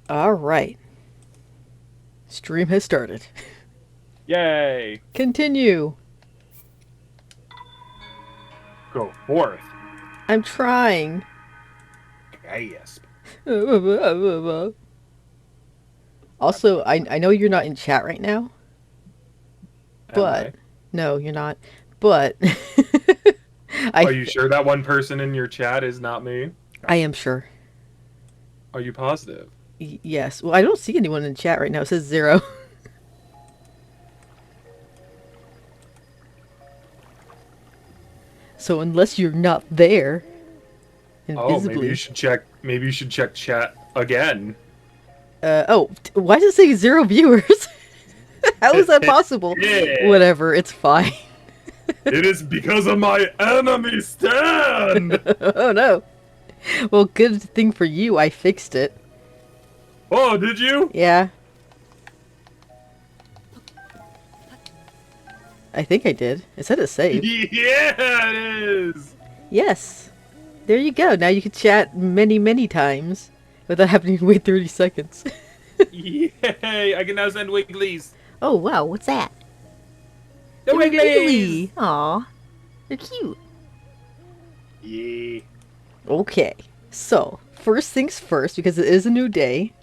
Alright. Stream has started. Yay! Continue. Go forth. I'm trying. Gasp. Also, I know you're not in chat right now, Am but... I? No, you're not. But... Are you sure that one person in your chat is not me? I am sure. Are you positive? Yes. Well, I don't see anyone in chat right now. It says 0. So unless you're not there, Oh, maybe you invisibly... should check. Maybe you should check chat again. Why does it say 0 viewers? How is that possible? Yeah. Whatever, it's fine. It is because of my enemy stand. Oh no. Well, good thing for you, I fixed it. Oh, did you? Yeah. I think I did. It said it saved. Yeah, it is. Yes. There you go. Now you can chat many, many times without having to wait 30 seconds. Yay! I can now send wigglies. Oh, wow. What's that? The They're wigglies. wiggly. Aw. They're cute. Yeah. Okay. So, first things first, because it is a new day,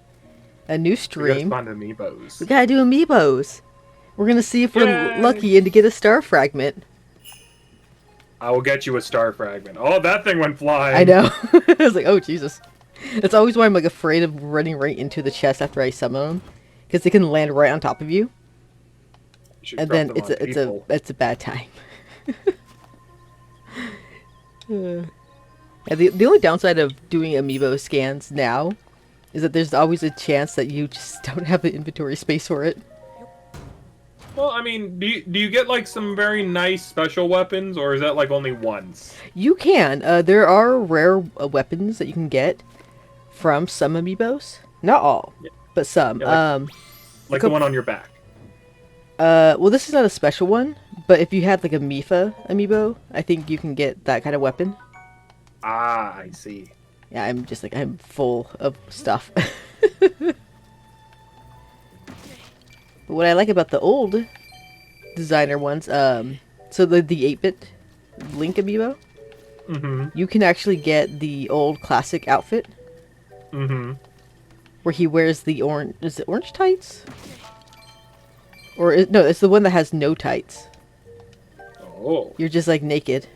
a new We gotta stream, find amiibos. we gotta do amiibos. We're gonna see if we're Yay! lucky and to get a star fragment. I will get you a star fragment. Oh, that thing went flying. I know. I was like, oh, Jesus. That's always why I'm like afraid of running right into the chest after I summon them, because they can land right on top of you, You should and drop then them it's on people. it's a bad time. Yeah, the only downside of doing amiibo scans now is that there's always a chance that you just don't have the inventory space for it. Well, I mean, do you get like some very nice special weapons, or is that like only once? You can. There are rare weapons that you can get from some amiibos. Not all, Yeah. but some. Yeah, like the one on your back. Well, this is not a special one, but if you had like a Mifa amiibo, I think you can get that kind of weapon. Ah, I see. Yeah, I'm just like, I'm full of stuff. But what I like about the old designer ones, so the 8-bit Link amiibo, Mm-hmm. you can actually get the old classic outfit Mm-hmm. where he wears the orange, is it orange tights? No, it's the one that has no tights. Oh, You're just like naked.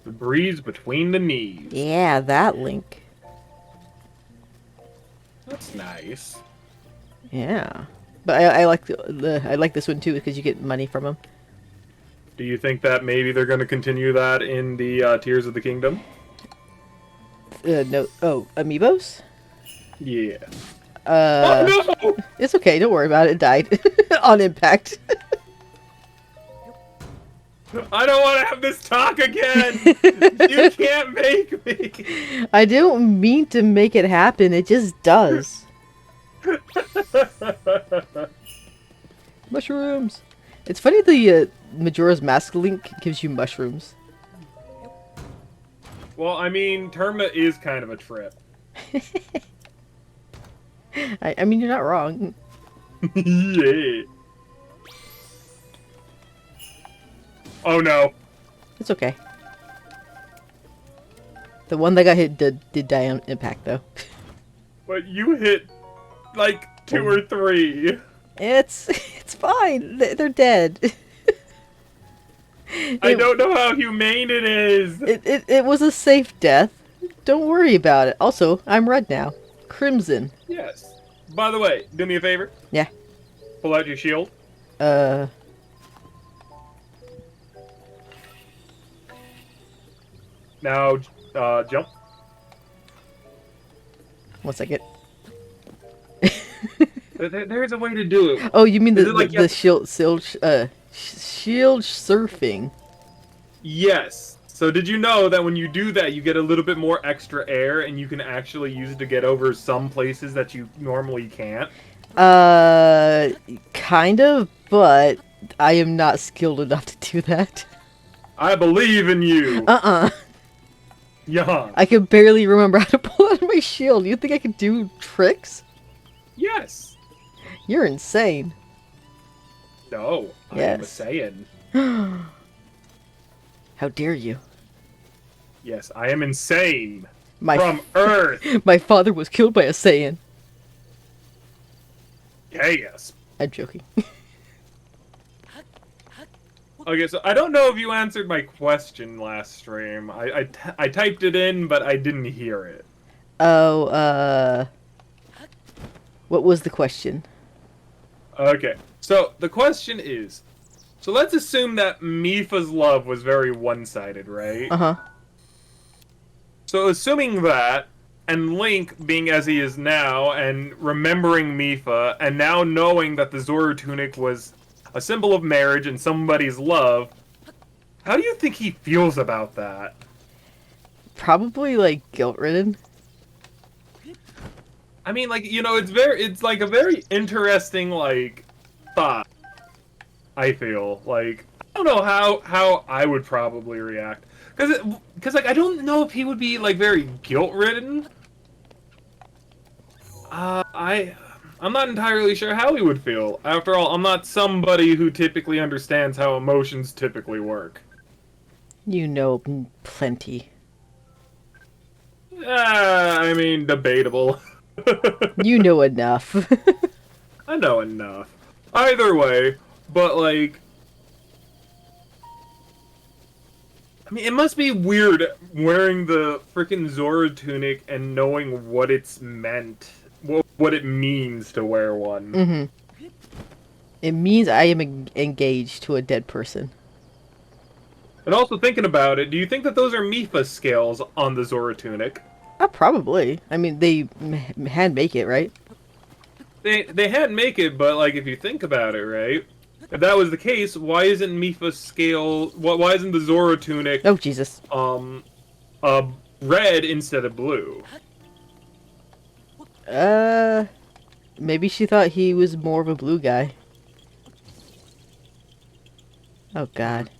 the breeze between the knees. Yeah, that Link. That's nice. Yeah. But I like I like this one too because you get money from them. Do you think that maybe they're going to continue that in the Tears of the Kingdom? No, oh, amiibos? Yeah. Uh, Oh no! it's okay. Don't worry about it. It died on impact. I don't want to have this talk again. You can't make me. I don't mean to make it happen. It just does. Mushrooms. It's funny the Majora's Mask Link gives you mushrooms. Well, I mean, Terma is kind of a trip. I mean, you're not wrong. Yeah. Oh no. It's okay. The one that got hit did die on impact though. But you hit like 2 or 3. It's fine. They're dead. I don't know how humane it is. It was a safe death. Don't worry about it. Also, I'm red now. Crimson. Yes. By the way, do me a favor. Yeah. Pull out your shield. Uh. Now, jump. 1 second. There's a way to do it. Oh, you mean Is it like you have to- shield surfing? Yes. So did you know that when you do that, you get a little bit more extra air, and you can actually use it to get over some places that you normally can't? Kind of, but I am not skilled enough to do that. I believe in you. Uh-uh. Yeah. I can barely remember how to pull out my shield. You think I can do tricks? Yes. You're insane. No, I am a Yes. Saiyan. How dare you? Yes, I am insane. My From Earth. my father was killed by a Saiyan. Yes. I'm joking. Okay, so I don't know if you answered my question last stream. I typed it in, but I didn't hear it. Oh, what was the question? Okay, so the question is, so let's assume that Mifa's love was very one-sided, right? Uh-huh. So assuming that, and Link being as he is now, and remembering Mifa, and now knowing that the Zora tunic was a symbol of marriage and somebody's love, how do you think he feels about that? Probably, like, guilt-ridden. I mean, like, you know, it's like a very interesting, like, thought, I feel. Like, I don't know how I would probably react. Because, like, I don't know if he would be, like, very guilt-ridden. I'm not entirely sure how he would feel. After all, I'm not somebody who typically understands how emotions typically work. You know plenty. I mean, debatable. You know enough. I know enough. Either way, but, like... I mean, it must be weird wearing the freaking Zora tunic and knowing what it's meant. What it means to wear one. Mm-hmm. It means I am engaged to a dead person. And also thinking about it, do you think that those are Mifa scales on the Zora tunic? Probably. I mean, they hand make it, right? They hand make it, but like if you think about it, right? If that was the case, why isn't Mifa's scale? Why isn't the Zora tunic? Oh Jesus. Red instead of blue? Maybe she thought he was more of a blue guy. Oh God.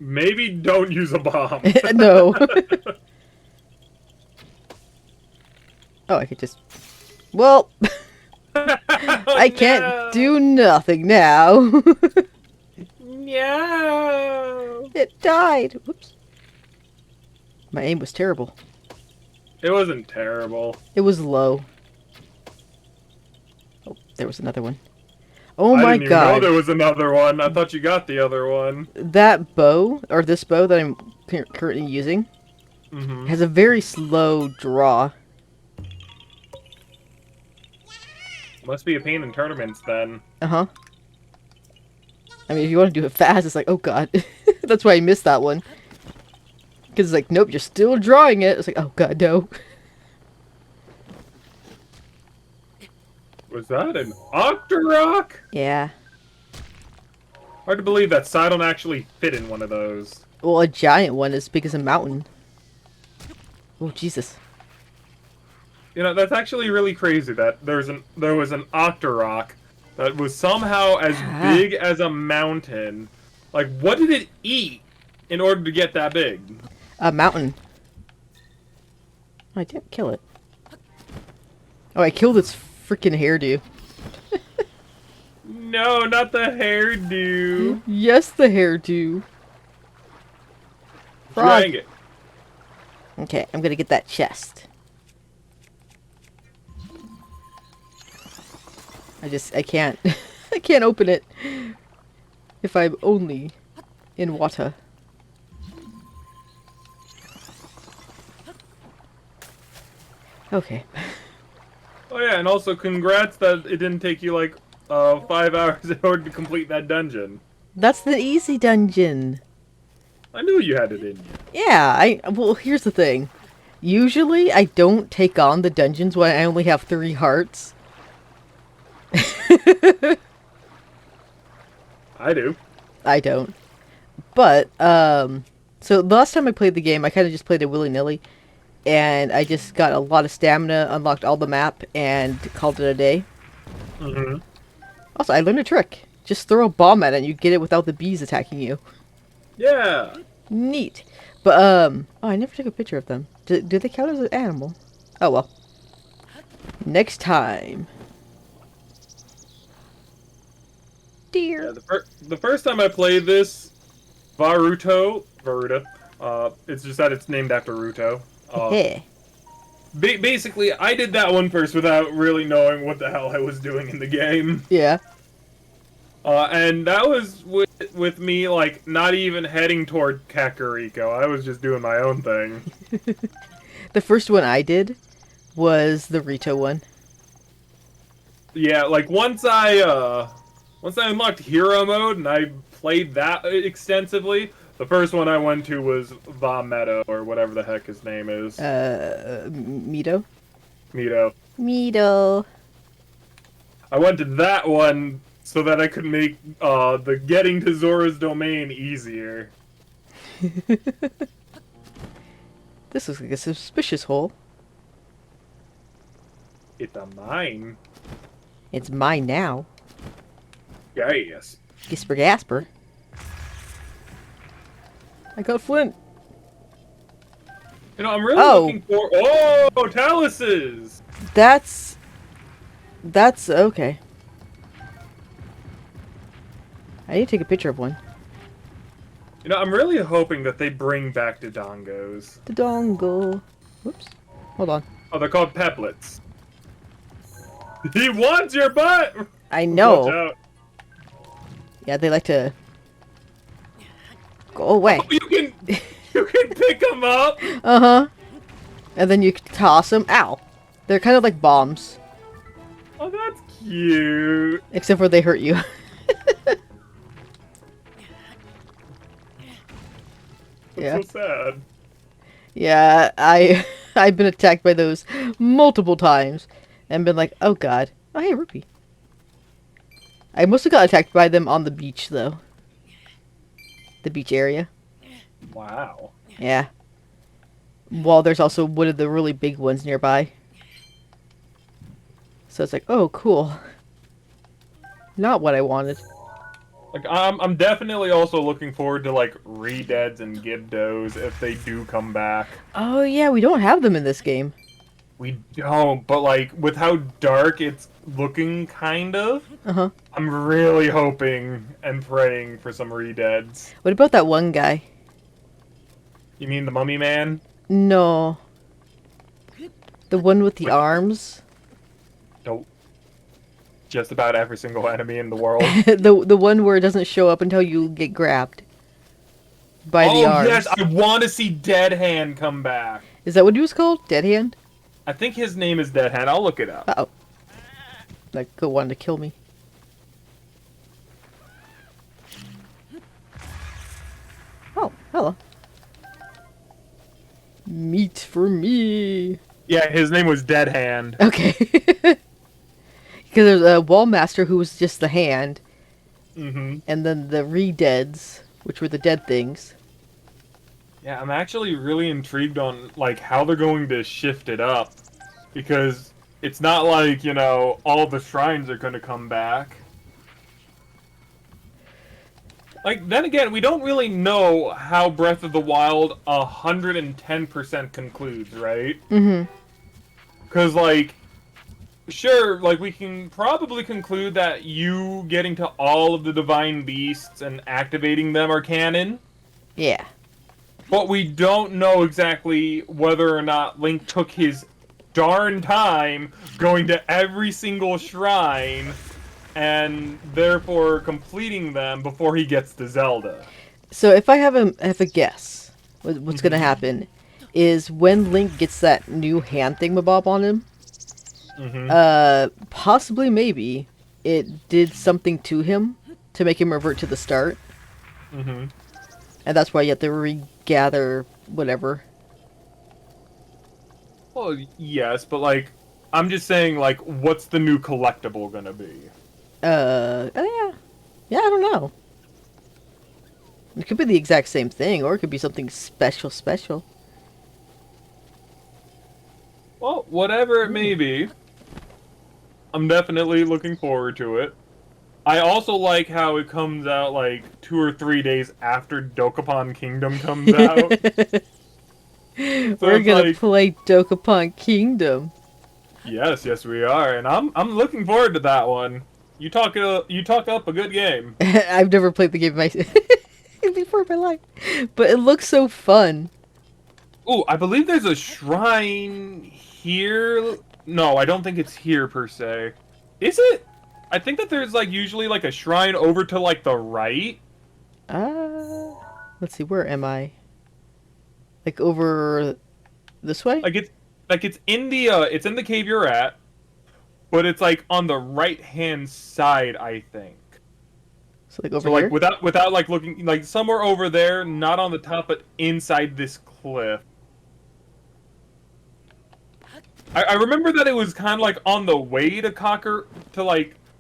Maybe don't use a bomb. No. Oh, I could just... Well, I can't do nothing now. No. It died. Whoops. My aim was terrible. It wasn't terrible. It was low. Oh, there was another one. Oh I my didn't even know God. there was another one. I thought you got the other one. That bow, or this bow that I'm currently using, has a very slow draw. Must be a pain in tournaments then. Uh-huh. I mean, if you want to do it fast, it's like, oh God. That's why I missed that one. Because it's like, nope, you're still drawing it. It's like, oh God, no. Was that an Octorok? Yeah. Hard to believe that Sidon actually fit in one of those. Well, a giant one as big as a mountain. Oh, Jesus. You know, that's actually really crazy that there was an Octorok that was somehow as big as a mountain. Like, what did it eat in order to get that big? A mountain. Oh, I didn't kill it. Oh, I killed its freaking hairdo. No, not the hairdo. Yes, the hairdo. Frog. Dang it. Okay, I'm gonna get that chest. I can't, I can't open it if I'm only in water. Okay. Oh yeah, and also congrats that it didn't take you like 5 hours in order to complete that dungeon. That's the easy dungeon. I knew you had it in you. Yeah, well, here's the thing. Usually, I don't take on the dungeons when I only have 3 hearts. I do. I don't. But, so the last time I played the game, I kind of just played it willy-nilly. And I just got a lot of stamina, unlocked all the map, and called it a day. Mm-hmm. Also, I learned a trick. Just throw a bomb at it and you get it without the bees attacking you. Yeah. Neat. But, oh, I never took a picture of them. Do they count as an animal? Oh, well. Next time. Yeah, Deer. the first time I played this, Varuta, it's just that it's named after Ruto. Heh. Basically, I did that one first without really knowing what the hell I was doing in the game. Yeah. And that was with me, like, not even heading toward Kakariko. I was just doing my own thing. The first one I did was the Rito one. Yeah, like, once I unlocked Hero Mode and I played that extensively, the first one I went to was Va Meadow, or whatever the heck his name is. Mito? Mito. Mito. I went to that one so that I could make the getting to Zora's domain easier. This looks like a suspicious hole. It's a mine. It's mine now. Yes. Gisper Gasper. I got Flint. You know, I'm really Oh. looking for... Oh, Taluses! That's okay. I need to take a picture of one. You know, I'm really hoping that they bring back the Dongos. The dongle. Whoops. Hold on. Oh, they're called Peplets. He wants your butt! I Watch know. out. Yeah, they like to go away. Oh, you can pick them up! Uh-huh. And then you toss them. Ow. They're kind of like bombs. Oh, that's cute. Except for they hurt you. Yeah. That's so sad. Yeah, I've been attacked by those multiple times and been like, oh god. Oh hey, rupee. I mostly got attacked by them on the beach though. The beach area. Wow. Yeah. While there's also one of the really big ones nearby. So it's like, oh cool. Not what I wanted. Like, I'm definitely also looking forward to, like, Redeads and Gibdos if they do come back. Oh yeah, we don't have them in this game. We don't, but, like, with how dark it's looking, kind of, Uh-huh. I'm really hoping and praying for some Redeads. What about that one guy? You mean the Mummy Man? No. The one with the Wait. arms? Nope. Just about every single enemy in the world. the one where it doesn't show up until you get grabbed. By the Oh, arms. yes, I want to see Dead Hand come back. Is that what he was called? Dead Hand? I think his name is Dead Hand. I'll look it up. Uh-oh. That good one to kill me. Oh, hello. Meat for me. Yeah, his name was Dead Hand. Okay. Because there's a wall master who was just the hand, Mm-hmm. and then the re-deads, which were the dead things. Yeah, I'm actually really intrigued on, like, how they're going to shift it up. Because it's not like, you know, all the shrines are going to come back. Like, then again, we don't really know how Breath of the Wild 110% concludes, right? Mm-hmm. Because, like, sure, like, we can probably conclude that you getting to all of the Divine Beasts and activating them are canon. Yeah. But we don't know exactly whether or not Link took his darn time going to every single shrine and therefore completing them before he gets to Zelda. So if I have a guess, what's gonna happen is when Link gets that new hand thingamabob on him, possibly maybe it did something to him to make him revert to the start. And that's why you have to regather whatever. Well, yes, but, like, I'm just saying, like, what's the new collectible gonna be? Oh yeah. Yeah, I don't know. It could be the exact same thing, or it could be something special. Well, whatever it may be, I'm definitely looking forward to it. I also like how it comes out like 2 or 3 days after Dokapon Kingdom comes out. So We're it's gonna like, play Dokapon Kingdom. yes, yes, we are, and I'm looking forward to that one. You talk up a good game. I've never played the game before in my life, but it looks so fun. Ooh, I believe there's a shrine here. No, I don't think it's here per se. Is it? I think that there's like usually like a shrine over to like the right. Uh, let's see, where am I? Like over this way? Like it's in the it's in the cave you're at, but it's like on the right hand side, I think. So like over So like here? without like looking like somewhere over there, not on the top, but inside this cliff. I remember that it was kind of like on the way to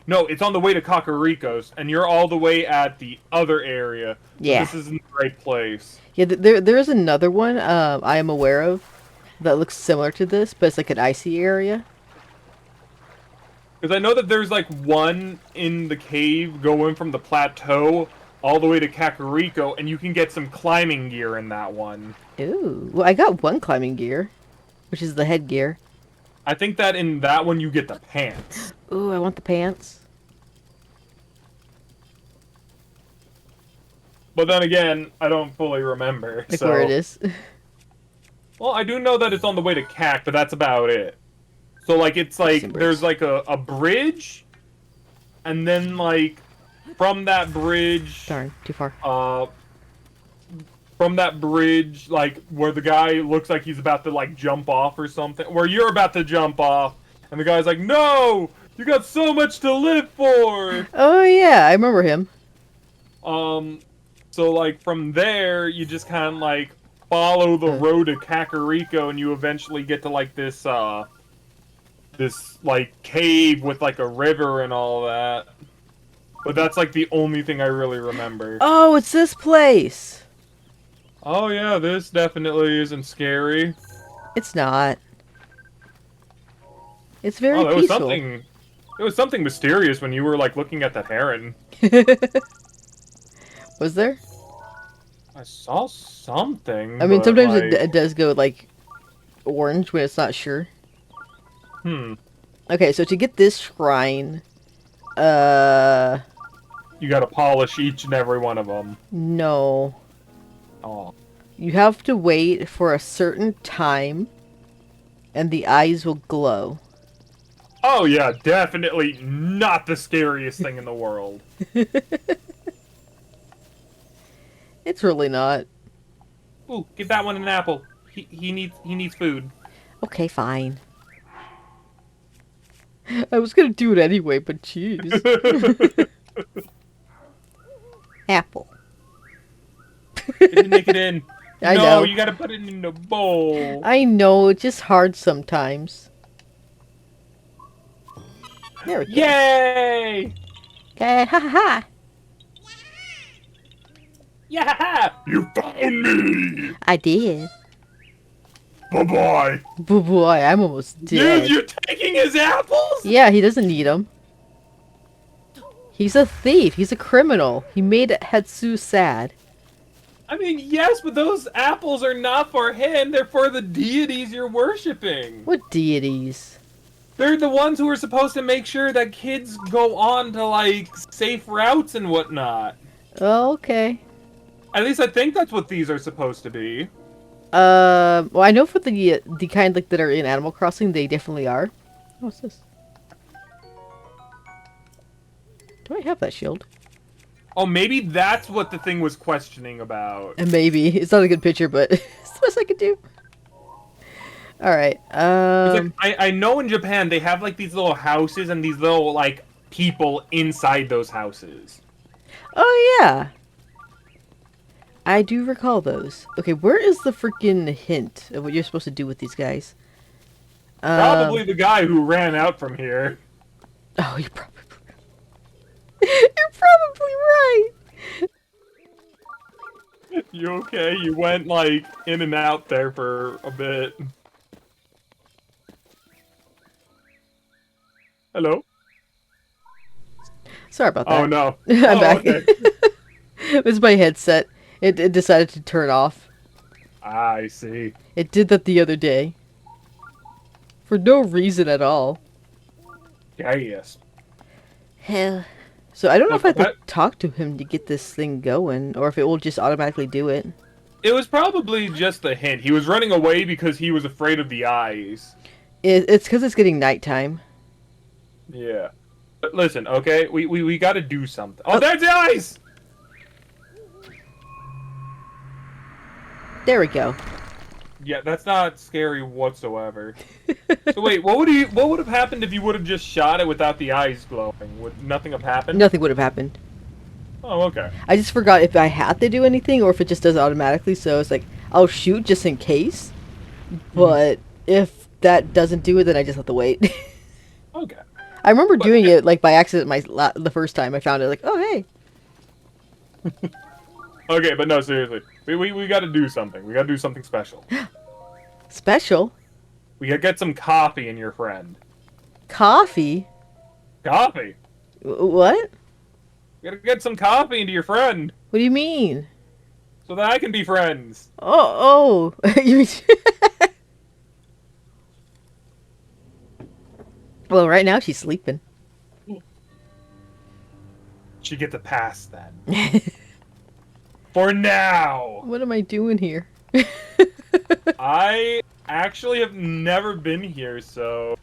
no, it's on the way to Kakariko's, and you're all the way at the other area. So Yeah. this isn't the right place. Yeah, there is another one I am aware of that looks similar to this, but it's like an icy area. Because I know that there's like one in the cave going from the plateau all the way to Kakariko, and you can get some climbing gear in that one. Ooh, well, I got one climbing gear, which is the headgear. I think that in that one you get the pants. Ooh, I want the pants. But then again, I don't fully remember. Like So, where it is. well, I do know that it's on the way to Kak, but that's about it. So like it's like there's like a bridge, and then like from that bridge, Darn, too far. From that bridge, like where the guy looks like he's about to like jump off or something, where you're about to jump off, and the guy's like, "No, you got so much to live for." Oh yeah, I remember him. So like from there, you just kind of like follow the road to Kakariko, and you eventually get to like this like cave with like a river and all that. But that's like the only thing I really remember. Oh, it's this place. Oh yeah, this definitely isn't scary. It's not. It's very Oh, peaceful. It was something mysterious when you were like looking at that heron. Was there? I saw something. I mean, but, sometimes like, it does go like orange when it's not sure. hmm. Okay, so to get this shrine, You gotta polish each and every one of them. no. Oh. You have to wait for a certain time, and the eyes will glow. Oh yeah, definitely not the scariest thing in the world. It's really not. Ooh, give that one an apple. He needs food. Okay, fine. I was gonna do it anyway, but jeez. Apple. Didn't make it in. I No, know. you gotta put it in the bowl. I know, it's just hard sometimes. There we go. Yay! Okay, ha ha ha. Yeah! You found me! I did. Bye-bye! Boy, I'm almost dead. You're taking his apples? Yeah, he doesn't need them. He's a thief. He's a criminal. He made Hetsu sad. I mean, yes, but those apples are not for him. They're for the deities you're worshipping. What deities? They're the ones who are supposed to make sure that kids go on to, like, safe routes and whatnot. Oh, okay. At least I think that's what these are supposed to be. Well, I know for the kind like that are in Animal Crossing, they definitely are. Oh, what's this? Do I have that shield? Oh, maybe that's what the thing was questioning about. And maybe it's not a good picture, but it's the best I could do. All right. It's like, I know in Japan they have like these little houses and these little like people inside those houses. Oh yeah. I do recall those. Okay, where is the freaking hint of what you're supposed to do with these guys? Probably the guy who ran out from here. Oh, you're probably you're probably right. You okay? You went like in and out there for a bit. Hello? Sorry about that. Oh no. I'm Oh, back. okay. It was my headset. It decided to turn off. I see. It did that the other day. For no reason at all. Yeah, yes. Hell. So I don't know if Look, I have to talk to him to get this thing going, or if it will just automatically do it. it was probably just a hint. He was running away because he was afraid of the eyes. It's because it's getting nighttime. Yeah. But listen, okay? We gotta do something. Oh, there's the eyes! There we go. Yeah, that's not scary whatsoever. So wait, what would have happened if you would have just shot it without the eyes glowing? Would nothing have happened? Nothing would have happened. Oh, okay. I just forgot if I had to do anything or if it just does it automatically. So it's like, I'll shoot just in case. But if that doesn't do it, then I just have to wait. Okay. I remember But doing it like by accident the first time I found it. Like, oh hey. Okay, but no, seriously. We gotta do something. We gotta do something special. Special? We gotta get some coffee in your friend. Coffee? Coffee? What? We gotta get some coffee into your friend. What do you mean? So that I can be friends. Oh. You mean... Well, right now she's sleeping. She gets a pass then. For now! What am I doing here? I actually have never been here, so...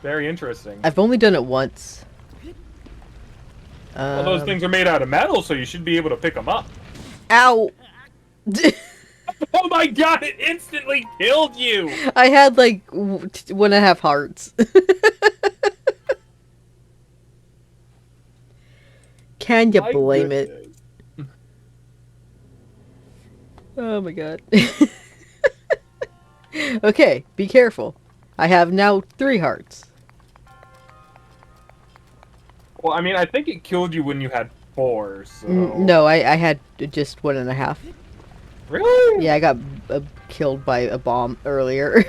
Very interesting. I've only done it once. Well, those things are made out of metal, so you should be able to pick them up. Ow! Oh my god, it instantly killed you! I had like 1.5 hearts. Can you My blame it? goodness. Oh my god. Okay, be careful. I have now 3 hearts. Well, I mean, I think it killed you when you had 4, so... No, I had just 1.5. Really? Yeah, I got killed by a bomb earlier.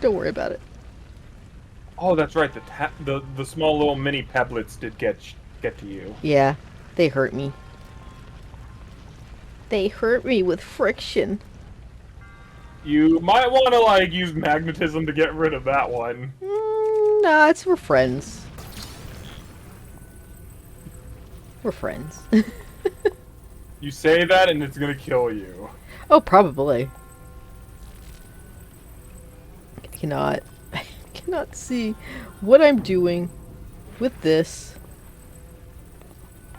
Don't worry about it. Oh, that's right. The small little mini pebblets did get to you. Yeah, they hurt me. They hurt me with friction. You might want to like use magnetism to get rid of that one. Nah, it's for friends. We're friends. You say that and it's gonna kill you. Oh, probably. I cannot see what I'm doing with this.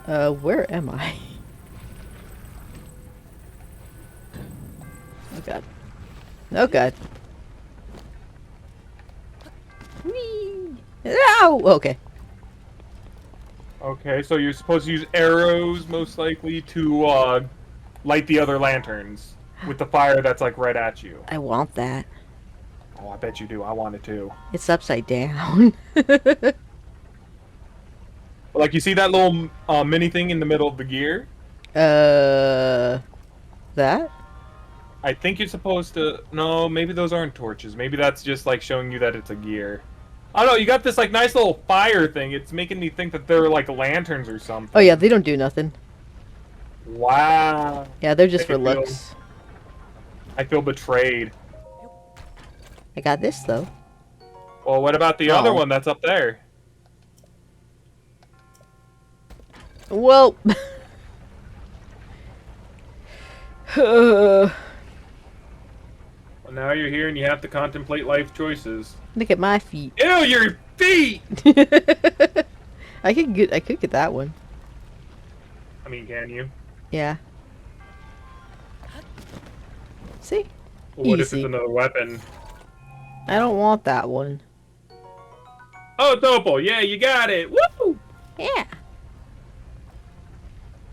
Where am I? Oh god. Oh god. Whee! Ow! Okay. Okay, so you're supposed to use arrows, most likely, to light the other lanterns with the fire that's like right at you. I want that. Oh, I bet you do. I want it too. It's upside down. Like, you see that little mini thing in the middle of the gear? That? I think you're supposed to... No, maybe those aren't torches. Maybe that's just, like, showing you that it's a gear. I don't know, you got this, like, nice little fire thing. It's making me think that they're, like, lanterns or something. Oh yeah, they don't do nothing. Wow. Yeah, they're just for looks. I feel betrayed. I got this, though. Well, what about the other one that's up there? Well... Well, now you're here and you have to contemplate life choices. Look at my feet. Ew, your feet! I could get that one. I mean, can you? Yeah. See? Well, what if Easy. it's another weapon? I don't want that one. Oh, it's opal! Yeah, you got it! Woo! Yeah.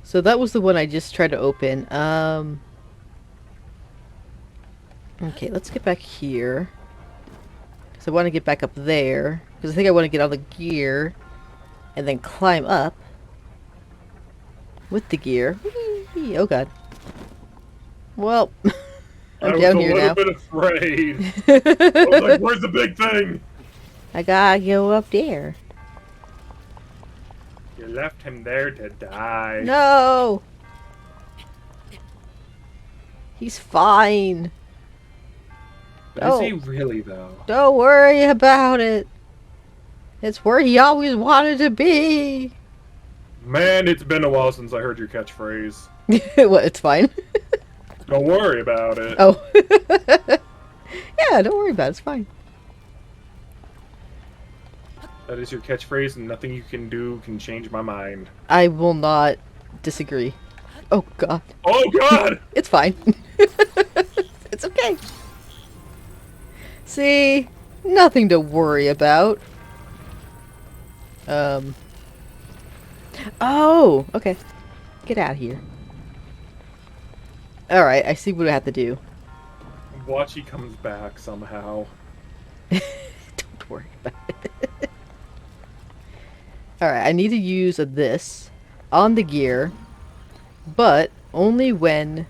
So that was the one I just tried to open. Okay, let's get back here. Because I want to get back up there. Because I think I want to get on the gear. And then climb up. With the gear. Whee! Oh god. Well, I'm down here now. I was a little bit afraid. I was like, where's the big thing? I gotta go up there. You left him there to die. No! He's fine. But is he really, though? Don't worry about it. It's where he always wanted to be. Man, it's been a while since I heard your catchphrase. What? It's fine. Don't worry about it. Oh. Yeah, don't worry about it. It's fine. That is your catchphrase, and nothing you can do can change my mind. I will not disagree. Oh, God. Oh, God! It's fine. It's okay. See? Nothing to worry about. Oh! Okay. Get out of here. Alright, I see what I have to do. Watch he comes back somehow. Don't worry about it. Alright, I need to use this on the gear, but only when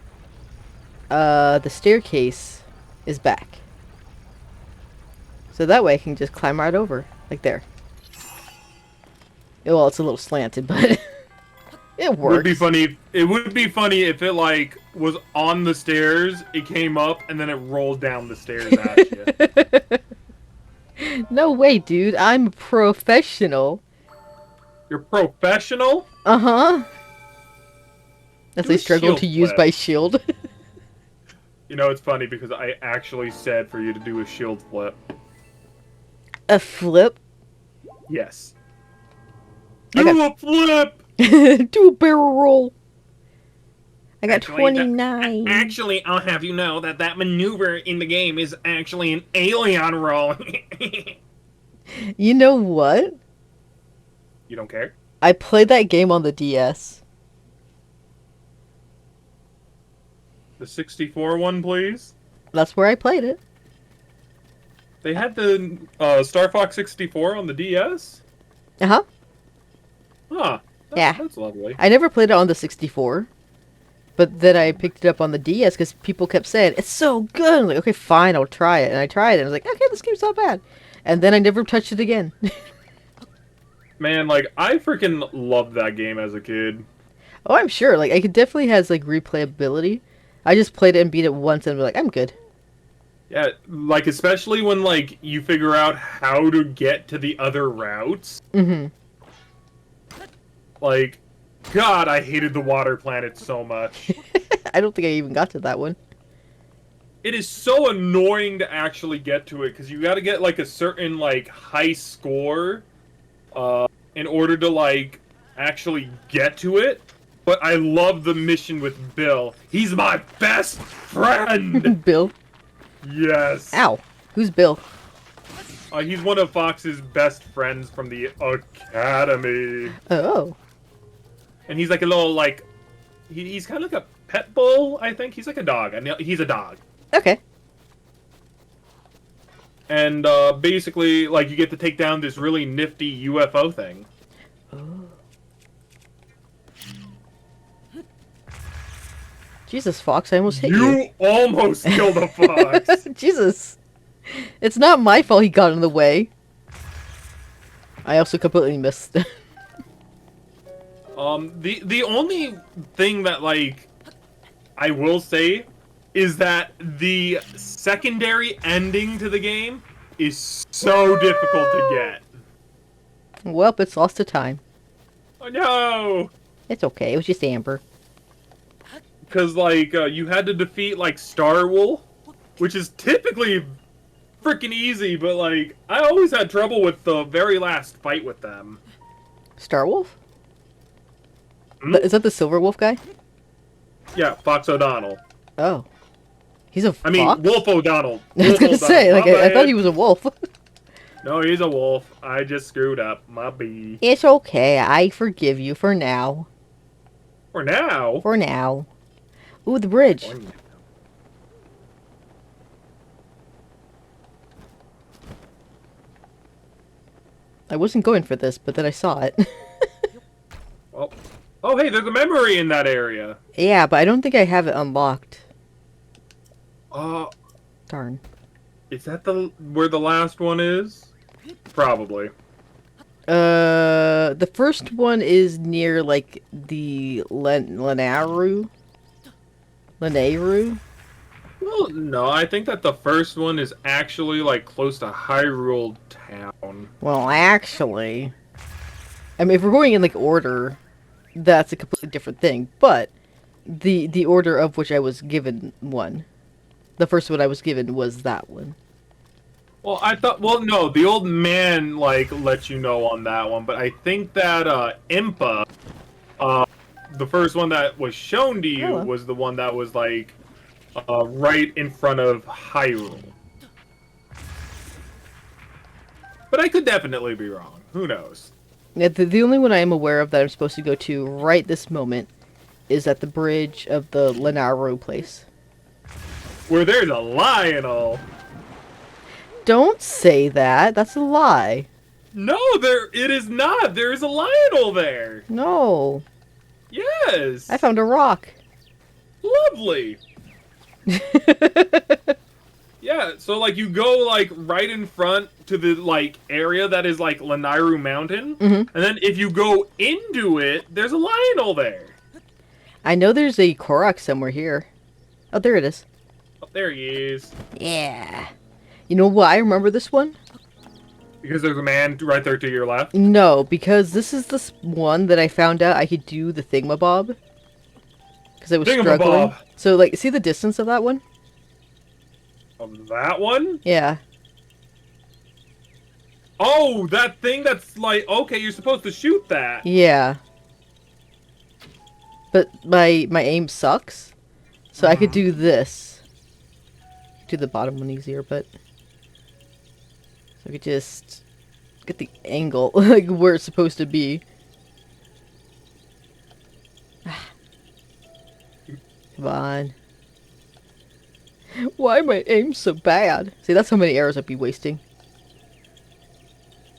the staircase is back. So that way I can just climb right over, like there. Well, it's a little slanted, but it works. It would be funny if it like was on the stairs, it came up, and then it rolled down the stairs at you. No way, dude. I'm a professional. You're professional? Uh-huh. As Do I a struggle shield to use flip. my shield. You know, it's funny because I actually said for you to do a shield flip. A flip? Yes. I Do a flip! Do a barrel roll. I got Actually, 29. Actually, I'll have you know that that maneuver in the game is actually an alien roll. You know what? You don't care? I played that game on the DS. The 64 one, please? That's where I played it. They had the Star Fox 64 on the DS? Uh-huh. Huh. Yeah. That's lovely. I never played it on the 64. But then I picked it up on the DS because people kept saying, it's so good. I'm like, okay, fine, I'll try it. And I tried it. And I was like, okay, this game's not bad. And then I never touched it again. Man, like, I freaking loved that game as a kid. Oh, I'm sure. Like, it definitely has, like, replayability. I just played it and beat it once and was like, I'm good. Yeah, like, especially when, like, you figure out how to get to the other routes. Mm-hmm. Like, God, I hated the water planet so much. I don't think I even got to that one. It is so annoying to actually get to it, because you gotta get, like, a certain, like, high score, in order to, like, actually get to it. But I love the mission with Bill. He's my best friend! Bill? Yes. Ow. Who's Bill? He's one of Fox's best friends from the academy. Oh. And he's like a little, like... He's kind of like a pet bull, I think. He's like a dog. I mean, he's a dog. Okay. And basically, like, you get to take down this really nifty UFO thing. Oh. Jesus, Fox, I almost hit you. You almost killed a fox! Jesus. It's not my fault he got in the way. I also completely missed. The only thing that, like, I will say is that the secondary ending to the game is so difficult to get. Well, it's lost to time. Oh no! It's okay, it was just Amber. Because, like, you had to defeat, like, Star Wolf, which is typically freaking easy, but, like, I always had trouble with the very last fight with them. Star Wolf? Hmm? Is that the Silver Wolf guy? Yeah, Fox O'Donnell. Oh. He's a fox? I mean, Wolf O'Donnell. I was gonna say, like, I thought he was a wolf. No, he's a wolf. I just screwed up. My bee. It's okay, I forgive you for now. For now? For now. Ooh, the bridge. I wasn't going for this, but then I saw it. Well, oh, hey, there's a memory in that area. Yeah, but I don't think I have it unlocked. Darn. Is that where the last one is? Probably. The first one is near, like, the Lenaru? Lenaru? Well, no, I think that the first one is actually like close to Hyrule Town. Well, actually... I mean, if we're going in, like, order, that's a completely different thing, but the order of which I was given one. The first one I was given was that one. Well, I thought. Well, no, the old man like let you know on that one, but I think that Impa, uh, the first one that was shown to you Hello. was the one that was like right in front of Hyrule. But I could definitely be wrong. Who knows? Yeah, the only one I am aware of that I'm supposed to go to right this moment is at the bridge of the Lenaru place. Where there's a Lionel. Don't say that. That's a lie. No, there it is not. There is a Lionel there. No. Yes. I found a rock. Lovely. Yeah, so like you go like right in front to the like area that is like Lanairu Mountain, and then if you go into it, there's a Lionel there. I know there's a Korok somewhere here. Oh, there it is. Oh, there he is. Yeah. You know why I remember this one? Because there's a man right there to your left. No, because this is the one that I found out I could do the thingamabob. Because I was struggling. Thingamabob. So, like, see the distance of that one? Of that one? Yeah. Oh, that thing that's like okay, you're supposed to shoot that. Yeah. But my aim sucks. So I could do this. Do the bottom one easier, but... So I could just get the angle, like, where it's supposed to be. Come on. Why my aim so bad? See, that's how many arrows I'd be wasting.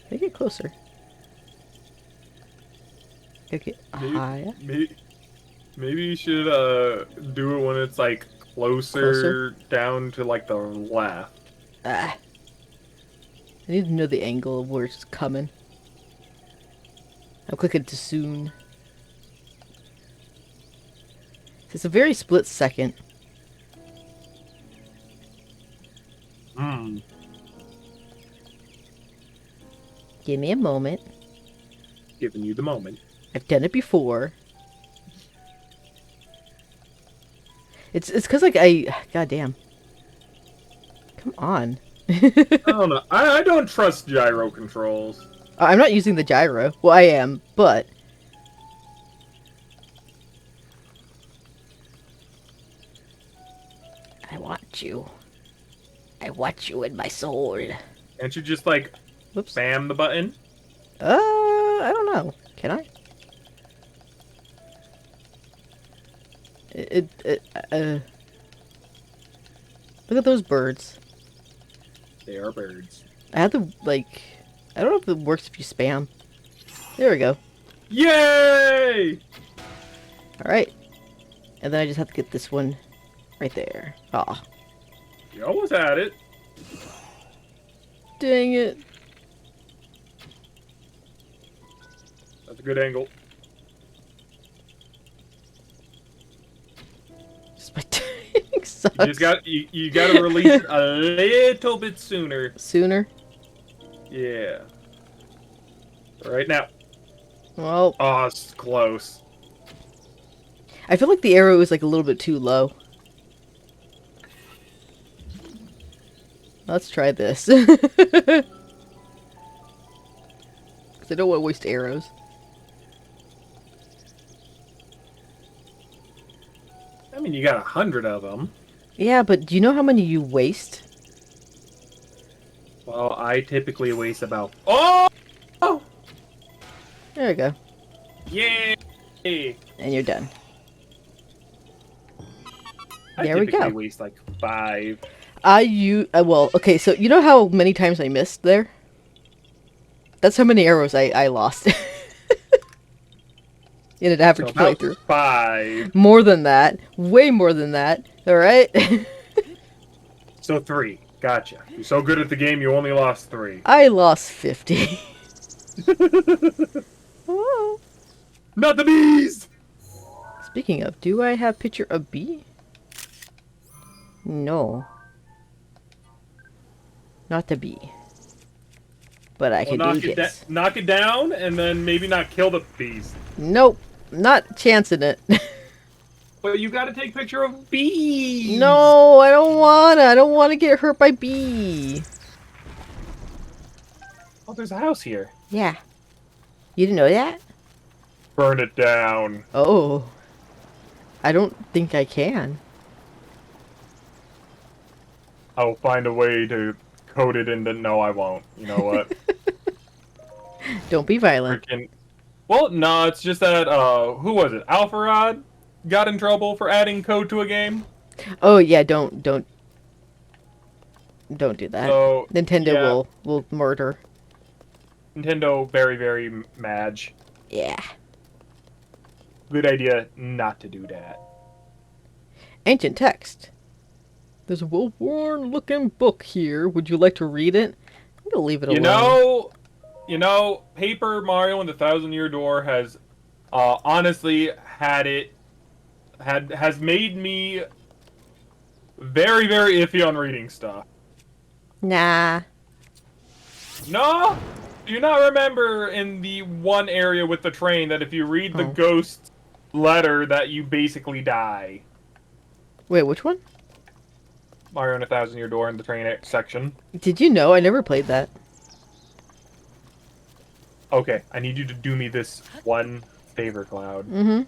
Can I get closer? Gotta get higher. Maybe you should do it when it's like closer down to like the left. Ah. I need to know the angle of where it's coming. I'm clicking too soon. It's a very split second. Hmm. Give me a moment. Giving you the moment. I've done it before. It's because like goddamn. Come on. I don't know. I don't trust gyro controls. I'm not using the gyro. Well, I am, but I want you. I want you in my soul. Can't you just like Whoops. spam the button? I don't know. Can I? Look at those birds. They are birds. I have to, like... I don't know if it works if you spam. There we go. Yay! Alright. And then I just have to get this one right there. Aw. You almost had it. Dang it. That's a good angle. Just my timing sucks. You got to release it a little bit sooner. Sooner? Yeah. Right now. Well, Oh, it's close. I feel like the arrow is like a little bit too low. Let's try this. Because I don't want to waste arrows. I mean, you got 100 of them. Yeah, but do you know how many you waste? Well, I typically waste about... Oh! Oh! There we go. Yay! And you're done. I There we typically go. waste like 5. Well, okay, so you know how many times I missed there? That's how many arrows I lost. In an average So about playthrough. 5. More than that. Way more than that. Alright? So 3. Gotcha. You're so good at the game, you only lost 3. I lost 50. Oh. Not the bees! Speaking of, do I have picture of bee? No. Not the bee. But I Well, could do this. knock it down, and then maybe not kill the bees. Nope. Not chancing it. But you gotta take picture of bees! No, I don't wanna. I don't wanna get hurt by bee. Oh, there's a house here. Yeah. You didn't know that? Burn it down. Oh. I don't think I can. I'll find a way to code it into... No, I won't. You know what? Don't be violent. Freaking... Well, no, it's just that, who was it? Alpharad got in trouble for adding code to a game. Oh yeah, don't do that. So, Nintendo yeah, will murder. Nintendo very, very madge. Yeah. Good idea not to do that. Ancient text. There's a well-worn looking book here. Would you like to read it? I'm gonna leave it alone. You know, Paper Mario and the Thousand Year Door has honestly has made me very, very iffy on reading stuff. Nah. No? Do you not remember in the one area with the train that if you read the Oh. ghost letter that you basically die? Wait, which one? Mario and a Thousand Year Door in the train section. Did you know? I never played that. Okay, I need you to do me this one favor, Cloud. Mm-hmm.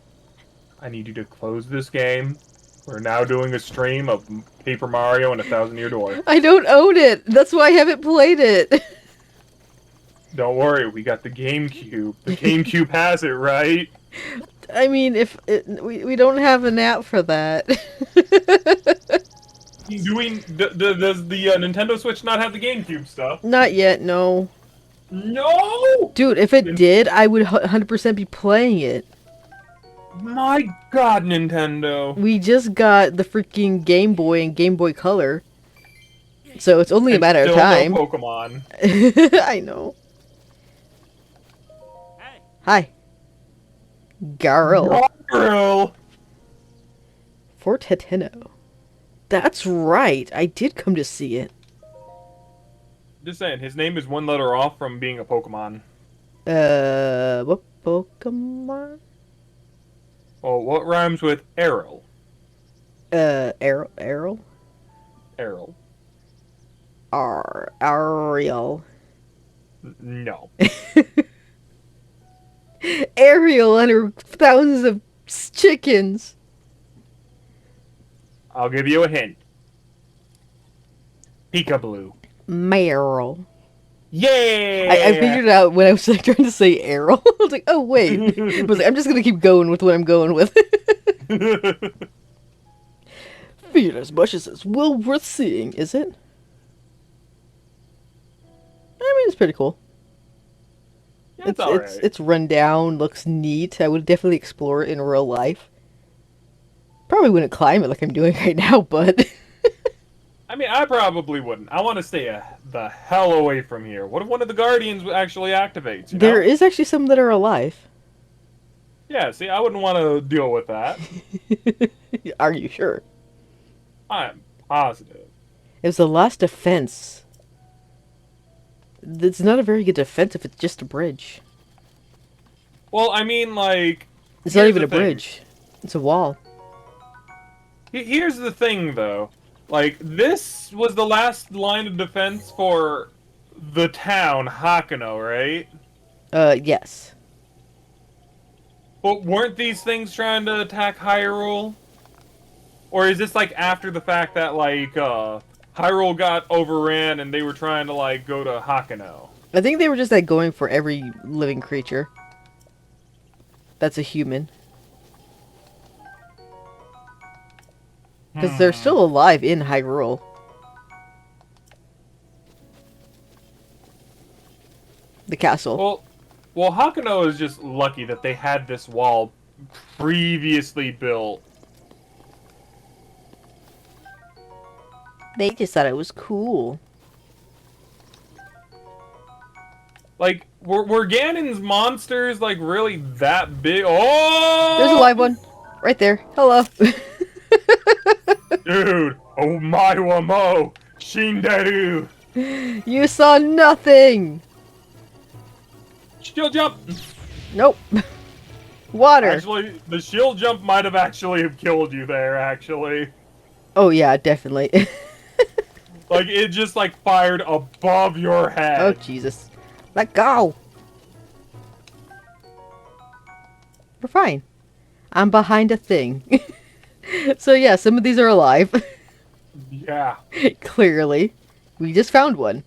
I need you to close this game. We're now doing a stream of Paper Mario and a Thousand Year Door. I don't own it. That's why I haven't played it. Don't worry, we got the GameCube. The GameCube has it, right? I mean, if we don't have an app for that. Does the Nintendo Switch not have the GameCube stuff? Not yet, no. No! Dude, if it did, I would 100% be playing it. My God, Nintendo. We just got the freaking Game Boy and Game Boy Color. So it's only a matter of time. No Pokemon. I know. Hi. Garl. Girl. Fort Heteno. That's right. I did come to see it. Just saying, his name is one letter off from being a Pokemon. What Pokemon? Oh, what rhymes with Errol? Errol? Errol. Ariel. No. Ariel and her thousands of chickens. I'll give you a hint. Peekaboo. Meryl. Yeah! I figured it out when I was like trying to say Errol. I was like, oh wait. I was like, I'm just gonna keep going with what I'm going with. Figured as much as it's well worth seeing, is it? I mean, it's pretty cool. Yeah, it's alright. It's run down, looks neat. I would definitely explore it in real life. Probably wouldn't climb it like I'm doing right now, but... I mean, I probably wouldn't. I want to stay the hell away from here. What if one of the Guardians actually activates, you know? There is actually some that are alive. Yeah, see, I wouldn't want to deal with that. Are you sure? I'm positive. It was the last defense. It's not a very good defense if it's just a bridge. Well, I mean, like... It's not even a bridge. It's a wall. Here's the thing, though. Like, this was the last line of defense for the town, Hakano, right? Yes. But weren't these things trying to attack Hyrule? Or is this, like, after the fact that, like, Hyrule got overran and they were trying to, like, go to Hakano? I think they were just, like, going for every living creature. That's a human. Because they're still alive in Hyrule. The castle. Well, Hakano is just lucky that they had this wall previously built. They just thought it was cool. Like, were Ganon's monsters, like, really that big? There's a Oh! live one. Right there. Hello. Dude! Oh my wamo! Shinderu! You saw nothing! Shield jump! Nope. Water. Actually, the shield jump might have actually killed you there, actually. Oh yeah, definitely. Like, it just, like, fired above your Oh head. Jesus. Let go! We're fine. I'm behind a thing. So yeah, some of these are alive. Yeah. Clearly. We just found one.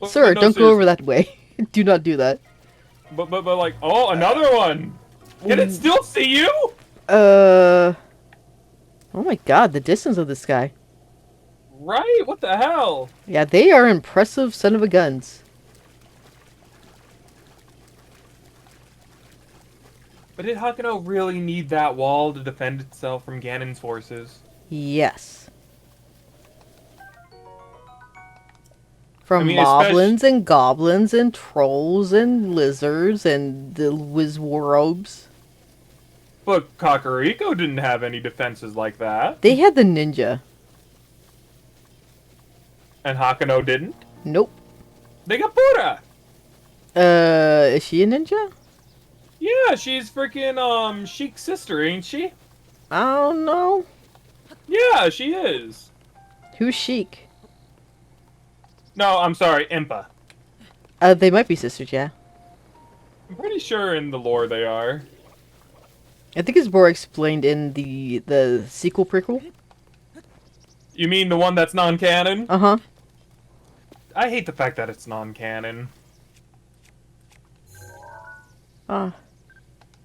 Sir, But no, don't go over seriously. that way. Do not do that. But, like, oh, another one! Can it still see you? Oh my god, the distance of this guy. Right? What the hell? Yeah, they are impressive son of a guns. But did Hakuno really need that wall to defend itself from Ganon's forces? Yes. From I mean, moblins and goblins and trolls and lizards and the Wizwarobes. But Kakariko didn't have any defenses like that. They had the ninja. And Hakuno didn't. Nope. They got Buddha! Is she a ninja? Yeah, she's freaking, Sheik's sister, ain't she? I don't know. Yeah, she is. Who's Sheik? No, I'm sorry, Impa. They might be sisters, yeah. I'm pretty sure in the lore they are. I think it's more explained in the sequel prequel. You mean the one that's non-canon? Uh-huh. I hate the fact that it's non-canon.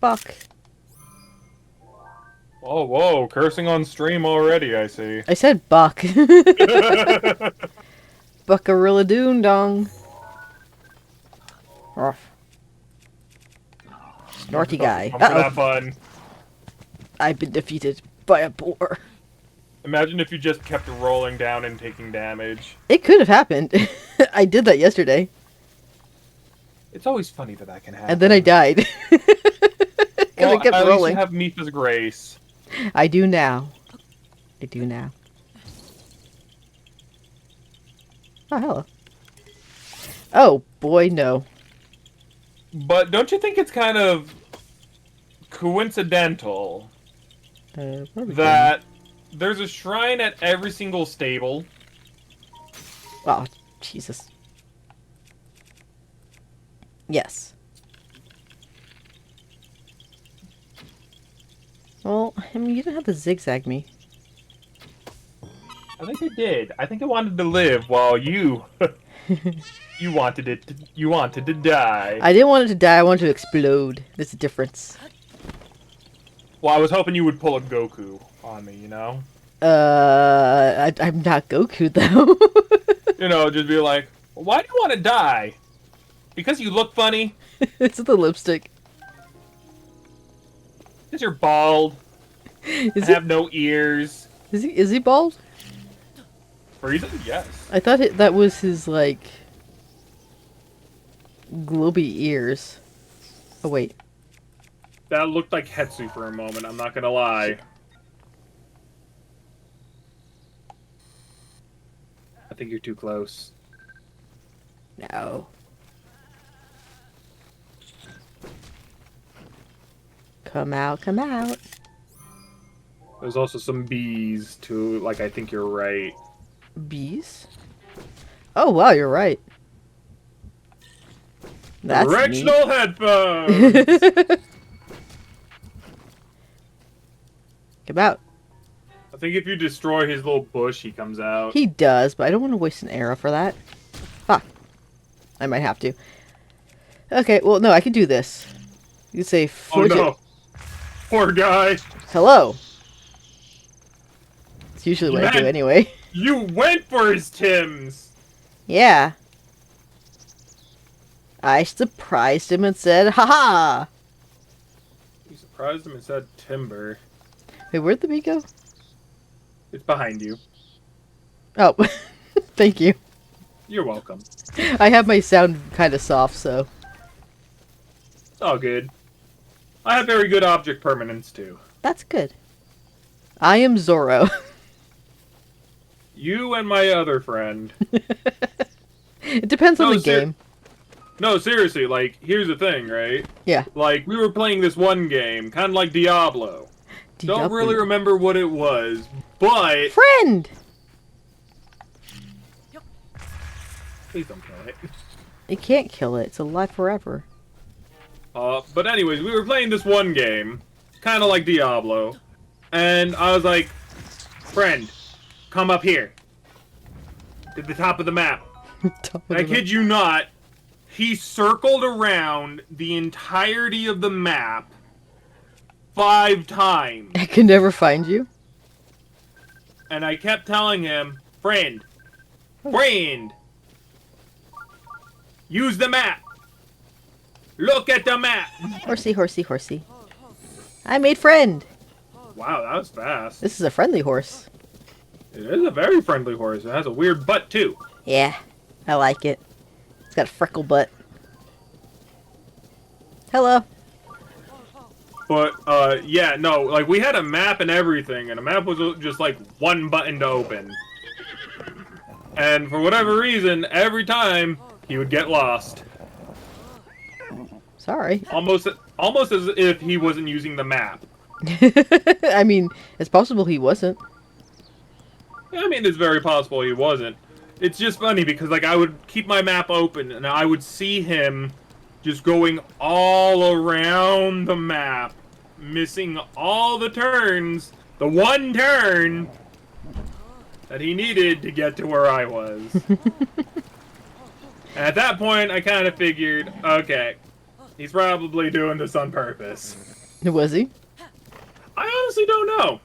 Fuck. Oh, whoa, cursing on stream already, I see. I said buck. Buckarilla doon dong. Ruff. Snorty guy. For that fun. I've been defeated by a boar. Imagine if you just kept rolling down and taking damage. It could have happened. I did that yesterday. It's always funny that that can happen. And then I died. Because I kept at rolling. least you have Mipha's grace. I do now. I do now. Oh, hello. Oh, boy, no. But don't you think it's kind of coincidental that there's a shrine at every single stable? Oh, Jesus. Yes. Well, I mean, you didn't have to zigzag me. I think I did. I think I wanted to live while you... you wanted to die. I didn't want it to die, I wanted to explode. There's a difference. Well, I was hoping you would pull a Goku on me, you know? I'm not Goku, though. You know, just be like, why do you want to die? Because you look funny? It's the lipstick. Because you're bald? Is have no ears? Is he bald? Frieza? Yes. I thought that was his, like, globy ears. Oh, wait. That looked like Hetsu for a moment, I'm not gonna lie. I think you're too close. No. Come out, come out. There's also some bees, too, like, I think you're right. Bees? Oh, wow, you're right. That's Directional headphones! Come out. I think if you destroy his little bush, he comes out. He does, but I don't want to waste an arrow for that. Fuck. I might have to. Okay, well, no, I can do this. You say... Oh, no. Poor guy. Hello. It's usually what I do anyway. You went for his Tims! Yeah. I surprised him and said, haha! You surprised him and said timber. Wait, where'd the bee go? It's behind you. Oh, thank you. You're welcome. I have my sound kind of soft, so. It's all good. I have very good object permanence, too. That's good. I am Zoro. You and my other friend. It depends on the game. No, seriously, like, here's the thing, right? Yeah. Like, we were playing this one game, kind of like Diablo. Don't really remember what it was, but... Friend! Please don't kill it. You can't kill it. It's alive forever. But anyways, we were playing this one game, kind of like Diablo, and I was like, friend, come up here. To the top of the map. I kid you not, he circled around the entirety of the map 5 times. I can never find you. And I kept telling him, friend, use the map. Look at the map. Horsey, horsey, horsey. I made friend. Wow, that was fast. This is a friendly horse. It is a very friendly horse. It has a weird butt, too. Yeah, I like it. It's got a freckle butt. Hello. But, yeah, no, like, we had a map and everything, and the map was just, like, one button to open. And for whatever reason, every time, he would get lost. Sorry. Almost as if he wasn't using the map. I mean, it's possible he wasn't. I mean, it's very possible he wasn't. It's just funny because, like, I would keep my map open and I would see him just going all around the map, missing all the turns, the one turn that he needed to get to where I was. And at that point, I kind of figured, okay, he's probably doing this on purpose. Was he? I honestly don't know.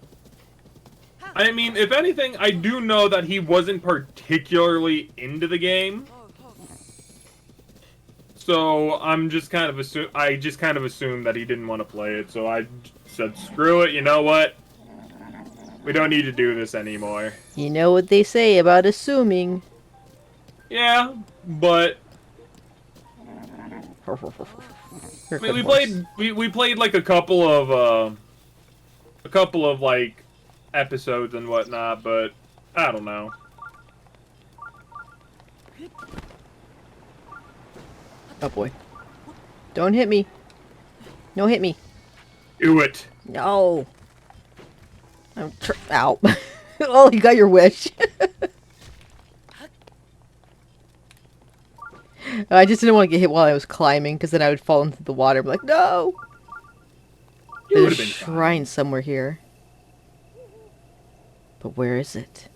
I mean, if anything, I do know that he wasn't particularly into the game. So I'm just kind of assumed that he didn't want to play it. So I said, "Screw it. You know what? We don't need to do this anymore." You know what they say about assuming. Yeah, but I mean, we played like a couple of like episodes and whatnot, but I don't know. Oh boy. Don't hit me. No, hit me. Do it. No. Ow. Oh, you got your wish. I just didn't want to get hit while I was climbing, because then I would fall into the water. I'm like, no! There's a shrine somewhere here. But where is it?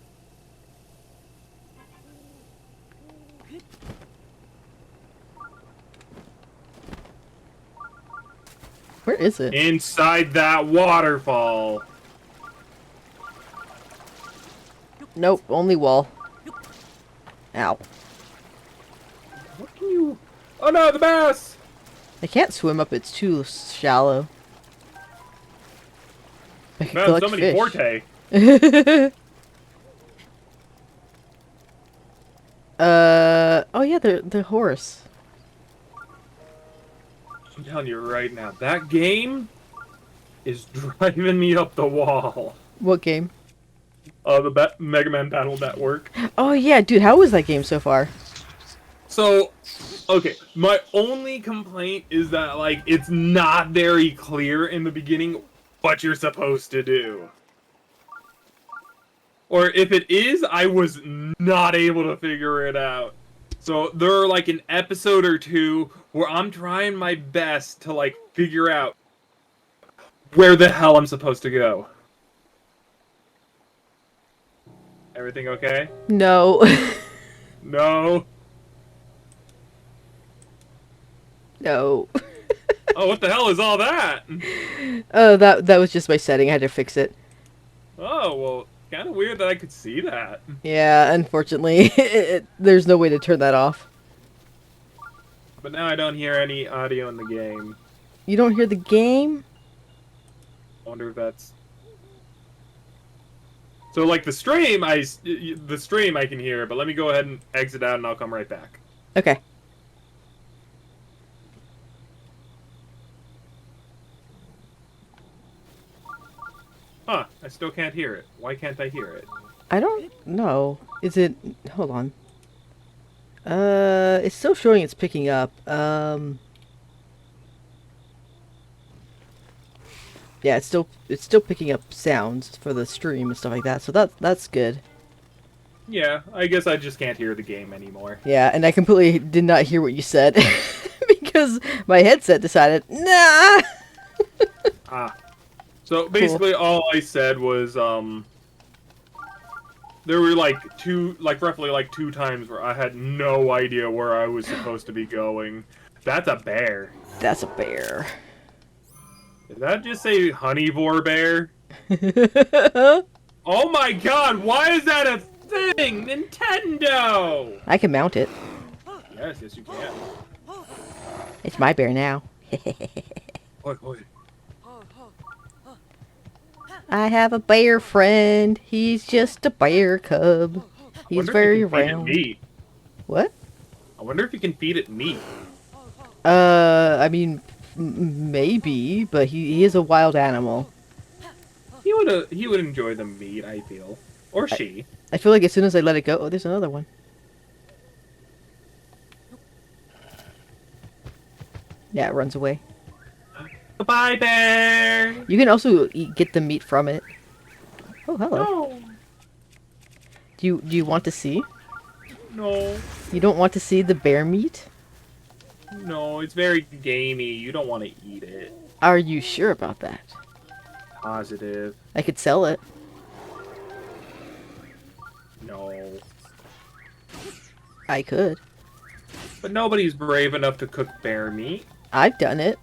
Where is it? Inside that waterfall. Nope, only wall. Ow. What can you... Oh no, the bass! I can't swim up, it's too shallow. I can Man, collect so many fish. forte. Oh yeah, the horse. I'm telling you right now, that game is driving me up the wall. What game? The Mega Man Battle Network. Oh yeah, dude, how was that game so far? So, okay, my only complaint is that, like, it's not very clear in the beginning what you're supposed to do. Or if it is, I was not able to figure it out. So there are like an episode or two where I'm trying my best to like figure out where the hell I'm supposed to go. Everything okay? No. No. No. Oh, what the hell is all that? Oh, that was just my setting. I had to fix it. Oh, well, kind of weird that I could see that. Yeah, unfortunately, there's no way to turn that off. But now I don't hear any audio in the game. You don't hear the game? I wonder if that's... So like the stream I can hear, but let me go ahead and exit out and I'll come right back. Okay. Huh, I still can't hear it. Why can't I hear it? I don't know. Is it... Hold on. It's still showing it's picking up. Yeah, it's still picking up sounds for the stream and stuff like that. So that's good. Yeah, I guess I just can't hear the game anymore. Yeah, and I completely did not hear what you said because my headset decided, nah. Ah. So basically all I said was there were roughly like two times where I had no idea where I was supposed to be going. That's a bear. That's a bear. Did that just say honeivore bear? Oh my god, why is that a thing? Nintendo! I can mount it. Yes, you can. It's my bear now. Oi, oi. I have a bear friend. He's just a bear cub. He's very round. Meat. What? I wonder if you can feed it meat. I mean, maybe, but he is a wild animal. He would enjoy the meat, I feel. Or she. I feel like as soon as I let it go... Oh, there's another one. Yeah, it runs away. Goodbye, bear! You can also get the meat from it. Oh, hello. No. Do you want to see? No. You don't want to see the bear meat? No, it's very gamey. You don't want to eat it. Are you sure about that? Positive. I could sell it. No. I could. But nobody's brave enough to cook bear meat. I've done it.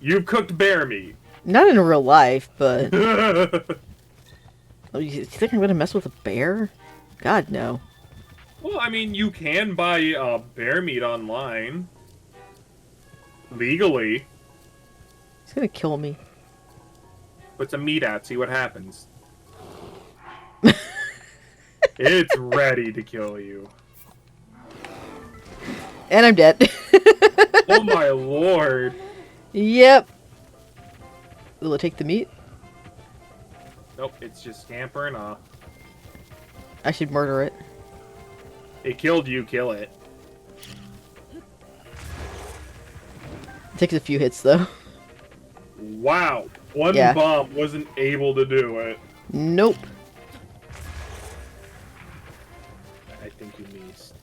You've cooked bear meat. Not in real life, but... Well, Oh, you think I'm gonna mess with a bear? God, no. I mean, you can buy bear meat online. Legally. It's gonna kill me. Put some meat out, see what happens. It's ready to kill you. And I'm dead. Oh my lord. Yep. Will it take the meat? Nope, it's just scampering off. I should murder it. It killed you, kill it. It takes a few hits, though. Wow. One Yeah. bomb wasn't able to do it. Nope. I think you missed.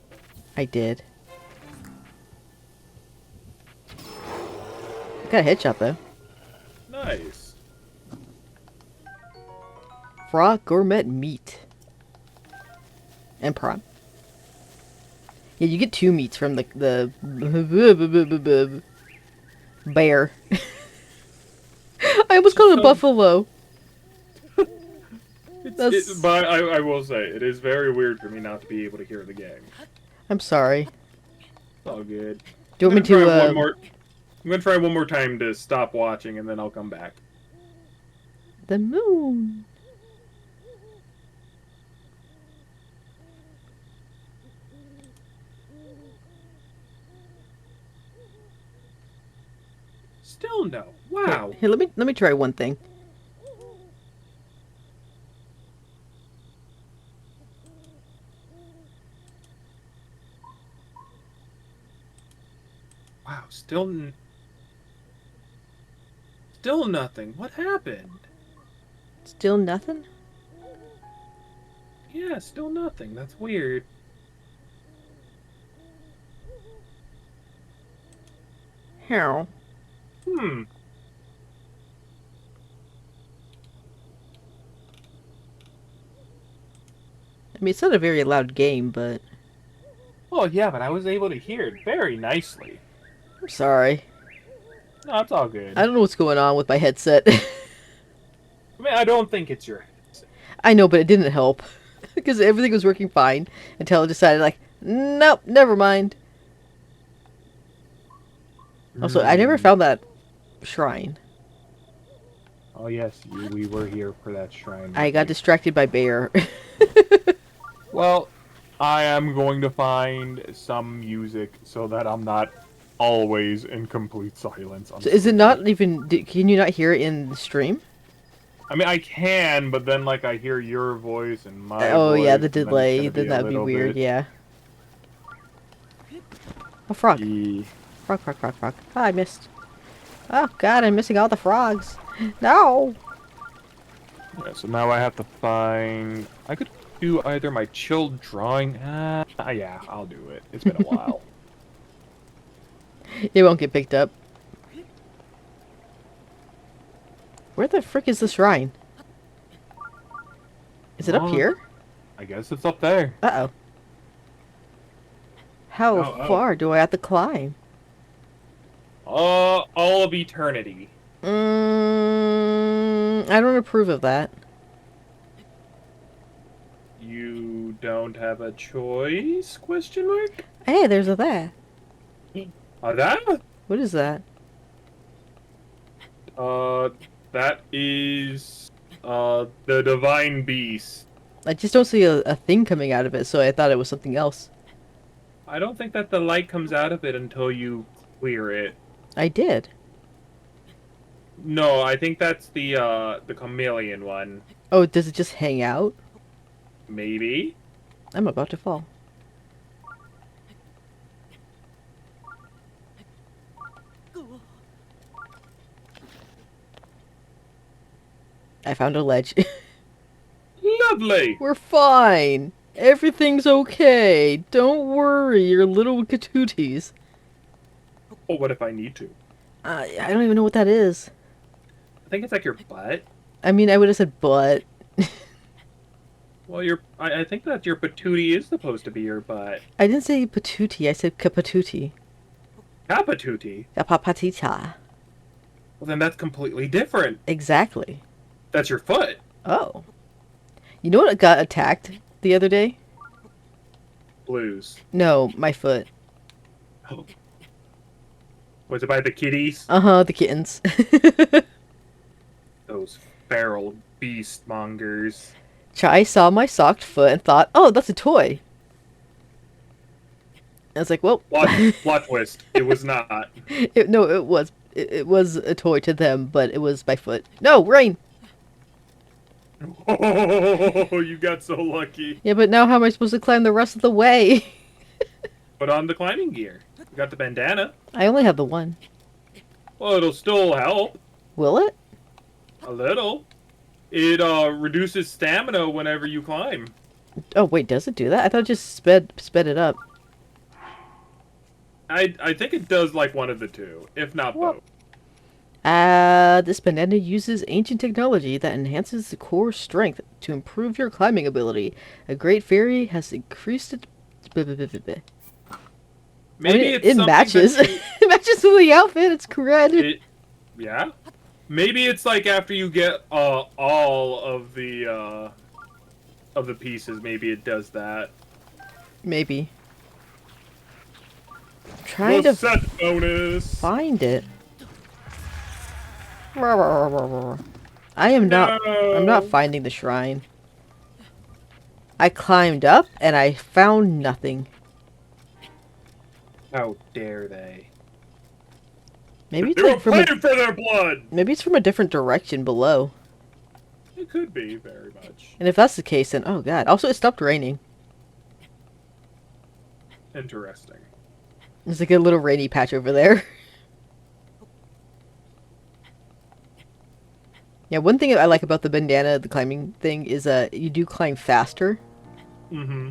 I did. Got a headshot, though. Nice. Raw gourmet meat. And prawn. Yeah, you get 2 meats from the bear. I almost called it a buffalo. But I will say, it is very weird for me not to be able to hear the game. I'm sorry. It's all good. Do you want me to, I'm gonna try one more time to stop watching, and then I'll come back. The moon. Still no. Wow. Here, let me try one thing. Wow. Still nothing. What happened? Still nothing? Yeah, still nothing. That's weird. How? Hmm. I mean, it's not a very loud game, but... Oh, yeah, but I was able to hear it very nicely. I'm sorry. No, it's all good. I don't know what's going on with my headset. I mean, I don't think it's your headset. I know, but it didn't help. Because everything was working fine until I decided, like, nope, never mind. Also, I never found that shrine. Oh yes, we were here for that shrine. I got distracted by Bear. Well, I am going to find some music so that I'm not always in complete silence. I'm So is it sorry. not even... Can you not hear it in the stream? I mean, I can, but then like I hear your voice and my Oh yeah, voice, the and then it's delay. gonna be Then a that would be little weird, bit. yeah. Oh, frog. E. Frog, frog, frog, frog. Oh, I missed. Oh god, I'm missing all the frogs. No! Yeah, so now I have to find. I could do either my chill drawing. Yeah, I'll do it. It's been a while. It won't get picked up. Where the frick is the shrine? Is it up here? I guess it's up there. Uh-oh. How far do I have to climb? All of eternity. I don't approve of that. You don't have a choice? Question mark. Hey, there's a there. That? What is that? That is the divine beast. I just don't see a thing coming out of it, so I thought it was something else. I don't think that the light comes out of it until you clear it. I did. No, I think that's the chameleon one. Oh, does it just hang out? Maybe. I'm about to fall. I found a ledge. Lovely. We're fine. Everything's okay. Don't worry, your little catooties. Oh, what if I need to? I don't even know what that is. I think it's like your butt. I mean, I would have said butt. Well, I think that your patootie is supposed to be your butt. I didn't say patootie, I said kapatootie. Kapatootie? Kapapatita. Well, then that's completely different. Exactly. That's your foot. Oh. You know what got attacked the other day? Blues. No, my foot. Oh. Was it by the kitties? Uh-huh, the kittens. Those feral beast mongers. Chai saw my socked foot and thought, oh, that's a toy. I was like, well... Plot twist. It was not. No, it was. It was a toy to them, but it was my foot. No, rain! Oh, you got so lucky. Yeah, but now how am I supposed to climb the rest of the way? Put on the climbing gear. You got the bandana. I only have the one. Well, it'll still help. Will it? A little. It reduces stamina whenever you climb. Oh, wait, does it do that? I thought it just sped it up. I think it does like one of the two, if not both. This bandana uses ancient technology that enhances the core strength to improve your climbing ability. A great fairy has increased it. Maybe it matches. It matches with the outfit. It's correct. Yeah. Maybe it's like after you get all of the pieces. Maybe it does that. Maybe. I'm trying to set bonus. Find it. I am not. No. I'm not finding the shrine. I climbed up and I found nothing. How dare they? Maybe it's They like were from playing for their blood. maybe it's from a different direction below. It could be very much And if that's the case, then oh god. Also, it stopped raining. interesting. There's like a little rainy patch over there. Yeah, one thing I like about the bandana, the climbing thing, is you do climb faster. Mm-hmm.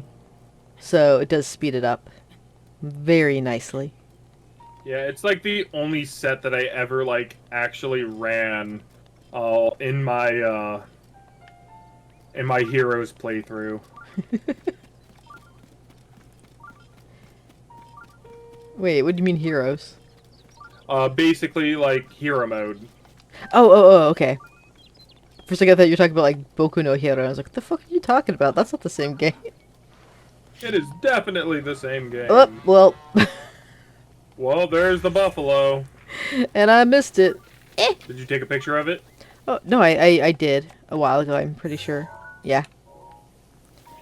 So it does speed it up very nicely. Yeah, it's like the only set that I ever like actually ran in my Heroes playthrough. Wait, what do you mean heroes? Basically like hero mode. Oh, okay. For a second I thought you were talking about like Boku no Hero. I was like, what the fuck are you talking about? That's not the same game. It is definitely the same game. Oh, well. Well, there's the buffalo. And I missed it. Did you take a picture of it? Oh, no, I did a while ago, I'm pretty sure. Yeah.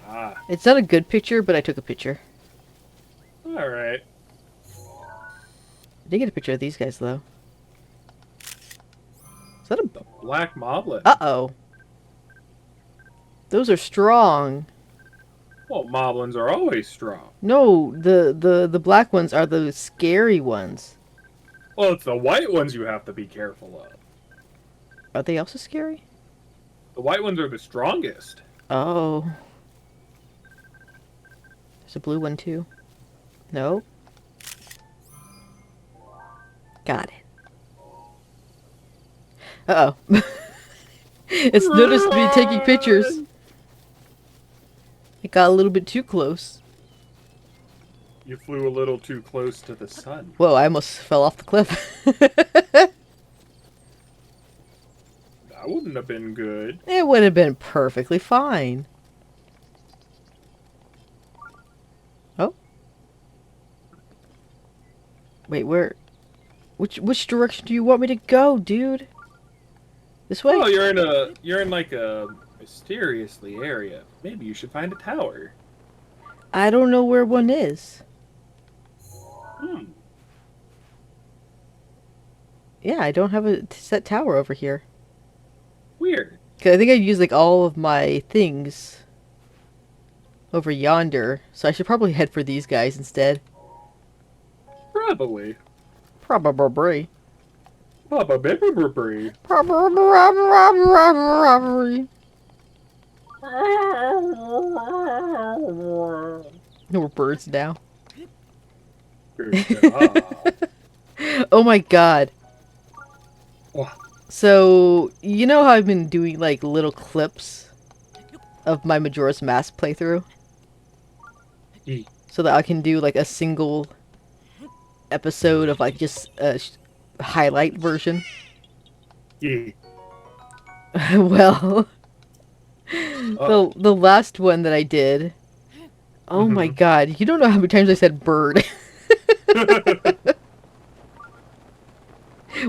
Ah, It's not a good picture, but I took a picture. alright. I did get a picture of these guys, though. Is that a... The black moblin. Uh-oh. Those are strong. Well, moblins are always strong. No, the black ones are the scary ones. Well, it's the white ones you have to be careful of. Are they also scary? The white ones are the strongest. Oh. There's a blue one, too. No? Got it. Uh-oh. It's noticed me taking pictures. It got a little bit too close. You flew a little too close to the sun. Whoa, I almost fell off the cliff. That wouldn't have been good. It would have been perfectly fine. Oh. Wait, where? Which direction do you want me to go, dude? This way? Oh, you're in like a mysteriously area. Maybe you should find a tower. I don't know where one is. Hmm. Yeah, I don't have a set tower over here. Weird. 'Cause I think I used like all of my things over yonder, so I should probably head for these guys instead. Probably. Probably. Probably. Probably. We're birds now. Good job. Oh my god. What? So, you know how I've been doing like little clips of my Majora's Mask playthrough? Yeah. So that I can do like a single episode of like just a highlight version? Yeah. Well, the last one that I did. Oh my god, you don't know how many times I said bird.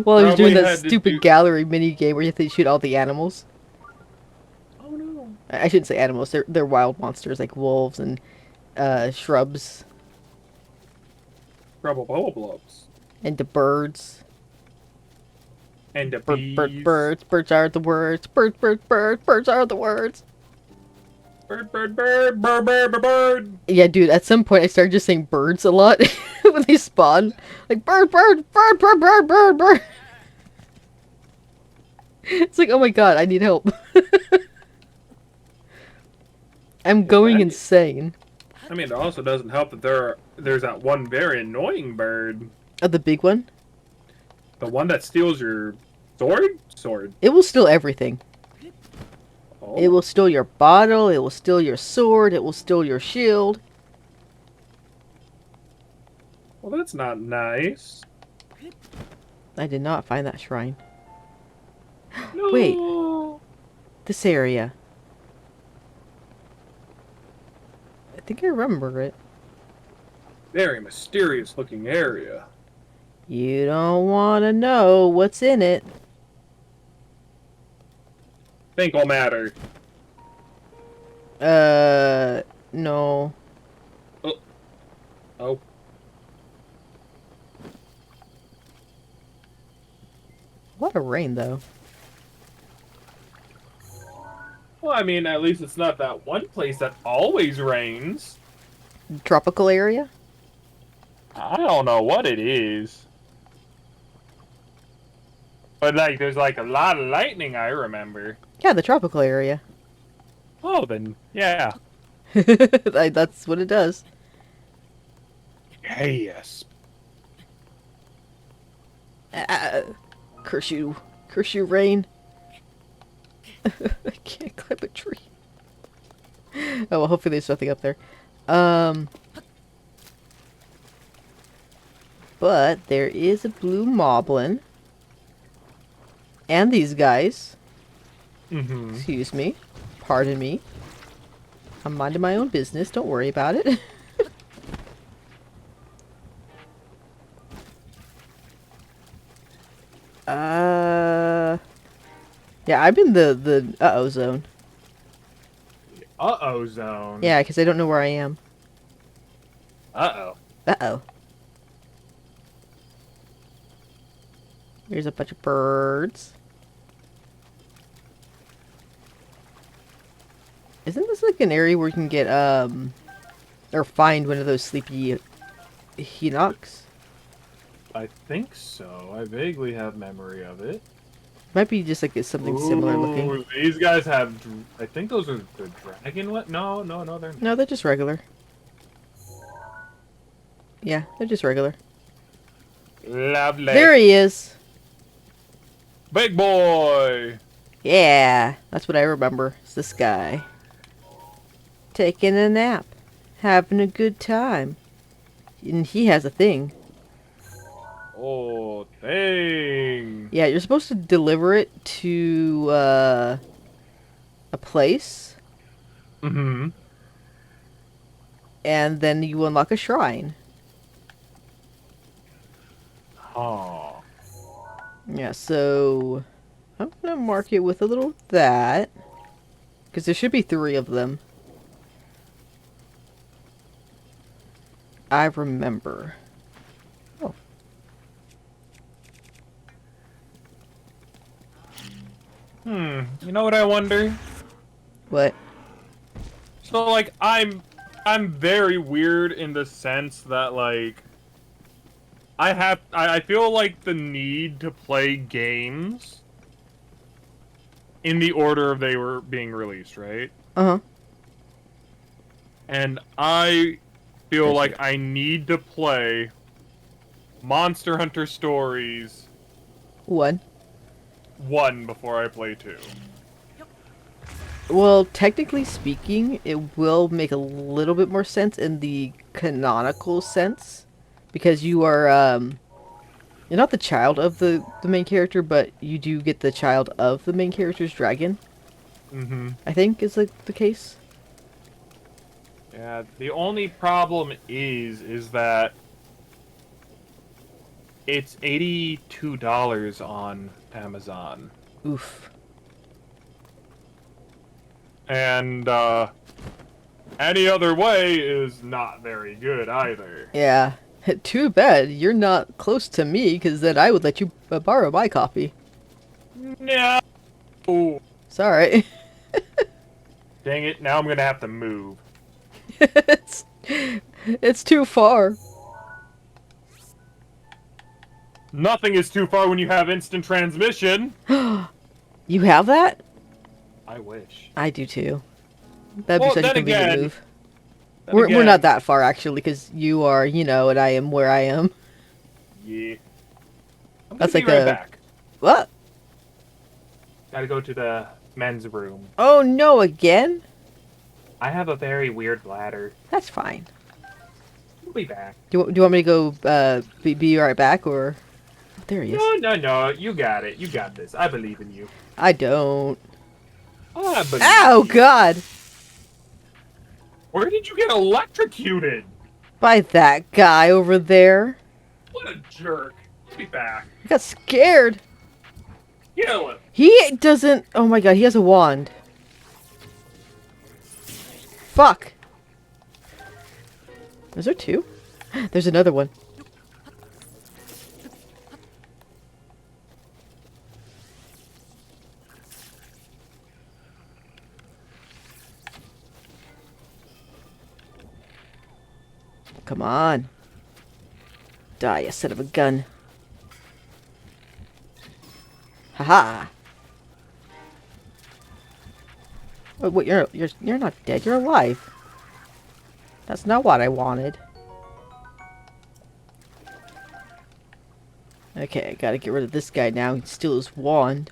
While I was doing that stupid gallery mini game where you have to shoot all the animals. Oh no. I shouldn't say animals, they're wild monsters like wolves and shrubs. Blubs. And the birds. And the bees. Birds are the words. Birds are the words. Bird. Yeah, dude, at some point I started just saying birds a lot when they spawn. Like, bird. It's like, oh my god, I need help. I'm going insane. I mean, it also doesn't help that there's that one very annoying bird. Oh, the big one? The one that steals your sword? Sword. It will steal everything. Oh. It will steal your bottle, it will steal your sword, it will steal your shield. Well, that's not nice. I did not find that shrine. No. Wait. This area. I think I remember it. Very mysterious looking area. You don't want to know what's in it. Think will matter. No. Oh. What a rain, though. Well, I mean, at least it's not that one place that always rains. Tropical area? I don't know what it is. But, like, there's, like, a lot of lightning, I remember. Yeah, the tropical area. Oh, then, yeah. That's what it does. Yes. Curse you. Curse you, rain. I can't climb a tree. Oh, well, hopefully there's nothing up there. But there is a blue moblin. And these guys. Mm-hmm. Excuse me. Pardon me. I'm minding my own business. Don't worry about it. Yeah, I'm in the uh-oh zone. Uh-oh zone. Yeah, because I don't know where I am. Uh-oh. Uh-oh. There's a bunch of birds. Isn't this like an area where you can get, or find one of those sleepy Hinox? I think so. I vaguely have memory of it. Might be just like something similar looking. Ooh, these guys have... I think those are the dragon... What? No, they're not. No, they're just regular. Yeah, they're just regular. Lovely. There he is! Big boy! Yeah, that's what I remember. It's this guy. Taking a nap. Having a good time. And he has a thing. Oh, dang. Yeah, you're supposed to deliver it to, a place. Mm-hmm. And then you unlock a shrine. Oh. Yeah, so... I'm gonna mark it with a little of that. Because there should be 3 of them. I remember. Oh. You know what I wonder? What? So, like, I'm very weird in the sense that, like, I feel like the need to play games in the order they were being released, right? Uh-huh. And I feel like I need to play Monster Hunter Stories 1. 1 before I play 2. Well, technically speaking, it will make a little bit more sense in the canonical sense. Because you are, you're not the child of the main character, but you do get the child of the main character's dragon. Mm-hmm. I think is the case. Yeah, the only problem is that it's $82 on Amazon. Oof. And, any other way is not very good either. Yeah. Too bad you're not close to me, because then I would let you borrow my copy. No. Sorry. Dang it, now I'm gonna have to move. it's too far. Nothing is too far when you have instant transmission. You have that? I wish. I do too. That'd be Well, such a then convenient again- move. Then We're again- not that far actually, because you are, you know, and I am where I am. Yeah. I'm That's gonna be like right a- back. What? Gotta go to the men's room. Oh no, again? I have a very weird bladder. That's fine. We'll be back. Do you want me to go be right back, or? Oh, there he is. No, you got it. You got this. I believe in you. I don't. I believe Ow, in you. God! Where did you get electrocuted? By that guy over there. What a jerk. I'll be back. I got scared. Kill him. He doesn't... Oh my god, he has a wand. Fuck. Is there 2? There's another one. Come on. Die, you son of a gun. Haha. Oh, wait, you're not dead. You're alive. That's not what I wanted. Okay, I gotta get rid of this guy now and steal his wand.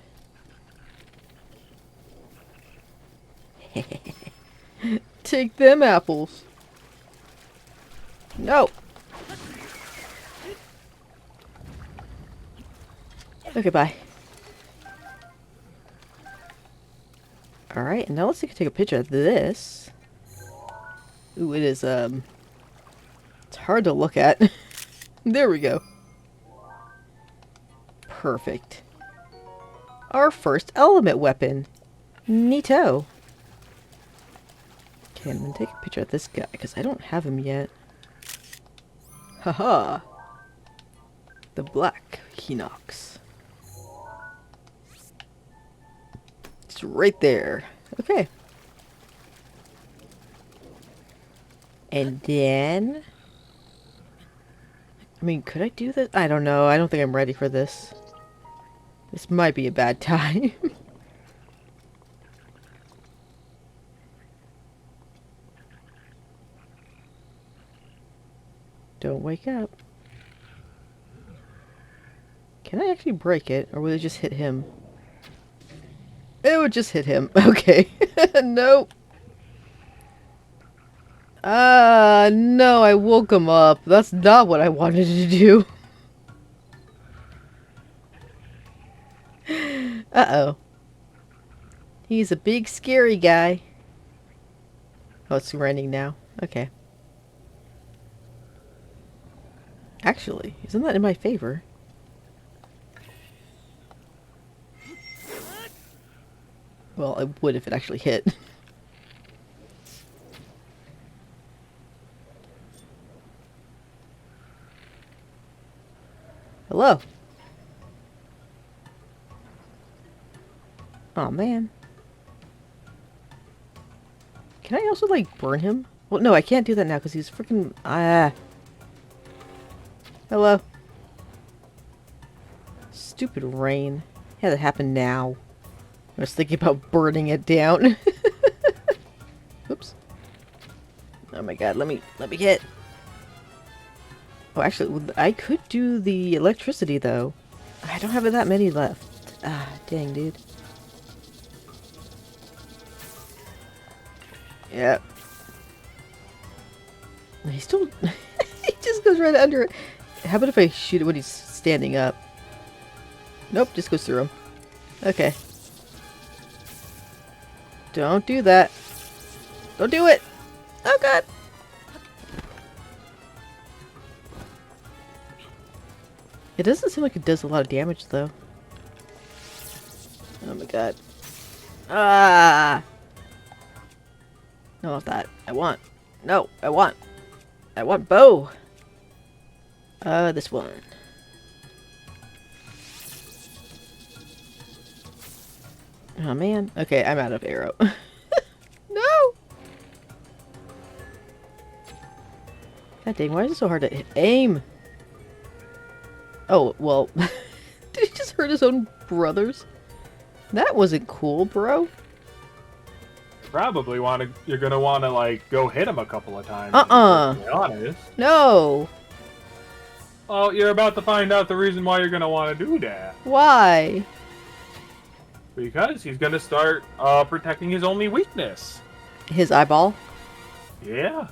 Take them apples. No. Okay, bye. Alright, now let's see if we can take a picture of this. Ooh, it is, it's hard to look at. There we go. Perfect. our first element weapon. Neato. Okay, I'm gonna take a picture of this guy because I don't have him yet. Haha. The black Hinox. It's right there. Okay. And then... I mean, could I do this? I don't know. I don't think I'm ready for this. This might be a bad time. Don't wake up. Can I actually break it? Or will it just hit him? It would just hit him. Okay. Nope. No, I woke him up. That's not what I wanted to do. Uh-oh. He's a big, scary guy. Oh, it's raining now. Okay. Actually, isn't that in my favor? Well, it would if it actually hit. Hello. Oh man. Can I also like burn him? Well, no, I can't do that now because he's freaking Hello. Stupid rain. Yeah, that happened now. I was thinking about burning it down. Oops. Oh my god, let me hit. Oh, actually, I could do the electricity though. I don't have that many left. Ah, dang, dude. Yep. He still... he just goes right under it. How about if I shoot it when he's standing up? Nope, just goes through him. Okay. Don't do that. Don't do it! Oh god! It doesn't seem like it does a lot of damage though. Oh my god. Ah! No, not that. I want. No, I want bow. This one. Oh man. Okay, I'm out of arrow. No! God dang, why is it so hard to aim? Oh, well. Did he just hurt his own brothers? That wasn't cool, bro. Probably you're gonna wanna like go hit him a couple of times. Uh-uh. To be honest. No. Well, you're about to find out the reason why you're gonna want to do that. Why? Because he's gonna start protecting his only weakness. His eyeball? Yeah.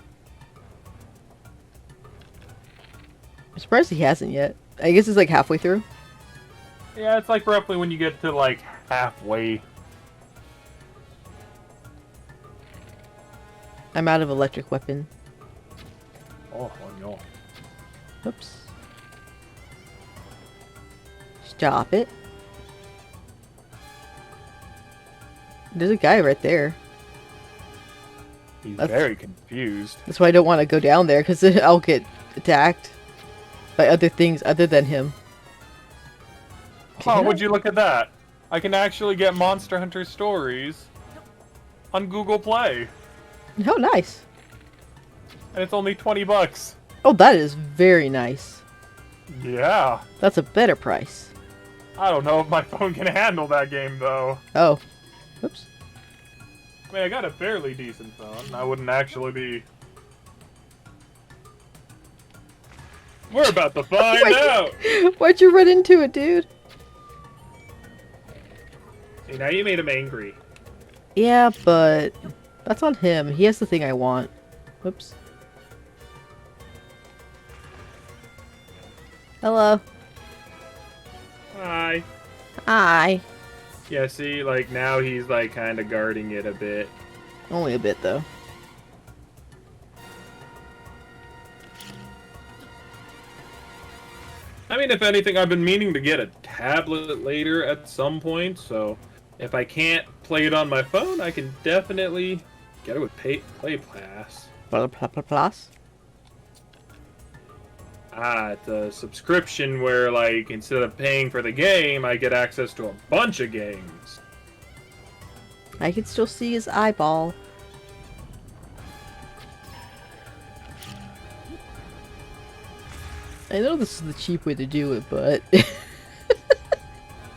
I'm surprised he hasn't yet. I guess it's like halfway through. Yeah, it's like roughly when you get to like halfway. I'm out of electric weapon. Oh no. Oops. Stop it. There's a guy right there. He's very confused. That's why I don't want to go down there, because I'll get attacked by other things other than him. Oh, would you look at that? I can actually get Monster Hunter Stories on Google Play. Oh, nice. And it's only $20. Oh, that is very nice. Yeah. That's a better price. I don't know if my phone can handle that game, though. Oh. Oops. I mean, I got a fairly decent phone. I wouldn't actually be... We're about to find out! Why'd you run into it, dude? See, now you made him angry. Yeah, but that's on him. He has the thing I want. Whoops. Hello. Hi. Hi. Yeah, see, like, now he's, like, kind of guarding it a bit. Only a bit, though. I mean, if anything, I've been meaning to get a tablet later at some point, so if I can't play it on my phone, I can definitely get it with Play Pass. Plus? It's a subscription where, like, instead of paying for the game, I get access to a bunch of games. I can still see his eyeball. I know this is the cheap way to do it, but...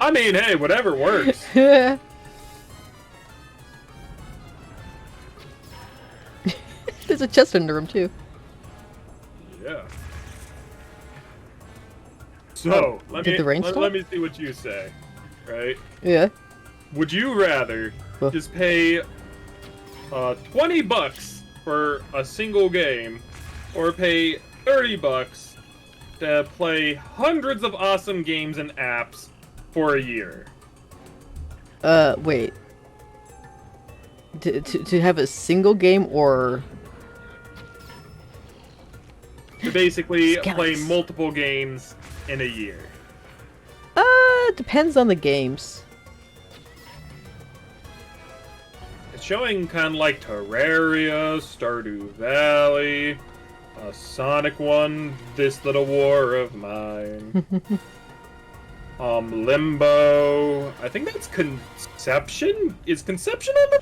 I mean, hey, whatever works. There's a chest under him, too. Yeah. So, let Did the rain stop? me see what you say, right? Yeah. Would you rather Huh. just pay $20 for a single game, or pay $30 to play hundreds of awesome games and apps for a year? Wait. To have a single game or... To basically Skellies. play multiple games in a year. Depends on the games. It's showing kind of like Terraria, Stardew Valley, a Sonic one, This Little War of Mine, Limbo. I think that's Conception. Is Conception on the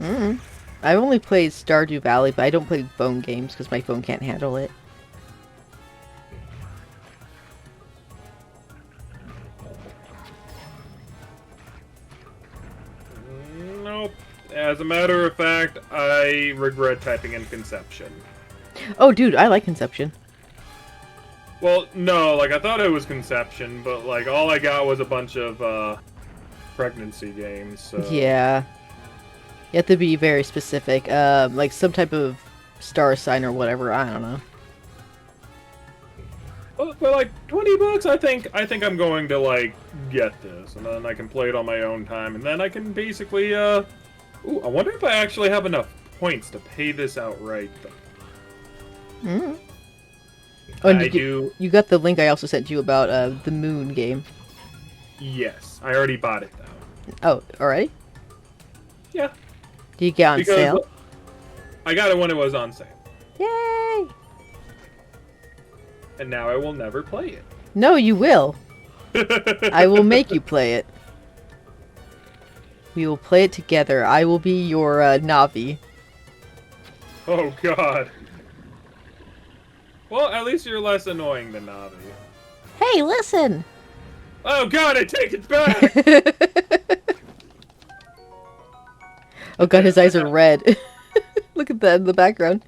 phone? I've only played Stardew Valley, but I don't play phone games because my phone can't handle it. Nope. As a matter of fact, I regret typing in Conception. Oh, dude, I like Conception. Well, no, like, I thought it was Conception, but, like, all I got was a bunch of, pregnancy games, so... Yeah. You have to be very specific. Like some type of star sign or whatever. I don't know. But like $20, I think I'm going to like get this, and then I can play it on my own time, and then I can basically Ooh, I wonder if I actually have enough points to pay this outright. Oh, and I do. You got the link I also sent you about the Moon game. Yes, I already bought it though. Oh, alright. Yeah. Did you get on sale? I got it when it was on sale. Yay! And now I will never play it. No, you will. I will make you play it. We will play it together. I will be your Navi. Oh god. Well, at least you're less annoying than Navi. Hey, listen! Oh god, I take it back! Oh god, his eyes are red. Look at that in the background.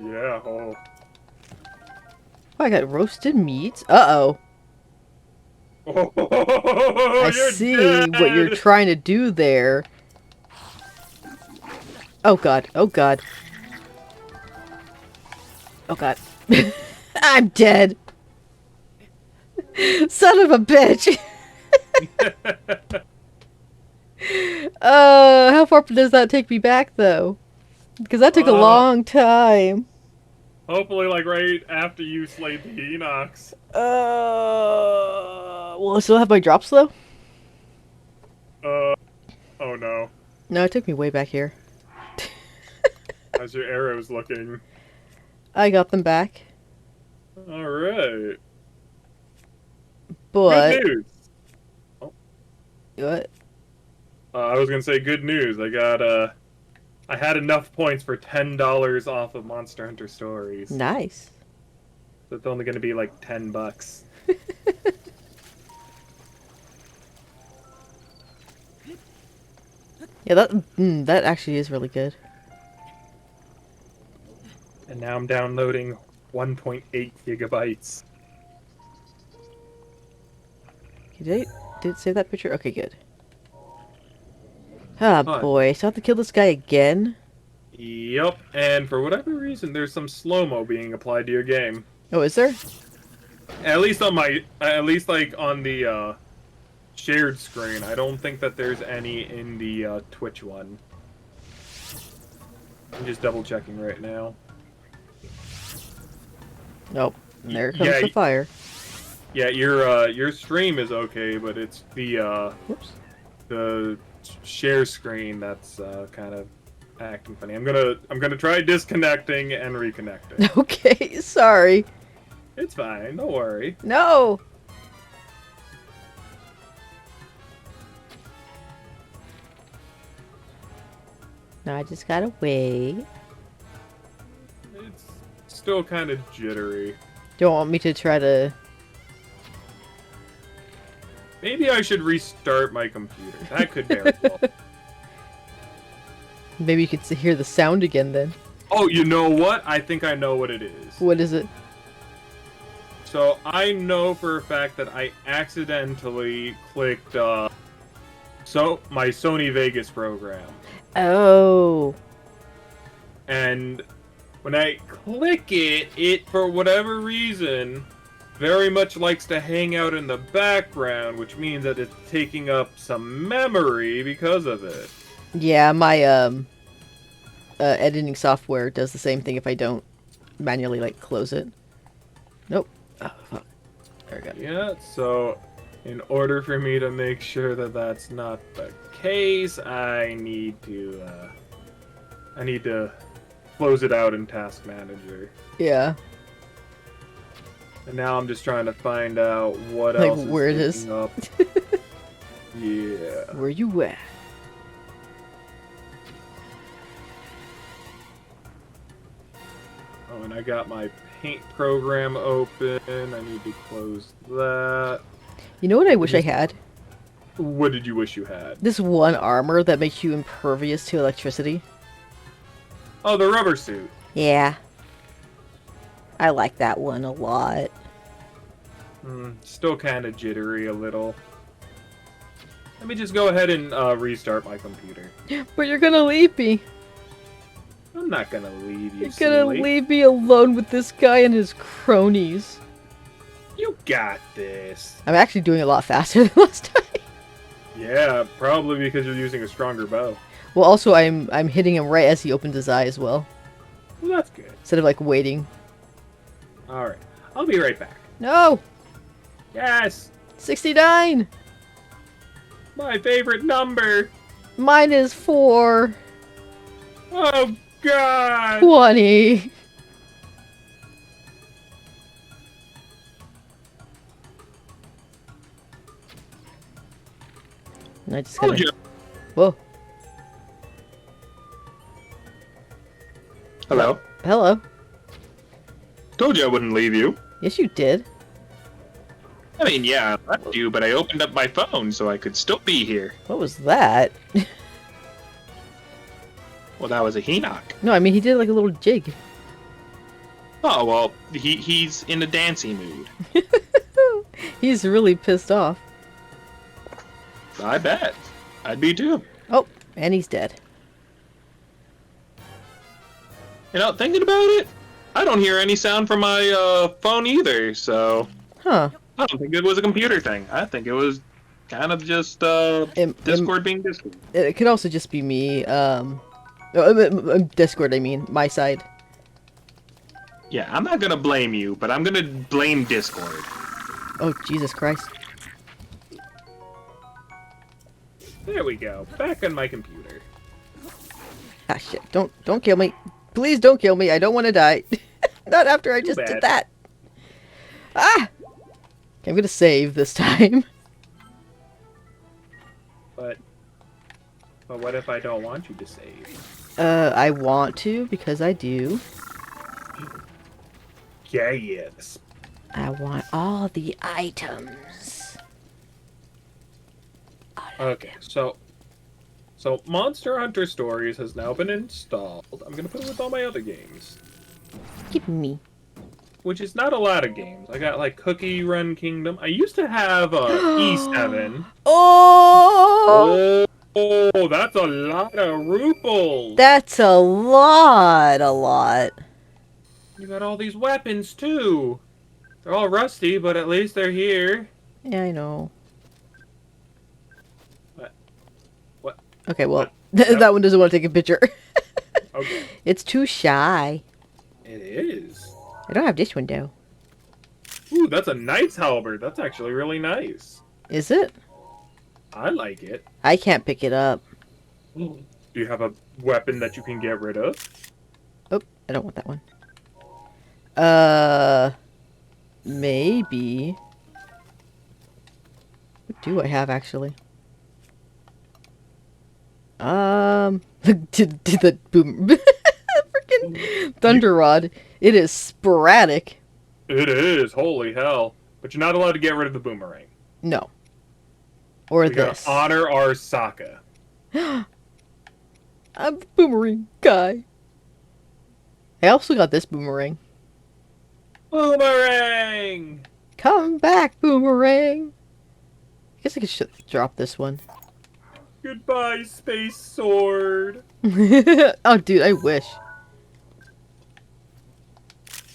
Yeah, oh. Oh, I got roasted meat. Uh-oh. Oh, I see what you're trying to do there. Oh god, oh god. Oh god. I'm dead! Son of a bitch! How far does that take me back, though? Because that took a long time. Hopefully, like, right after you slayed the Enochs. Will I still have my drops, though? Oh no. No, it took me way back here. How's your arrows looking? I got them back. Alright. But... Good news! What? I was gonna say good news. I had enough points for $10 off of Monster Hunter Stories. Nice. So it's only gonna be like $10. Yeah, that actually is really good. And now I'm downloading 1.8 gigabytes. Did it save that picture? Okay, good. Ah, Fine. boy. So I have to kill this guy again? Yup, and for whatever reason, there's some slow-mo being applied to your game. Oh, is there? At least on like on the shared screen. I don't think that there's any in the Twitch one. I'm just double checking right now. Nope. And there comes Yeah, the fire. yeah, your stream is okay, but it's Whoops. the share screen that's kind of acting funny. I'm gonna try disconnecting and reconnecting. Okay, sorry. It's fine, don't worry. No! No, I just gotta wait. It's still kind of jittery. Don't want me to try to... Maybe I should restart my computer. That could very well. Maybe you could hear the sound again then. Oh, you know what? I think I know what it is. What is it? So I know for a fact that I accidentally clicked my Sony Vegas program. Oh. And when I click it, it for whatever reason very much likes to hang out in the background, which means that it's taking up some memory because of it. Yeah, my editing software does the same thing if I don't manually like close it. Nope. Oh, fuck. There we go. Yeah, so in order for me to make sure that that's not the case, I need to close it out in Task Manager. Yeah. And now I'm just trying to find out what Like, else where it is is. up. Yeah. Where you at? Oh, and I got my paint program open. I need to close that. You know what I wish I had? What did you wish you had? This one armor that makes you impervious to electricity. Oh, the rubber suit. Yeah. I like that one a lot. Still kind of jittery a little. Let me just go ahead and restart my computer. But you're gonna leave me. I'm not gonna leave you, You're gonna silly. leave me alone with this guy and his cronies. You got this. I'm actually doing a lot faster than last time. Yeah, probably because you're using a stronger bow. Well, also I'm hitting him right as he opens his eye as well, Well, that's good. instead of like waiting. Alright, I'll be right back. No, Yes! 69. My favorite number! Mine is 4. Oh, God! 20. And I just Told gotta... you. Whoa. Hello. Hello. Told you I wouldn't leave you. Yes, you did. I mean, yeah, I left you, but I opened up my phone so I could still be here. What was that? Well, that was a Hinoc. No, I mean he did like a little jig. Oh, well, he's in a dancing mood. He's really pissed off. I bet. I'd be too. Oh, and he's dead. You know, thinking about it, I don't hear any sound from my phone either, so Huh. I don't think it was a computer thing. I think it was kind of just Discord being Discord. It could also just be me. Discord, I mean, my side. Yeah, I'm not gonna blame you, but I'm gonna blame Discord. Oh, Jesus Christ. There we go. Back on my computer. Ah, shit. Don't kill me. Please don't kill me. I don't want to die. Not after I just bad. did that. Ah! Okay, I'm gonna save this time. But what if I don't want you to save? I want to, because I do. Yeah, yes. I want all the items. Okay, so Monster Hunter Stories has now been installed. I'm gonna put it with all my other games, Give me. which is not a lot of games. I got like Cookie Run Kingdom. I used to have E7. Oh! Oh, that's a lot of ruples. That's a lot. You got all these weapons too. They're all rusty, but at least they're here. Yeah, I know. What? Okay, well, What? No. that one doesn't want to take a picture. Okay. It's too shy. It is. I don't have this one, though. Ooh, that's a knight's halberd. That's actually really nice. Is it? I like it. I can't pick it up. Do you have a weapon that you can get rid of? Oh, I don't want that one. Maybe. What do I have, actually? Did the boom... Freaking thunder rod. It is sporadic. It is. Holy hell. But you're not allowed to get rid of the boomerang. No. Or We this. gotta honor our Sokka. I'm the boomerang guy. I also got this boomerang. Boomerang! Come back, boomerang! I guess I could drop this one. Goodbye, space sword. Oh, dude, I wish.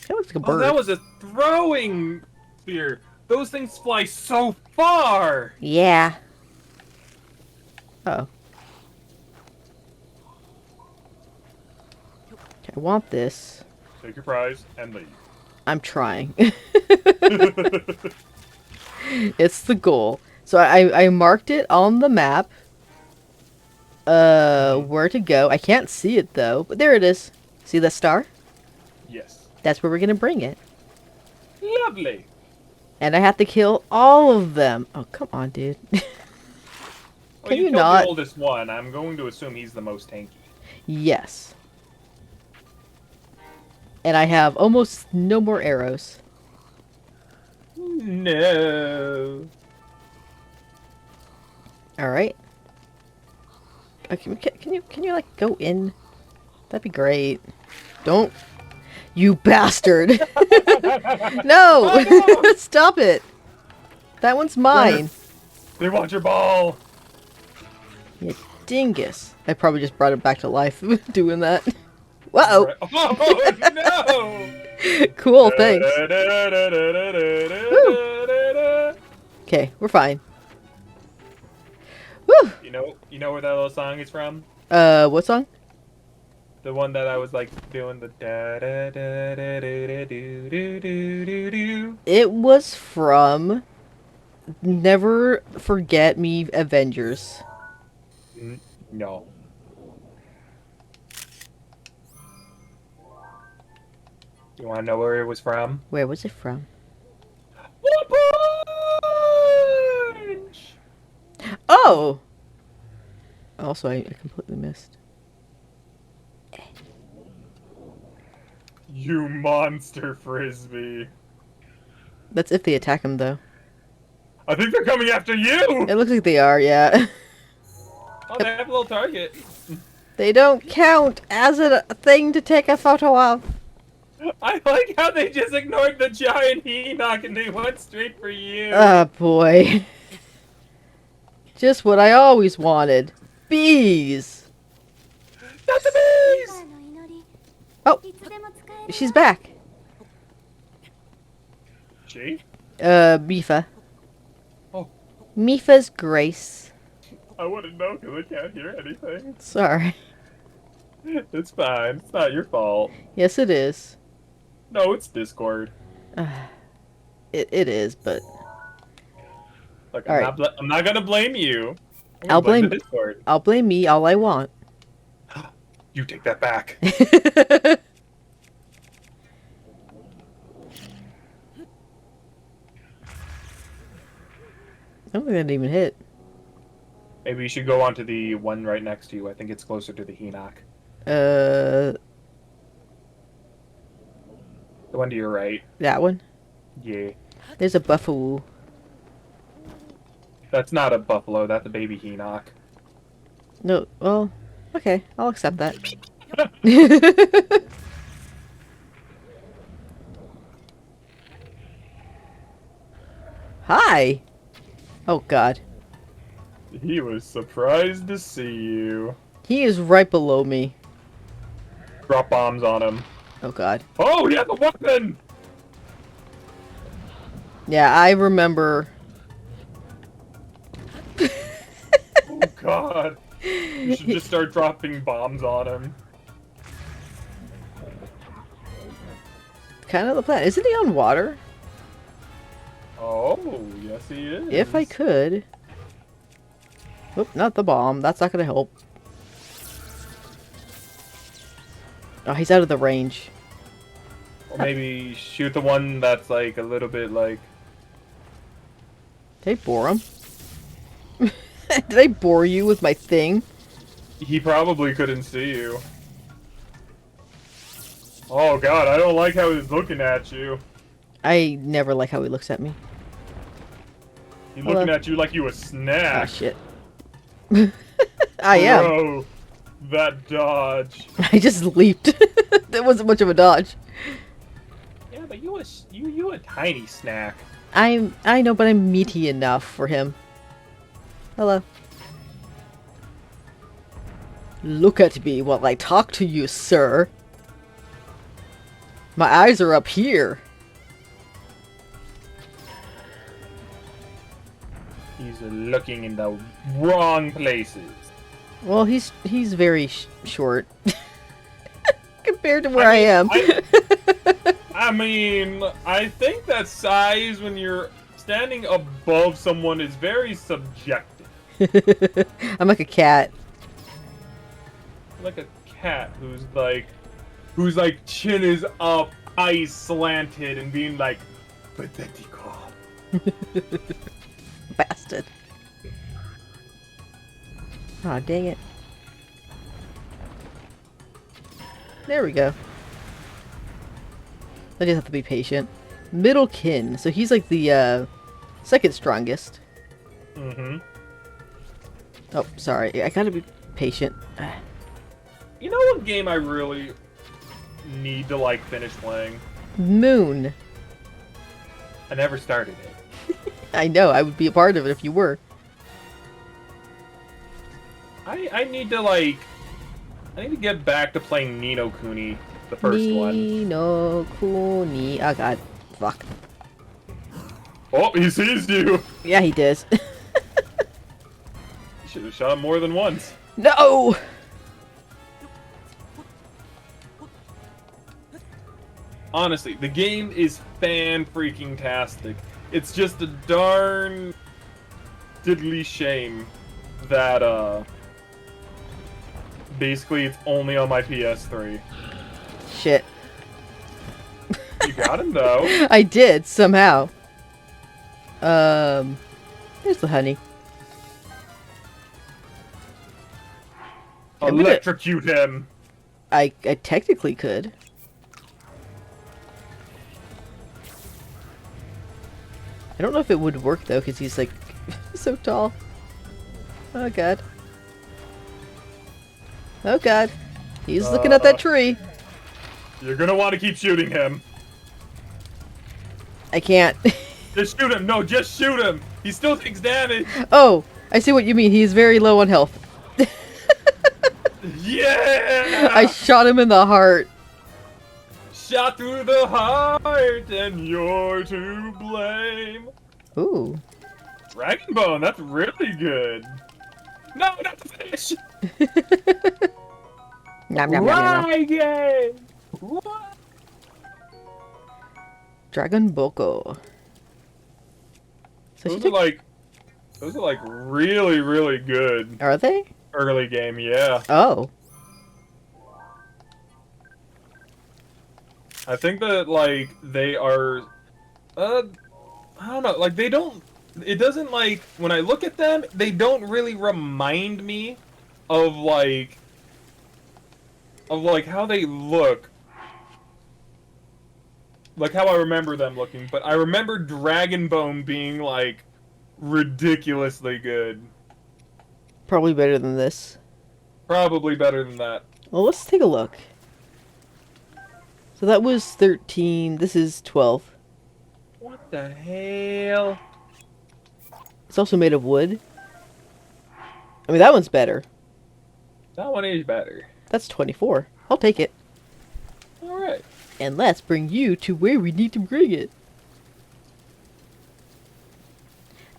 That looks like a bird. Oh, that was a throwing spear. Those things fly so far. Yeah. Uh oh. I want this. Take your prize and leave. I'm trying. It's the goal. So I marked it on the map. Where to go. I can't see it though, but there it is. See the star? Yes. That's where we're gonna bring it. Lovely. And I have to kill all of them. Oh, come on, dude. Well, Can you killed not? the oldest one. I'm going to assume he's the most tanky. Yes. And I have almost no more arrows. No. All right. Okay, can you like go in? That'd be great. Don't, you bastard! No, Oh, no! Stop it. That one's mine. They want your ball. You dingus. I probably just brought it back to life doing that. Whoa. Right. Oh no! Cool. Thanks. Okay, we're fine. Woo. You know where that little song is from? What song? The one that I was like doing the da da da da da do do do do do. It was from Never Forget Me Avengers. No. You want to know where it was from? Where was it from? Punch! Oh! Also, I completely missed. You monster frisbee. That's if they attack him, though. I think they're coming after you! It looks like they are, yeah. Oh, they have a little target. They don't count as a thing to take a photo of. I like how they just ignored the giant Enoch and they went straight for you. Oh, boy. Just what I always wanted. Bees! Not the bees! Oh, she's back. She? Mifa. Oh. Mifa's Grace. I wouldn't know because I can't hear anything. Sorry. It's fine. It's not your fault. Yes, it is. No, it's Discord. It is, but... Look, All I'm not gonna blame you. I'm I'll gonna blame the Discord. I'll blame me all I want. You take that back. I don't think that even hit. Maybe you should go on to the one right next to you. I think it's closer to the Enoch. The one to your right. that one? Yeah. There's a buffalo. That's not a buffalo. That's a baby Enoch. No, well, okay, I'll accept that. Hi! Oh, God. He was surprised to see you. He is right below me. Drop bombs on him. Oh, God. Oh, he has a weapon! Yeah, I remember. Oh, God. You should just start dropping bombs on him. Kind of the plan. Isn't he on water? Oh, yes he is. If I could. Oop, not the bomb. That's not gonna help. Oh, he's out of the range. Or maybe shoot the one that's like a little bit like... Did I bore him? Did I bore you with my thing? He probably couldn't see you. Oh god, I don't like how he's looking at you. I never like how he looks at me. He's Hello. looking at you like you a Ah, snack. shit. I am. Bro, that dodge. I just leaped. That wasn't much of a dodge. Yeah, but you a tiny snack. I know, but I'm meaty enough for him. Hello. Look at me while I talk to you, sir. My eyes are up here. He's looking in the wrong places. Well, he's very short compared to where I am. I mean, I think that size when you're standing above someone is very subjective. I'm like a cat. Like a cat who's like chin is up, eyes slanted, and being like pathetical. Bastard. Aw, dang it. There we go. I just have to be patient. Middle kin. So he's like the second strongest. Mm-hmm. Oh, sorry. I gotta be patient. You know what game I really need to like finish playing? Moon. I never started it. I know. I would be a part of it if you were. I need to get back to playing Ni no Kuni, the first one. Ni no Kuni. Oh god. Fuck. Oh, he sees you! Yeah, he does. You should have shot him more than once. No! Honestly, the game is fan-freaking-tastic. It's just a darn diddly shame that, basically it's only on my PS3. Shit. You got him, though. I did, somehow. There's the honey. Electrocute him! I technically could. I don't know if it would work though, because he's like so tall. Oh god. Oh god. He's looking at that tree. You're gonna want to keep shooting him. I can't. Just shoot him! No, just shoot him! He still takes damage! Oh, I see what you mean. He's very low on health. Yeah! I shot him in the heart. Shot through the heart, and you're to blame. Ooh. Dragon Bone, that's really good. No, not the fish! Nom, nom, nom, nom, nom. Dragon! What? Dragon Boko. So Those are like really, really good Are they? early game, yeah. Oh. I think that, like, they are, I don't know, like, it doesn't, like, when I look at them, they don't really remind me of, like, how they look. Like, how I remember them looking, but I remember Dragon Bone being, like, ridiculously good. Probably better than this. Probably better than that. Well, let's take a look. So that was 13. This is 12. What the hell? It's also made of wood. I mean, that one's better. That one is better. That's 24. I'll take it. Alright. And let's bring you to where we need to bring it.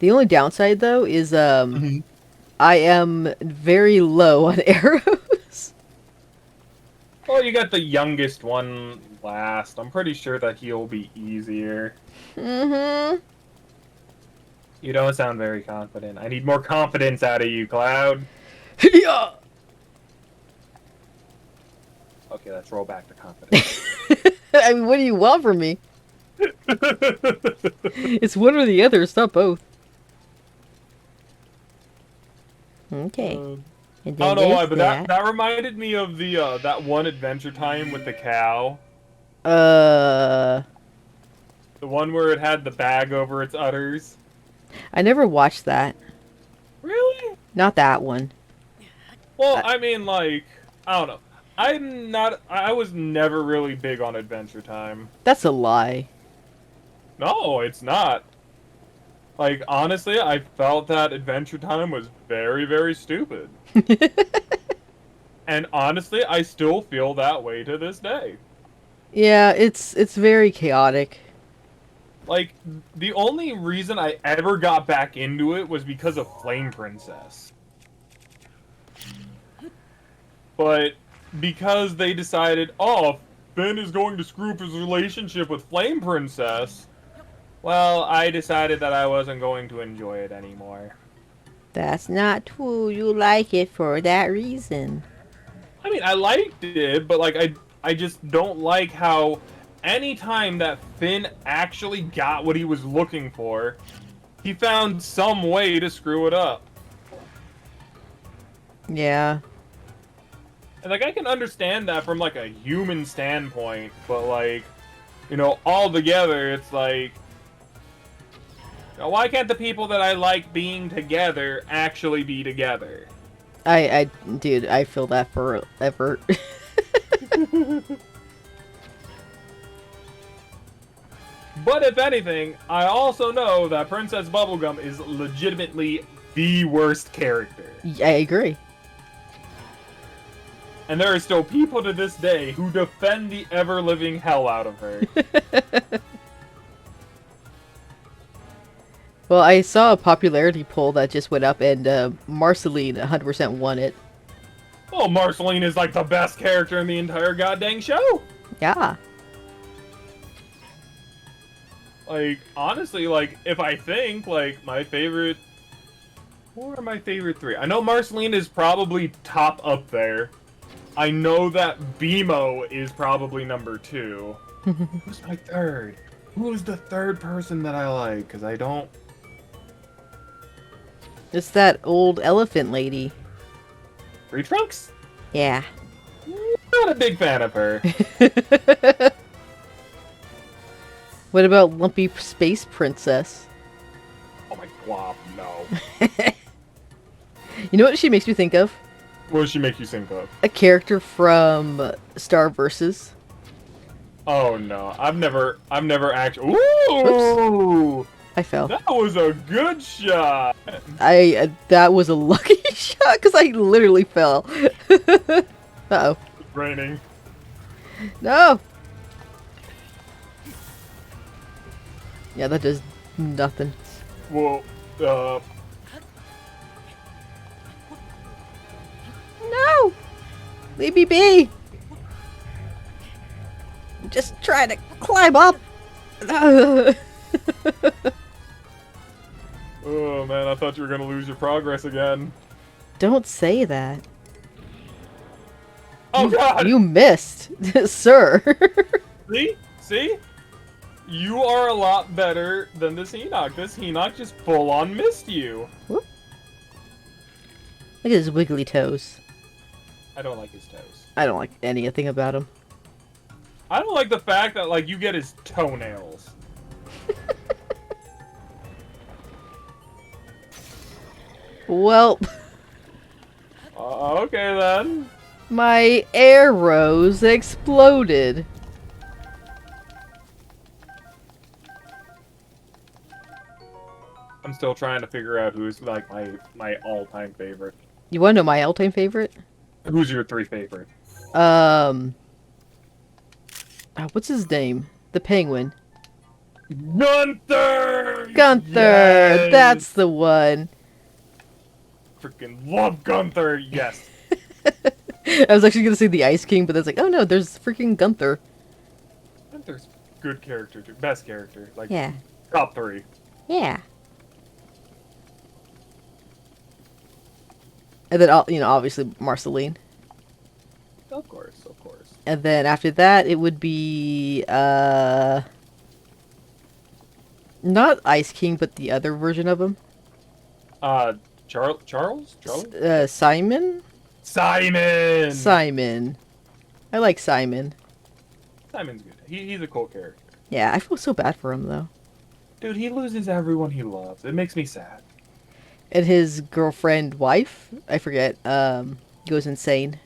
The only downside, though, is, I am very low on arrows. Well, you got the youngest one last. I'm pretty sure that he'll be easier. Mm-hmm. You don't sound very confident. I need more confidence out of you, Cloud. Yeah. Okay, let's roll back to confidence. I mean, what do you want from me? It's one or the other. It's not both. Okay. And I then don't know why, there's but that reminded me of the that one Adventure Time with the cow. Uh, The one where it had the bag over its udders. I never watched that. Really? Not that one. Well, I mean, like, I don't know. I was never really big on Adventure Time. That's a lie. No, it's not. Like, honestly, I felt that Adventure Time was very, very stupid. And honestly, I still feel that way to this day. Yeah, it's very chaotic. Like, the only reason I ever got back into it was because of Flame Princess. But because they decided, oh, Finn is going to screw up his relationship with Flame Princess, well, I decided that I wasn't going to enjoy it anymore. That's not true. You like it for that reason. I mean, I liked it, but like I just don't like how anytime that Finn actually got what he was looking for, he found some way to screw it up. Yeah. And like I can understand that from like a human standpoint, but like, you know, all together it's like, you know, why can't the people that I like being together actually be together? Dude, I feel that forever. But if anything, I also know that Princess Bubblegum is legitimately the worst character. I agree. And there are still people to this day who defend the ever-living hell out of her. Well, I saw a popularity poll that just went up, and Marceline 100% won it. Well, Marceline is like the best character in the entire goddamn show. Yeah. Like, honestly, like, if I think, like, my favorite... Who are my favorite three? I know Marceline is probably top up there. I know that BMO is probably number 2. Who's my third? Who's the third person that I like? Because I don't... It's that old elephant lady. Tree Trunks? Yeah. Not a big fan of her. What about Lumpy Space Princess? Oh my god, no. You know what she makes me think of? What does she make you think of? A character from Star Versus. Oh no, I've never actually. Ooh, Oops. I fell. that was a good shot. That was a lucky shot because I literally fell. Uh-oh. It's raining. No. Yeah, that does nothing. Well, No! Leave me be! I'm just trying to climb up! oh man, I thought you were gonna lose your progress again. Don't say that. Oh god! You missed, sir. See? You are a lot better than this Enoch. This Enoch just full on missed you. Whoop. Look at his wiggly toes. I don't like his toes. I don't like anything about him. I don't like the fact that, like, you get his toenails. Well, Okay then. my arrows exploded. I'm still trying to figure out who's, like, my all-time favorite. You want to know my all-time favorite? Who's your 3 favorite? What's his name? The penguin. Gunther! Gunther! Yes! That's the one. Freaking love Gunther! Yes. I was actually gonna say the Ice King, but it's like, oh no, there's freaking Gunther. Gunther's good character, too. Best character. Like, Yeah. top 3. Yeah. And then, obviously Marceline. Of course, of course. And then after that, it would be, not Ice King, but the other version of him. Charles? Simon? Simon! Simon. I like Simon. Simon's good. He's a cool character. Yeah, I feel so bad for him, though. Dude, he loses everyone he loves. It makes me sad. And his girlfriend, wife, I forget, goes insane.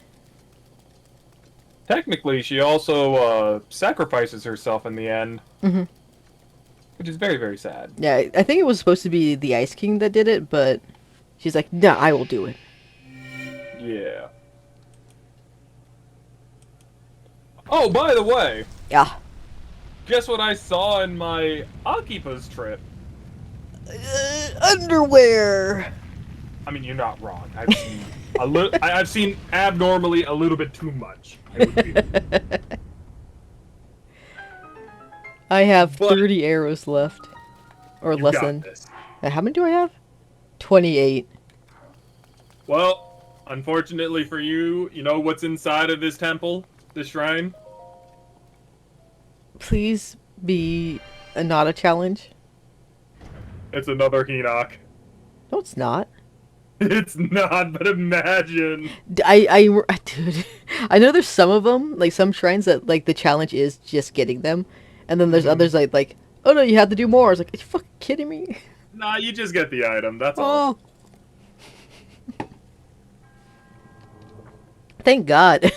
Technically, she also sacrifices herself in the end. Mm-hmm. Which is very, very sad. Yeah, I think it was supposed to be the Ice King that did it, but she's like, nah, I will do it. Yeah. Oh, by the way, Yeah. guess what I saw in my Akiba's trip? Underwear! I mean, you're not wrong. I've seen I've seen abnormally a little bit too much. I would feel. I have But- 30 arrows left. Or You less got than. this. How many do I have? 28. Well, unfortunately for you, you know what's inside of this temple, this shrine? Please be not a challenge. It's another Hinoc. No, it's not. It's not, but imagine. Dude, I know there's some of them, like some shrines that like the challenge is just getting them, and then there's others like, oh no, you have to do more. I was like, are you fucking kidding me? Nah, you just get the item. That's all. Oh, thank God.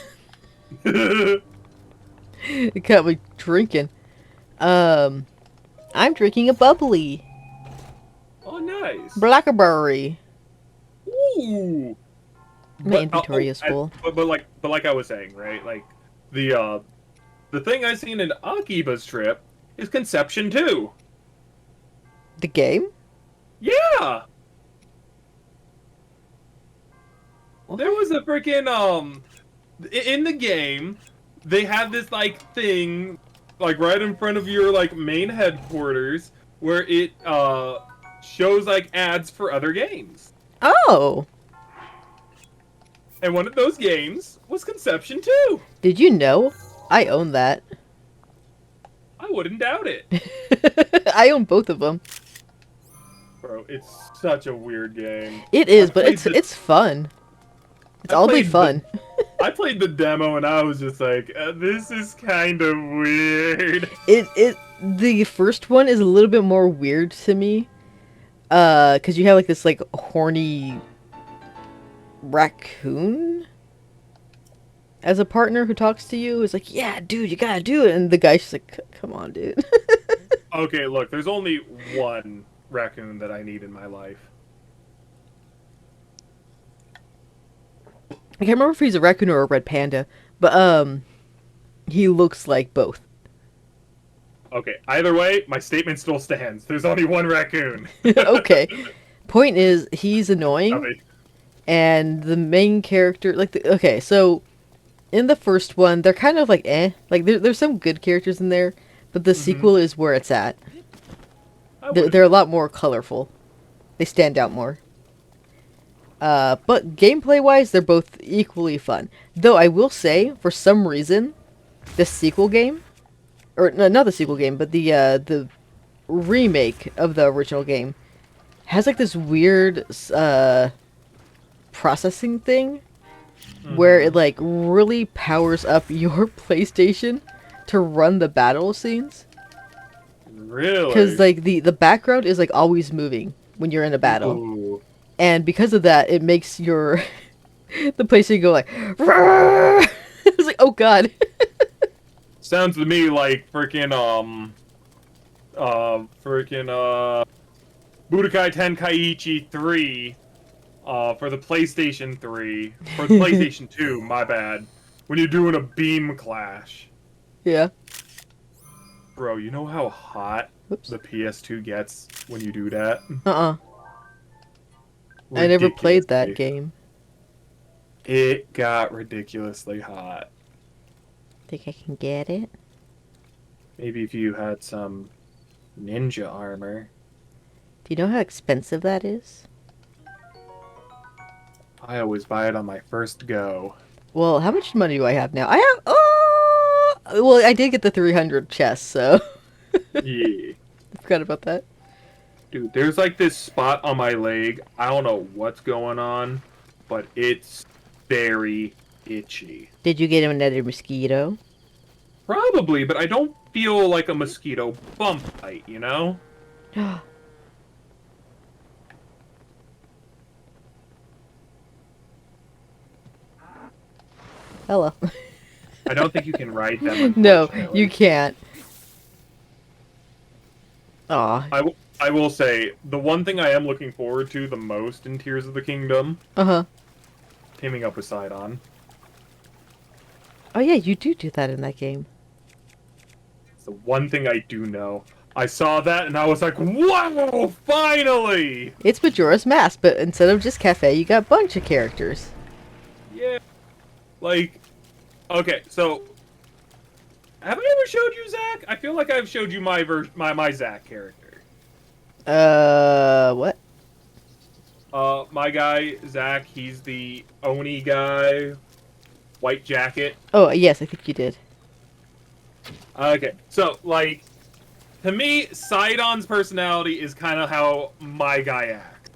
It got me drinking. I'm drinking a bubbly Oh, nice. blackberry. Ooh. My inventory is full. But like I was saying, right? Like the thing I seen in Akiba's trip is Conception 2. The game? Yeah. There was a freaking in the game, they had this like thing like right in front of your like main headquarters where it shows like ads for other games. Oh, And one of those games was Conception 2. did you know? I own that. I wouldn't doubt it. I own both of them. Bro, it's such a weird game. It is, I but played it's fun. It's I oddly played fun. I played the demo and I was just like, this is kind of weird. The first one is a little bit more weird to me. Cause you have like this like horny raccoon as a partner who talks to you. Is like, yeah, dude, you gotta do it. And the guy's just like, come on, dude. Okay, look, there's only one raccoon that I need in my life. I can't remember if he's a raccoon or a red panda, but he looks like both. Okay, either way, my statement still stands. There's only one raccoon. Okay. Point is, he's annoying, Copy. and the main character, okay, so in the first one, they're kind of like like there's some good characters in there, but the sequel is where it's at. They're a lot more colorful. They stand out more. But gameplay-wise, they're both equally fun. Though I will say, for some reason, the sequel game, or no, not the sequel game, but the remake of the original game, has like this weird processing thing where it like really powers up your PlayStation to run the battle scenes. Really? Because like the background is like always moving when you're in a battle. Ooh. And because of that, it makes your the PlayStation go like it's like, oh god. Sounds to me like freaking Budokai Tenkaichi 3 for the PlayStation 3 for the PlayStation 2, my bad. When you're doing a beam clash. Yeah. Bro, you know how hot Oops. the PS2 gets when you do that? I never played that Ridiculously. game. It got ridiculously hot. Think I can get it? Maybe if you had some ninja armor. Do you know how expensive that is? I always buy it on my first go. Well, how much money do I have now? I have. Oh, well, I did get the 300 chests, so Yeah. I forgot about that. Dude, there's like this spot on my leg. I don't know what's going on, but it's very itchy. Did you get another mosquito? Probably, but I don't feel like a mosquito bump bite, you know? Hello. I don't think you can ride them, No, unfortunately. you can't. Aw. I will say, the one thing I am looking forward to the most in Tears of the Kingdom, Uh-huh. teaming up with Sidon. Oh yeah, you do that in that game. It's the one thing I do know. I saw that and I was like, wow, finally! It's Majora's Mask, but instead of just Cafe, you got a bunch of characters. Yeah. Like, okay, so have I ever showed you Zack? I feel like I've showed you my Zack character. What? My guy, Zack, he's the Oni guy, white jacket. Oh, yes, I think you did. Okay, so, like, to me, Sidon's personality is kind of how my guy acts.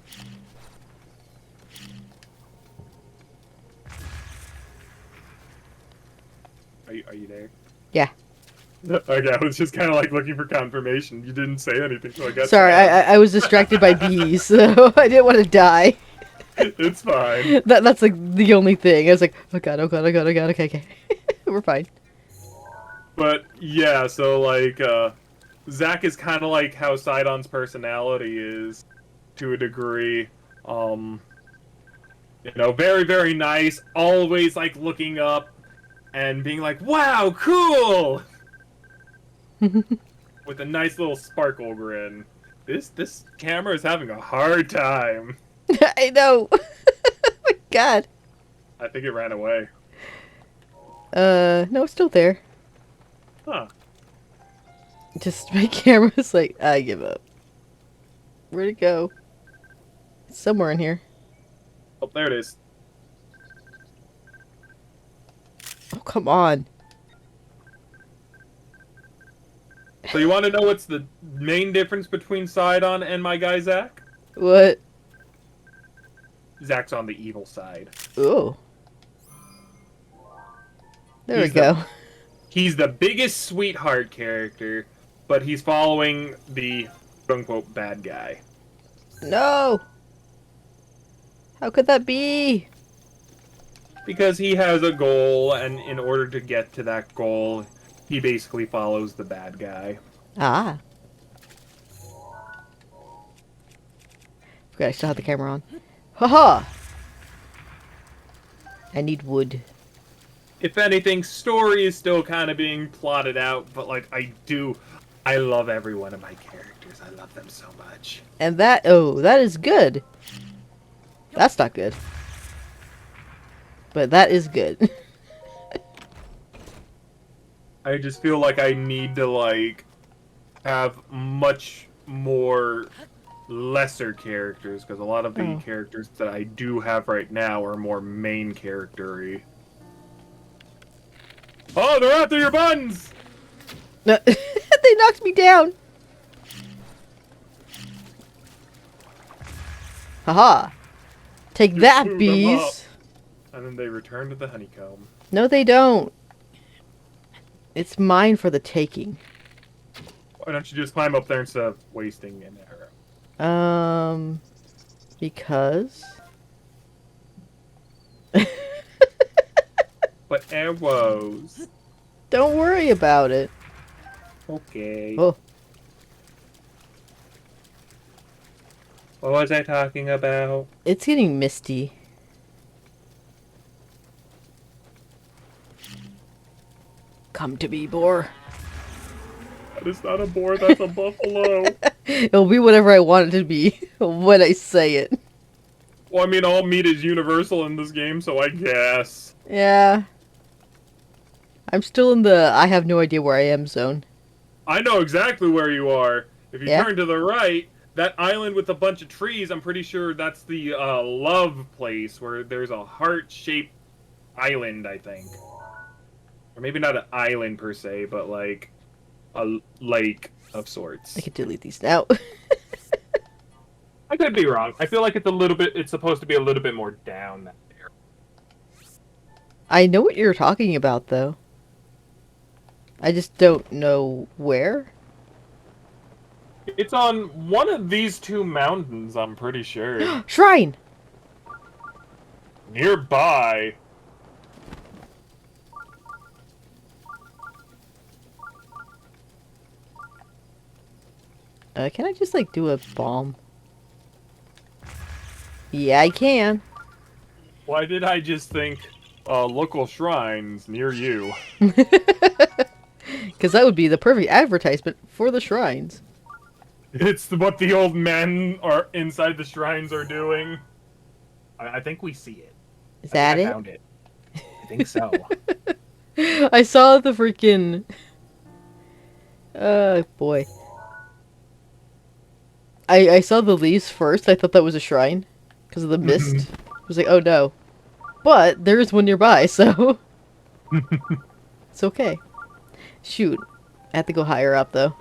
Are you there? Yeah. Okay, I was just kind of like looking for confirmation. You didn't say anything, so I guess. Sorry, I was distracted by bees, so I didn't want to die. It's fine. That's like the only thing. I was like, oh god, oh god, oh god, oh god, okay. We're fine. But yeah, so like Zack is kind of like how Sidon's personality is to a degree. You know, very very nice, always like looking up and being like, "Wow, cool." With a nice little sparkle grin. This camera is having a hard time. I know. Oh my god. I think it ran away. No, it's still there. Huh. Just my camera's like, I give up. Where'd it go? It's somewhere in here. Oh, there it is. Oh, come on. So you want to know what's the main difference between Sidon and my guy Zack? What? Zack's on the evil side. Oh. There we He's go. He's the biggest sweetheart character, but he's following the quote-unquote bad guy. No! How could that be? Because he has a goal, and in order to get to that goal, he basically follows the bad guy. Ah. Forgot I still have the camera on. Haha! I need wood. If anything, story is still kind of being plotted out, but like I love every one of my characters. I love them so much. And that is good. That's not good. But that is good. I just feel like I need to like have much more lesser characters because a lot of the characters that I do have right now are more main character-y. Oh, they're after your buns! No, they knocked me down. Haha. Take that, Move them up. bees. And then they return to the honeycomb. No, they don't. It's mine for the taking. Why don't you just climb up there instead of wasting an arrow? Because... But arrows. Don't worry about it. Okay. Oh. What was I talking about? It's getting misty. Come to me, boar. That is not a boar, that's a buffalo. It'll be whatever I want it to be when I say it. Well, I mean, all meat is universal in this game, so I guess. Yeah. I'm still in the I have no idea where I am zone. I know exactly where you are. If you Yeah? turn to the right, that island with a bunch of trees, I'm pretty sure that's the love place where there's a heart-shaped island, I think. Or maybe not an island per se, but like a lake of sorts. I can delete these now. I could be wrong. I feel like it's supposed to be a little bit more down that area. I know what you're talking about, though. I just don't know where. It's on one of these two mountains, I'm pretty sure. Shrine! Nearby. Can I just, like, do a bomb? Yeah, I can. Why did I just think local shrines near you? Because that would be the perfect advertisement for the shrines. It's what the old men are inside the shrines are doing. I think we see it. Is that I it? found it. I think so. I saw the freaking... boy. I saw the leaves first. I thought that was a shrine. Because of the mist. I was like, oh no. But there is one nearby, so... it's okay. Shoot. I have to go higher up, though.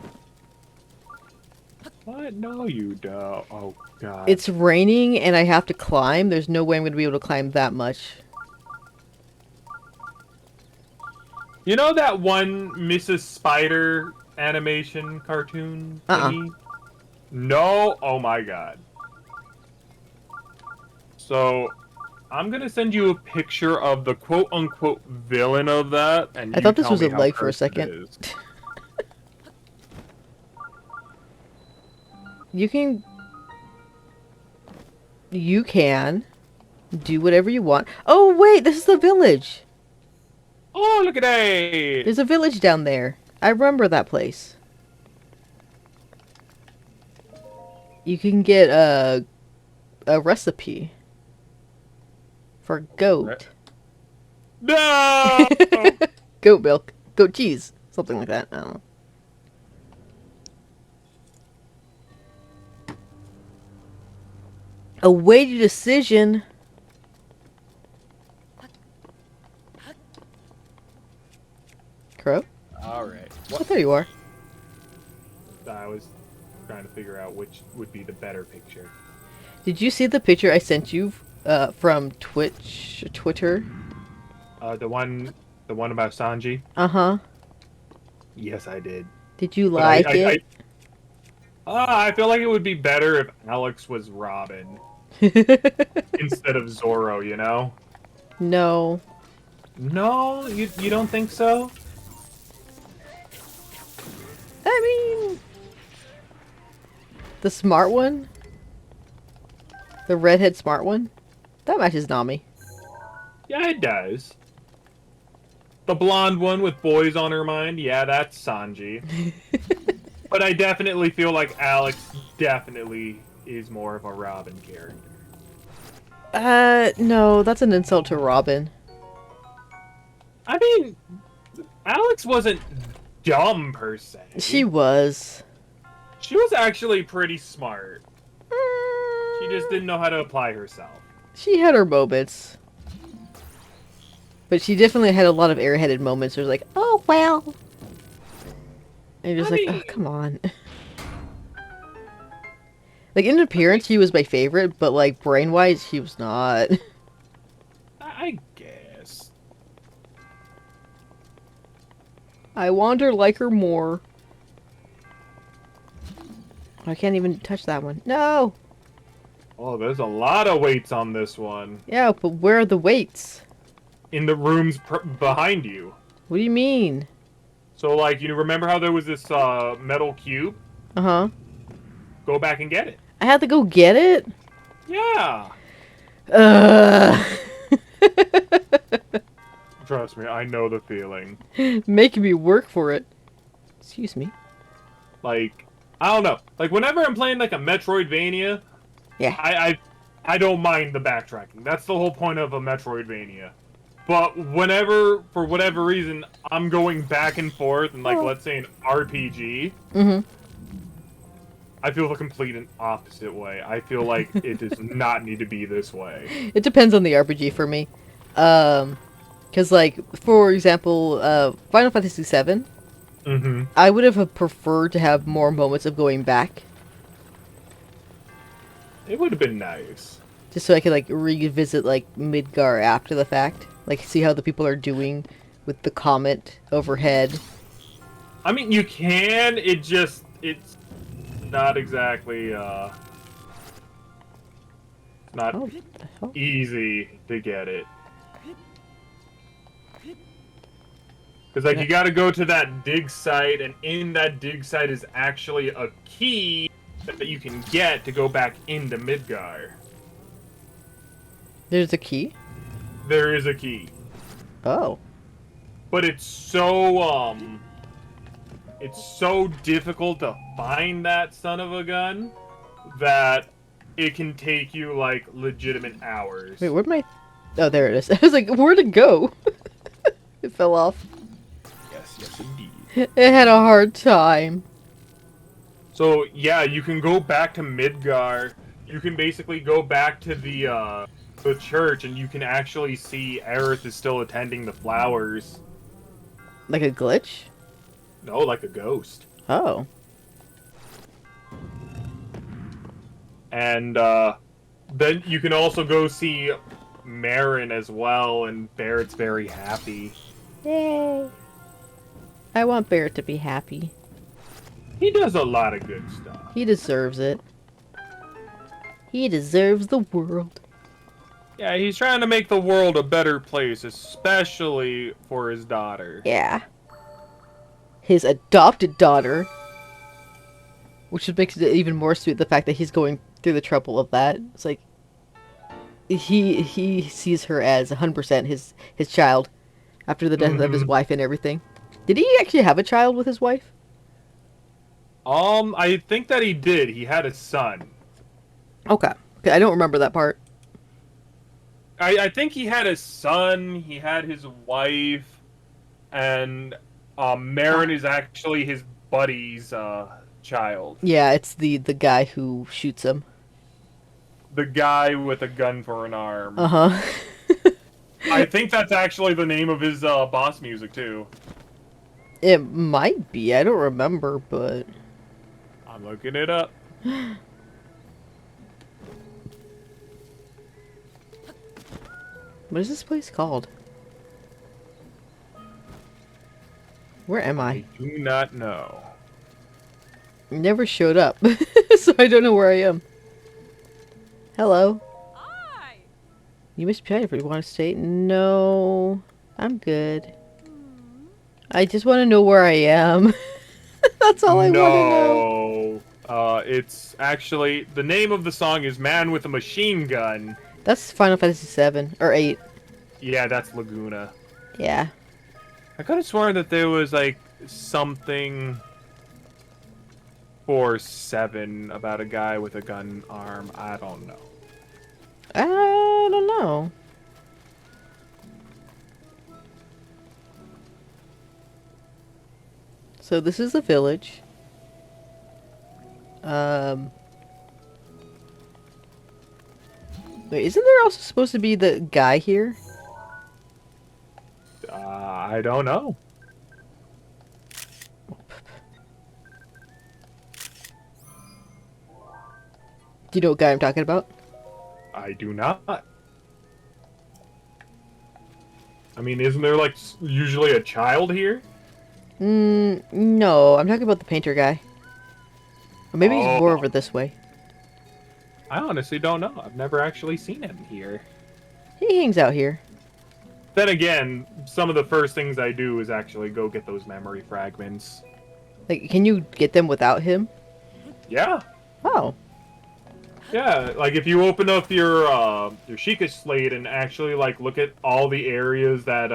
What? No, you don't. Oh, God. It's raining, and I have to climb. There's no way I'm going to be able to climb that much. You know that one Mrs. Spider animation cartoon thingy? No? Oh my god. So, I'm gonna send you a picture of the quote-unquote villain of that, and I you thought this tell was me a how leg for a cursed it second. is. You can do whatever you want. Oh, wait, this is the village. Oh, look at that! There's a village down there. I remember that place. You can get a recipe for goat. No! Goat milk. Goat cheese. Something like that. I don't know. A weighted decision. Crow? Alright. Oh, there you are. I was trying to figure out which would be the better picture. Did you see the picture I sent you from Twitter? The one about Sanji? Uh-huh. Yes, I did. Did you But like it? I feel like it would be better if Alex was Robin instead of Zoro, you know? No. No? You don't think so? I mean... The smart one? The redhead smart one? That matches Nami. Yeah, it does. The blonde one with boys on her mind? Yeah, that's Sanji. But I definitely feel like Alex definitely is more of a Robin character. No, that's an insult to Robin. I mean, Alex wasn't dumb per se. She was. She was actually pretty smart. She just didn't know how to apply herself. She had her moments. But she definitely had a lot of airheaded moments. It was like, oh, well. And you're just like, oh, come on. Like, in appearance, she was my favorite, but, like, brain-wise, she was not. I guess. I want her like her more. I can't even touch that one. No! Oh, there's a lot of weights on this one. Yeah, but where are the weights? In the rooms behind you. What do you mean? So, like, you remember how there was this metal cube? Uh-huh. Go back and get it. I had to go get it? Yeah. Trust me, I know the feeling. Making me work for it. Excuse me. Like, I don't know. Like, whenever I'm playing, like, a Metroidvania, yeah, I don't mind the backtracking. That's the whole point of a Metroidvania. But whenever, for whatever reason, I'm going back and forth, and, like, let's say an RPG, I feel the complete and opposite way. I feel like it does not need to be this way. It depends on the RPG for me. Because, like, for example, Final Fantasy VII, Mm-hmm. I would have preferred to have more moments of going back. It would have been nice. Just so I could, like, revisit, like, Midgar after the fact. Like, see how the people are doing with the comet overhead. I mean, you can, it's not exactly, not Oh, oh. easy to get it. Because, like, you gotta go to that dig site, and in that dig site is actually a key that you can get to go back into Midgar. There's a key? There is a key. Oh. But it's so difficult to find that son of a gun that it can take you, like, legitimate hours. Wait, where'd my... Oh, there it is. I was like, where'd it go? It fell off. Yes, indeed. It had a hard time. So, yeah, you can go back to Midgar. You can basically go back to the church, and you can actually see Aerith is still attending the flowers. Like a glitch? No, like a ghost. Oh. And, then you can also go see Marin as well, and Barrett's very happy. Yay. I want Barrett to be happy. He does a lot of good stuff. He deserves it. He deserves the world. Yeah, he's trying to make the world a better place, especially for his daughter. Yeah. His adopted daughter. Which makes it even more sweet, the fact that he's going through the trouble of that. It's like... He sees her as 100% his child. After the death of his wife and everything. Did he actually have a child with his wife? I think that he did. He had a son. Okay. I don't remember that part. I think he had a son, he had his wife, and Marin is actually his buddy's child. Yeah, it's the guy who shoots him. The guy with a gun for an arm. Uh-huh. I think that's actually the name of his boss music, too. It might be. I don't remember, but... I'm looking it up. What is this place called? Where am I I? do not know. Never showed up, so I don't know where I am. Hello. Hi. You must be trying if you want to stay. No, I'm good. I just want to know where I am. That's all I want to know. No. It's actually... The name of the song is Man with a Machine Gun. That's Final Fantasy 7 or 8. Yeah, that's Laguna. Yeah. I could have sworn that there was, like, something for 7 about a guy with a gun arm. I don't know. I don't know. So this is the village. Wait, isn't there also supposed to be the guy here? I don't know. Do you know what guy I'm talking about? I do not. I mean, isn't there, like, usually a child here? No, I'm talking about the painter guy. Or maybe he's more Oh. over this way. I honestly don't know. I've never actually seen him here. He hangs out here. Then again, some of the first things I do is actually go get those memory fragments. Like, can you get them without him? Yeah. Oh. Yeah, like if you open up your Sheikah slate and actually like look at all the areas that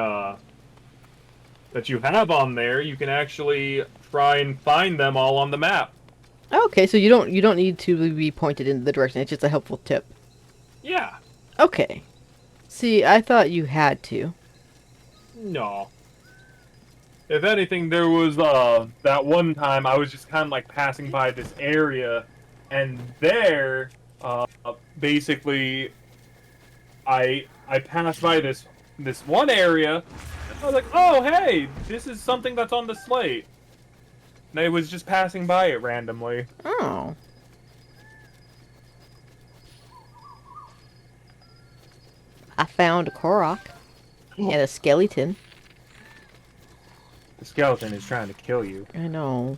that you have on there, you can actually try and find them all on the map. Okay, so you don't need to be pointed in the direction. It's just a helpful tip. Yeah. Okay. See, I thought you had to. No. If anything, there was that one time I was just kind of like passing by this area, And there, basically, I passed by this one area. I was like, oh hey, this is something that's on the slate. And I was just passing by it randomly. Oh. I found a Korok and a skeleton. The skeleton is trying to kill you. I know.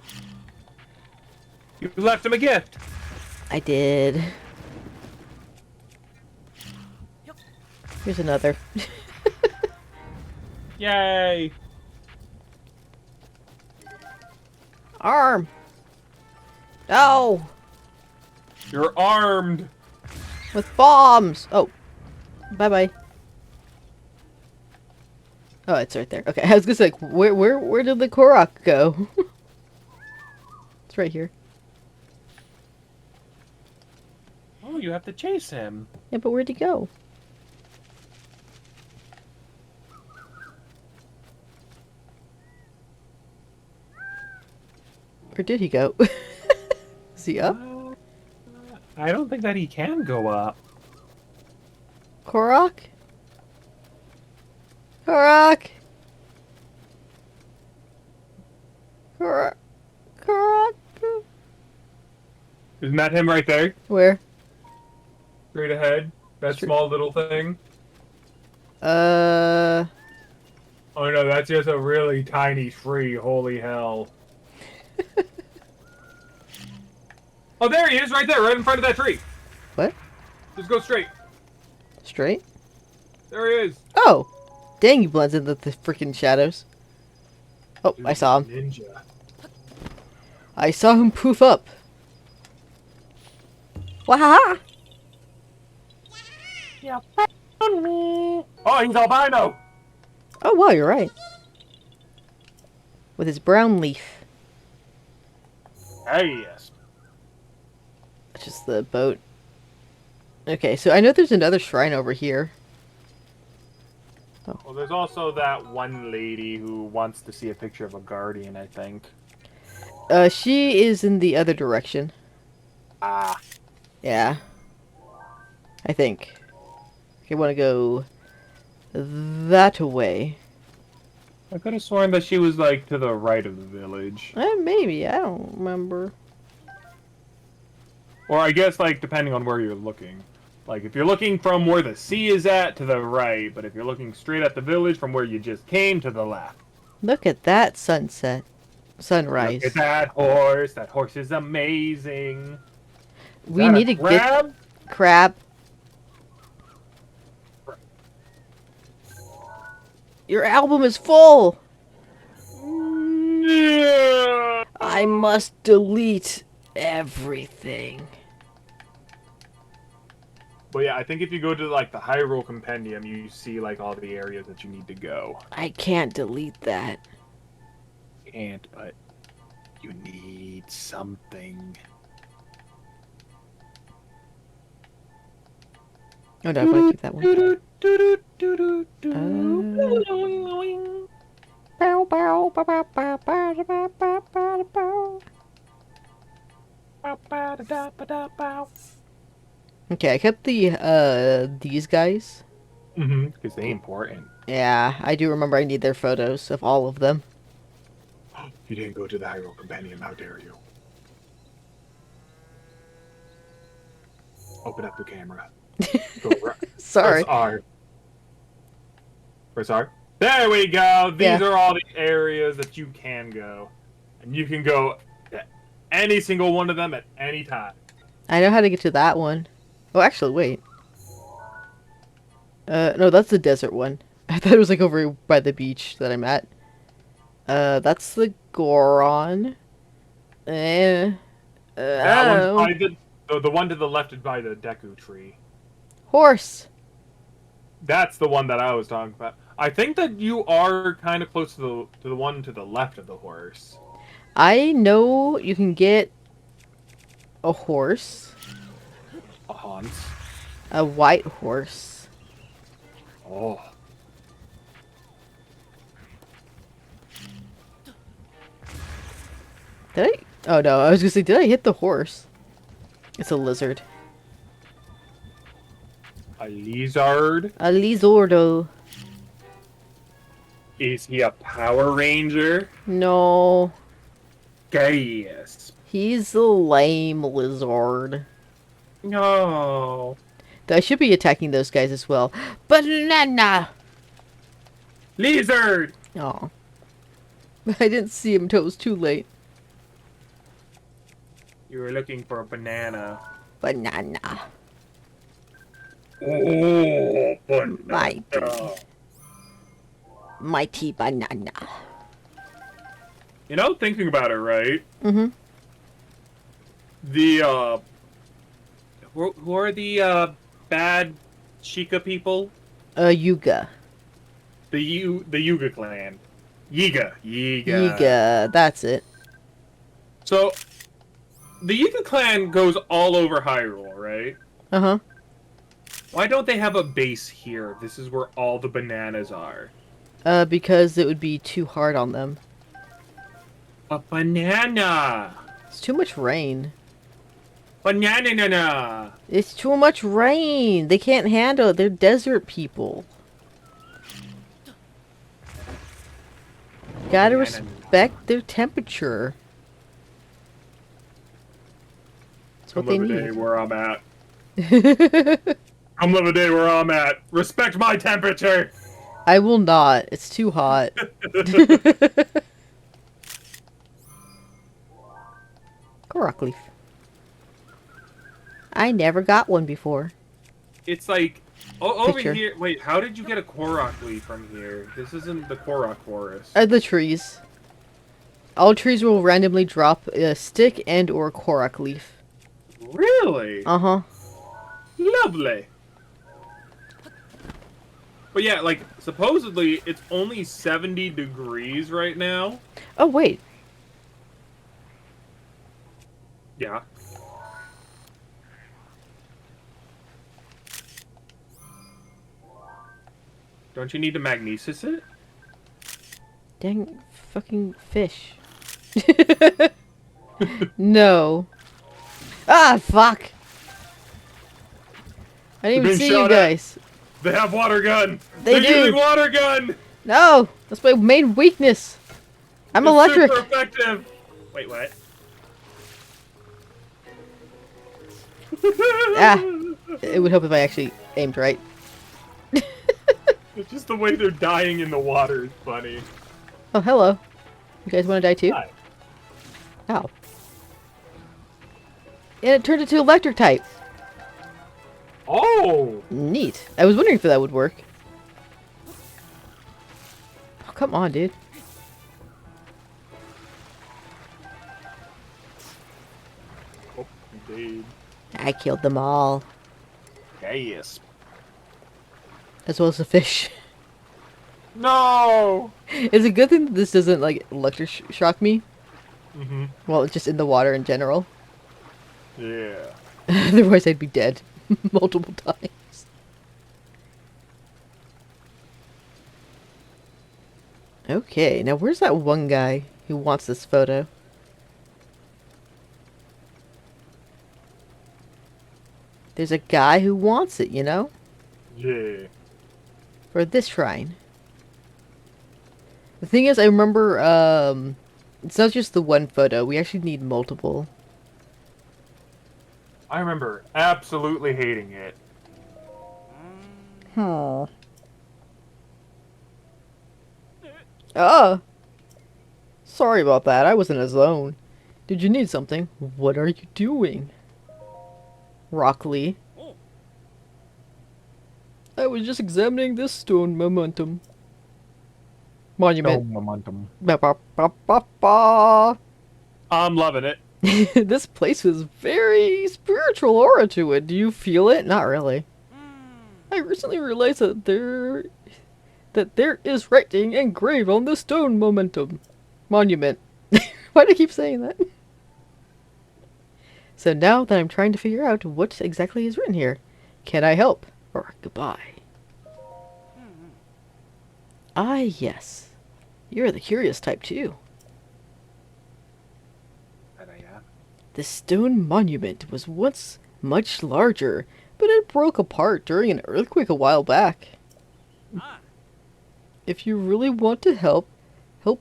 You left him a gift. I did. Here's another. Yay! Arm! No! You're armed. With bombs! Oh. Bye-bye. Oh, it's right there. Okay, I was gonna say, like, where did the Korok go? It's right here. Oh, you have to chase him. Yeah, but where'd he go? Where did he go? Is he up? I don't think that he can go up. Korok? Korok? Korok? Korok? Isn't that him right there? Where? Straight ahead. That Straight- small little thing. Uh... Oh no, that's just a really tiny tree. Holy hell. Oh, there he is, right there, right in front of that tree. What? Just go straight. Straight? There he is. Oh! Dang, he blends in the freaking shadows. Oh, I saw him. Ninja. I saw him poof up. Wahaha! Yeah, found me. Oh, he's albino. Oh, wow, you're right. With his brown leaf. Hey, yes. Which is the boat. Okay, so I know there's another shrine over here. Well, there's also that one lady who wants to see a picture of a guardian, I think. She is in the other direction. Ah. Yeah. I think. Okay, want to go that way. I could have sworn that she was, like, to the right of the village. Maybe, I don't remember. Or I guess, like, depending on where you're looking. Like, if you're looking from where the sea is at, to the right. But if you're looking straight at the village from where you just came, to the left. Look at that sunset. Sunrise. Look at that horse. That horse is amazing. Is We that need a to get crab? crab. Your album is full. Yeah. I must delete everything. But yeah, I think if you go to, like, the Hyrule Compendium, you see, like, all the areas that you need to go. I can't delete that. Can't, but you need something. Oh no, I want to keep that one. Bow, bow, bow, bow, bow, bow, bow, bow, bow, bow. Okay, I kept these guys. Mm-hmm, because they important. Yeah, I do remember I need their photos of all of them. You didn't go to the Hyrule Compendium, how dare you? Open up the camera. Go Sorry. Press R. Press R. There we go! These Yeah. are all the areas that you can go. And you can go to any single one of them at any time. I know how to get to that one. Oh, actually, wait. No, that's the desert one. I thought it was like over by the beach that I'm at. That's the Goron. I That don't one's know. by the one to the left is by the Deku tree. Horse. That's the one that I was talking about. I think that you are kind of close to the one to the left of the horse. I know you can get a horse. A Hans. A white horse. Oh. Did I? Oh no, I was gonna say, did I hit the horse? It's a lizard. A lizard? A lizardo. Is he a Power Ranger? No. Yes. He's a lame lizard. No. I should be attacking those guys as well. Banana! Lizard! Oh. I didn't see him until it was too late. You were looking for a banana. Banana. Oh, banana. Mighty. Mighty banana. You know, thinking about it, right? Mm-hmm. The, who are the, bad Sheikah people? Yuga. The Yuga clan. Yiga. Yiga, that's it. So, the Yuga clan goes all over Hyrule, right? Uh-huh. Why don't they have a base here? This is where all the bananas are. Because it would be too hard on them. A banana! It's too much rain. Banana! It's too much rain. They can't handle it. They're desert people. Gotta respect their temperature. That's what they Come live a day need. where I'm at. Come live a day where I'm at. Respect my temperature! I will not. It's too hot. Korok leaf. I never got one before. It's like, over Picture. here. Wait, how did you get a Korok leaf from here? This isn't the Korok forest. The trees. All trees will randomly drop a stick and or Korok leaf. Really? Uh-huh. Lovely. But yeah, like, supposedly, it's only 70 degrees right now. Oh, wait. Yeah. Don't you need to magnesis it? Dang fucking fish. No. Ah, fuck. I didn't even being see you shot at. guys. They have water gun! They They're do. using water gun! No, that's my main weakness. I'm It's electric. super effective! Wait, what? Ah. It would help if I actually aimed right. It's just the way they're dying in the water is funny. Oh, hello. You guys want to die too? Hi. Ow. And it turned into electric type. Oh! Neat. I was wondering if that would work. Oh, come on, dude. Oh, indeed. I killed them all. Yes. As well as the fish. No! It's a good thing that this doesn't, like, electric shock me. Mm-hmm. Well, it's just in the water in general. Yeah. Otherwise, I'd be dead multiple times. Okay, now where's that one guy who wants this photo? There's a guy who wants it, you know? Yeah. For this shrine. The thing is, I remember, it's not just the one photo. We actually need multiple. I remember absolutely hating it. Oh. Oh. Sorry about that. I was in a zone. Did you need something? What are you doing? Rock Lee. I was just examining this stone monument. Momentum. Ba, ba, ba, ba, ba. I'm loving it. This place has very spiritual aura to it. Do you feel it? Not really. I recently realized that there is writing engraved on the stone monument. Why do I keep saying that? So now that I'm trying to figure out what exactly is written here, can I help? Or goodbye. Ah, yes. You're the curious type too. The stone monument was once much larger, but it broke apart during an earthquake a while back. If you really want to help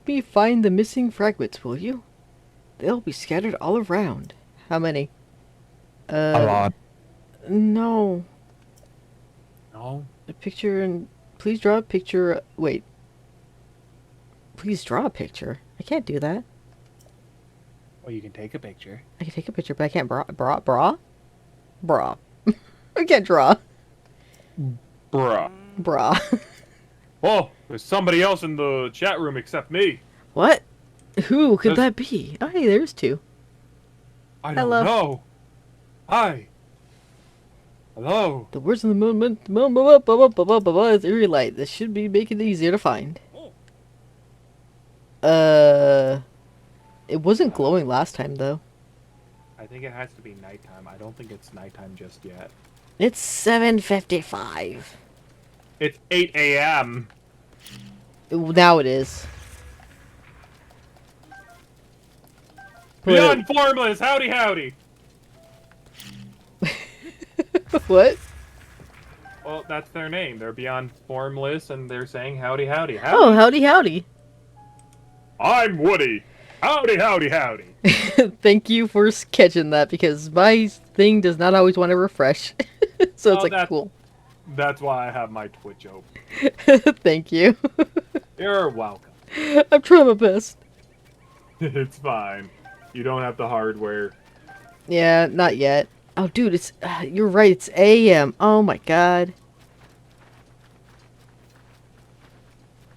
me find the missing fragments, will you? They'll be scattered all around. How many? A lot. No. No. A picture and... Please draw a picture... Wait. Please draw a picture? I can't do that. Well, you can take a picture. I can take a picture, but I can't bra? I can't draw. Bruh. Bra. Oh, there's somebody else in the chat room except me. What? Who could There's- that be? Oh, hey, there's two. I don't Hello. know. Hi. Hello. The words in the moment is eerie light. This should be making it easier to find. It wasn't glowing last time, though. I think it has to be nighttime. I don't think it's nighttime just yet. It's 7:55. It's 8 a.m. Now it is. Beyond Formless, howdy howdy. What? Well, that's their name. They're Beyond Formless, and they're saying howdy howdy. Howdy. Oh, howdy, howdy. I'm Woody. Howdy howdy howdy. Thank you for catching that, because my thing does not always want to refresh. So it's Oh, like, cool. That's why I have my Twitch open. Thank you. You're welcome. I'm trying my best. It's fine. You don't have the hardware. Yeah, not yet. Oh, dude, it's... you're right, it's AM. Oh, my God.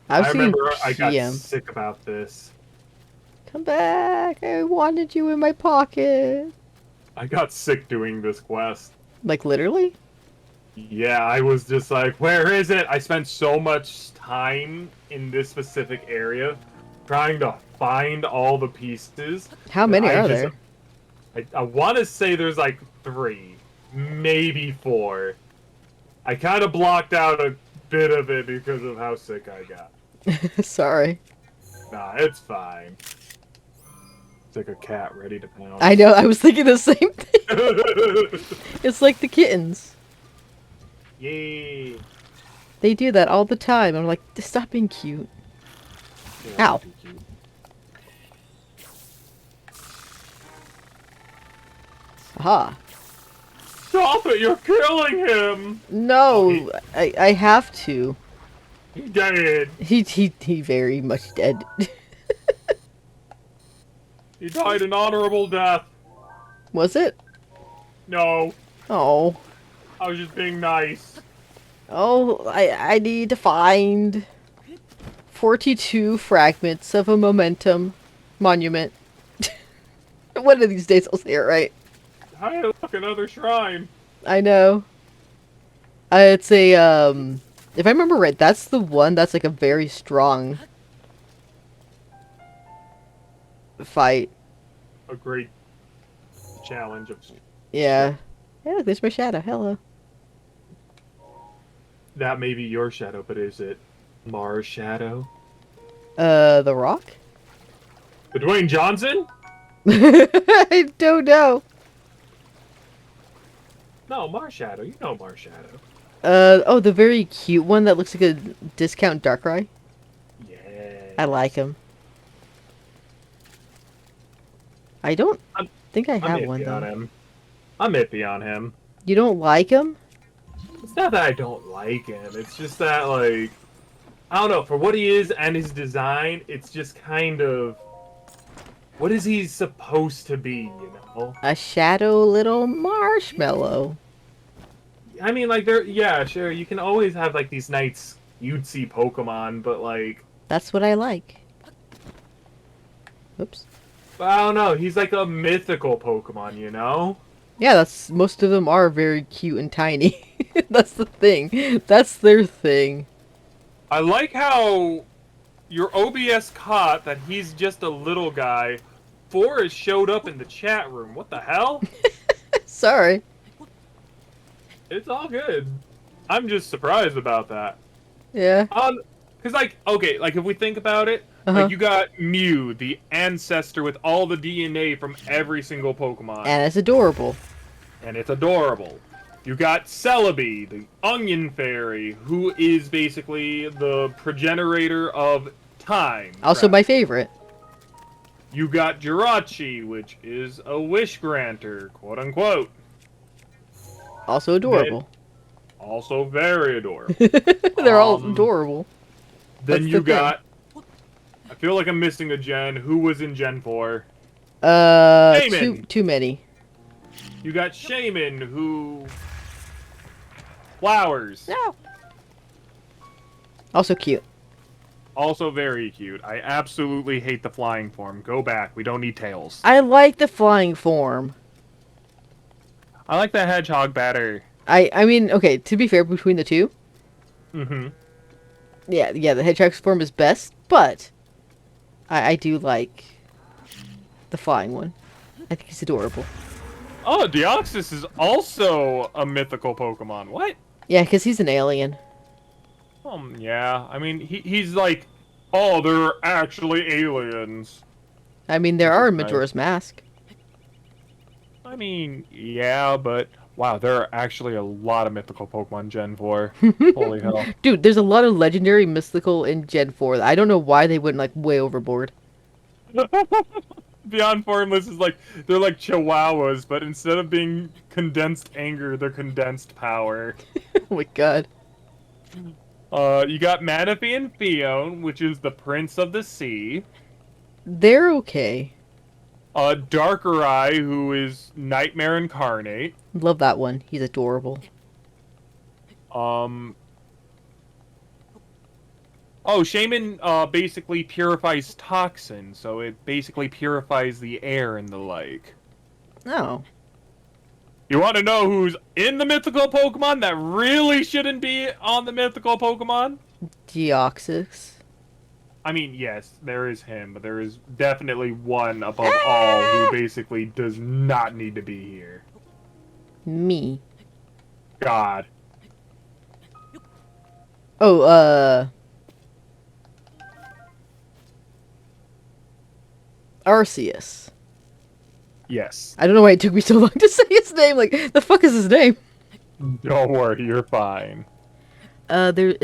I I've seen remember I got PM. sick about this. Come back. I wanted you in my pocket. I got sick doing this quest. Like, literally? Yeah, I was just like, where is it? I spent so much time in this specific area trying to find all the pieces. How many I are just- there? I want to say there's like 3, maybe 4. I kind of blocked out a bit of it because of how sick I got. Sorry. Nah, it's fine. It's like a cat ready to pounce. I know, I was thinking the same thing. It's like the kittens. Yay. They do that all the time. I'm like, stop being cute. Yeah, Ow. too cute. Aha. Stop it! You're killing him! No, I have to. He dead. He very much dead. He died an honorable death. Was it? No, Oh. I was just being nice. Oh, I need to find 42 fragments of a momentum monument. One of these days I'll say it right. Hey, look, another shrine. I know. It's a, if I remember right, that's the one that's like a very strong fight. A great challenge of... Yeah. Hey, look, there's my shadow. Hello. That may be your shadow, but is it Mars' shadow? The Rock? The Dwayne Johnson? I don't know. No, Mars' shadow. You know Mars' shadow. Oh, the very cute one that looks like a discount Darkrai? Yeah. I like him. I don't I'm- think I I'm have iffy one, on though. him. I'm iffy on him. You don't like him? It's not that I don't like him. It's just that, like, I don't know. For what he is and his design, it's just kind of... What is he supposed to be, you know? A shadow little marshmallow. I mean, like, yeah, sure, you can always have, like, these nice cutesy Pokemon, but, like... That's what I like. Oops. I don't know, he's like a mythical Pokemon, you know? Yeah, that's most of them are very cute and tiny. That's the thing. That's their thing. I like how your OBS caught that he's just a little guy. Forrest showed up in the chat room. What the hell? Sorry. It's all good. I'm just surprised about that. Yeah. Cause like, okay, like if we think about it, Like, you got Mew, the ancestor with all the DNA from every single Pokemon. And it's adorable. And it's adorable. You got Celebi, the onion fairy, who is basically the progenitor of time. Also my favorite. You got Jirachi, which is a wish granter, quote unquote. Also adorable. Also very adorable. They're all adorable. Then That's you the thing. got... I feel like I'm missing a gen. Who was in Gen 4? Too many. You got Shaman, who... Flowers. No. Also cute. Also very cute. I absolutely hate the flying form. Go back. We don't need tails. I like the flying form. I like the hedgehog better. I mean, okay, to be fair, between the two, Mm-hmm. yeah, the hedgehog's form is best, but I do like the flying one. I think he's adorable. Oh, Deoxys is also a mythical Pokemon. What? Yeah, because he's an alien. Yeah. I mean, he's like, oh, they're actually aliens. I mean, there are in Nice. Majora's Mask. I mean, yeah, but wow, there are actually a lot of mythical Pokemon Gen 4. Holy hell. Dude, there's a lot of legendary mystical in Gen 4. I don't know why they went, like, way overboard. Beyond Formless is like, they're like chihuahuas, but instead of being condensed anger, they're condensed power. Oh my god. You got Manaphy and Fion, which is the Prince of the Sea. They're okay. Darkrai, who is Nightmare Incarnate. Love that one. He's adorable. Oh, Shaman basically purifies toxin, so it basically purifies the air and the like. Oh. You want to know who's in the mythical Pokemon that really shouldn't be on the mythical Pokemon? Deoxys. I mean, yes, there is him, but there is definitely one above all who basically does not need to be here. Me. God. Oh, Arceus. Yes. I don't know why it took me so long to say his name. Like, the fuck is his name? Don't worry, you're fine. There...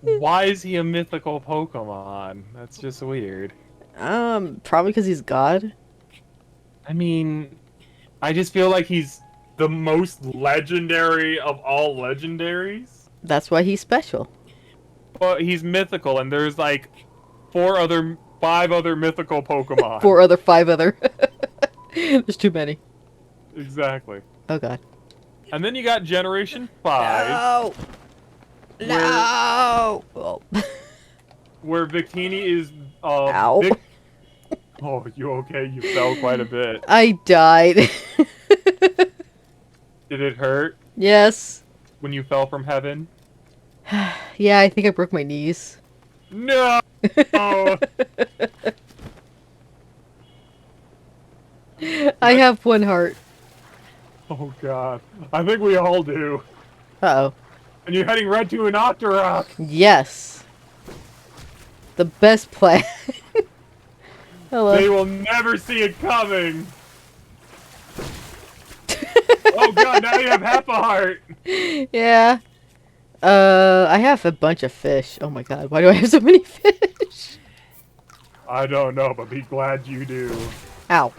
Why is he a mythical Pokemon? That's just weird. Probably because he's God. I mean, I just feel like he's the most legendary of all legendaries. That's why he's special. Well, he's mythical, and there's like 5 other mythical Pokemon. 5 other. There's too many. Exactly. Oh god. And then you got Generation 5. No! No! Oh. Where Victini is, Ow. Oh, you okay? You fell quite a bit. I died. Did it hurt Yes. when you fell from heaven? Yeah, I think I broke my knees. No! I have one heart. Oh god. I think we all do. Uh-oh. And you're heading right to an Octorok! Yes. The best plan. Hello. They will never see it coming! Oh god, now you have half a heart! Yeah. I have a bunch of fish. Oh my god, why do I have so many fish? I don't know, but be glad you do. Ow.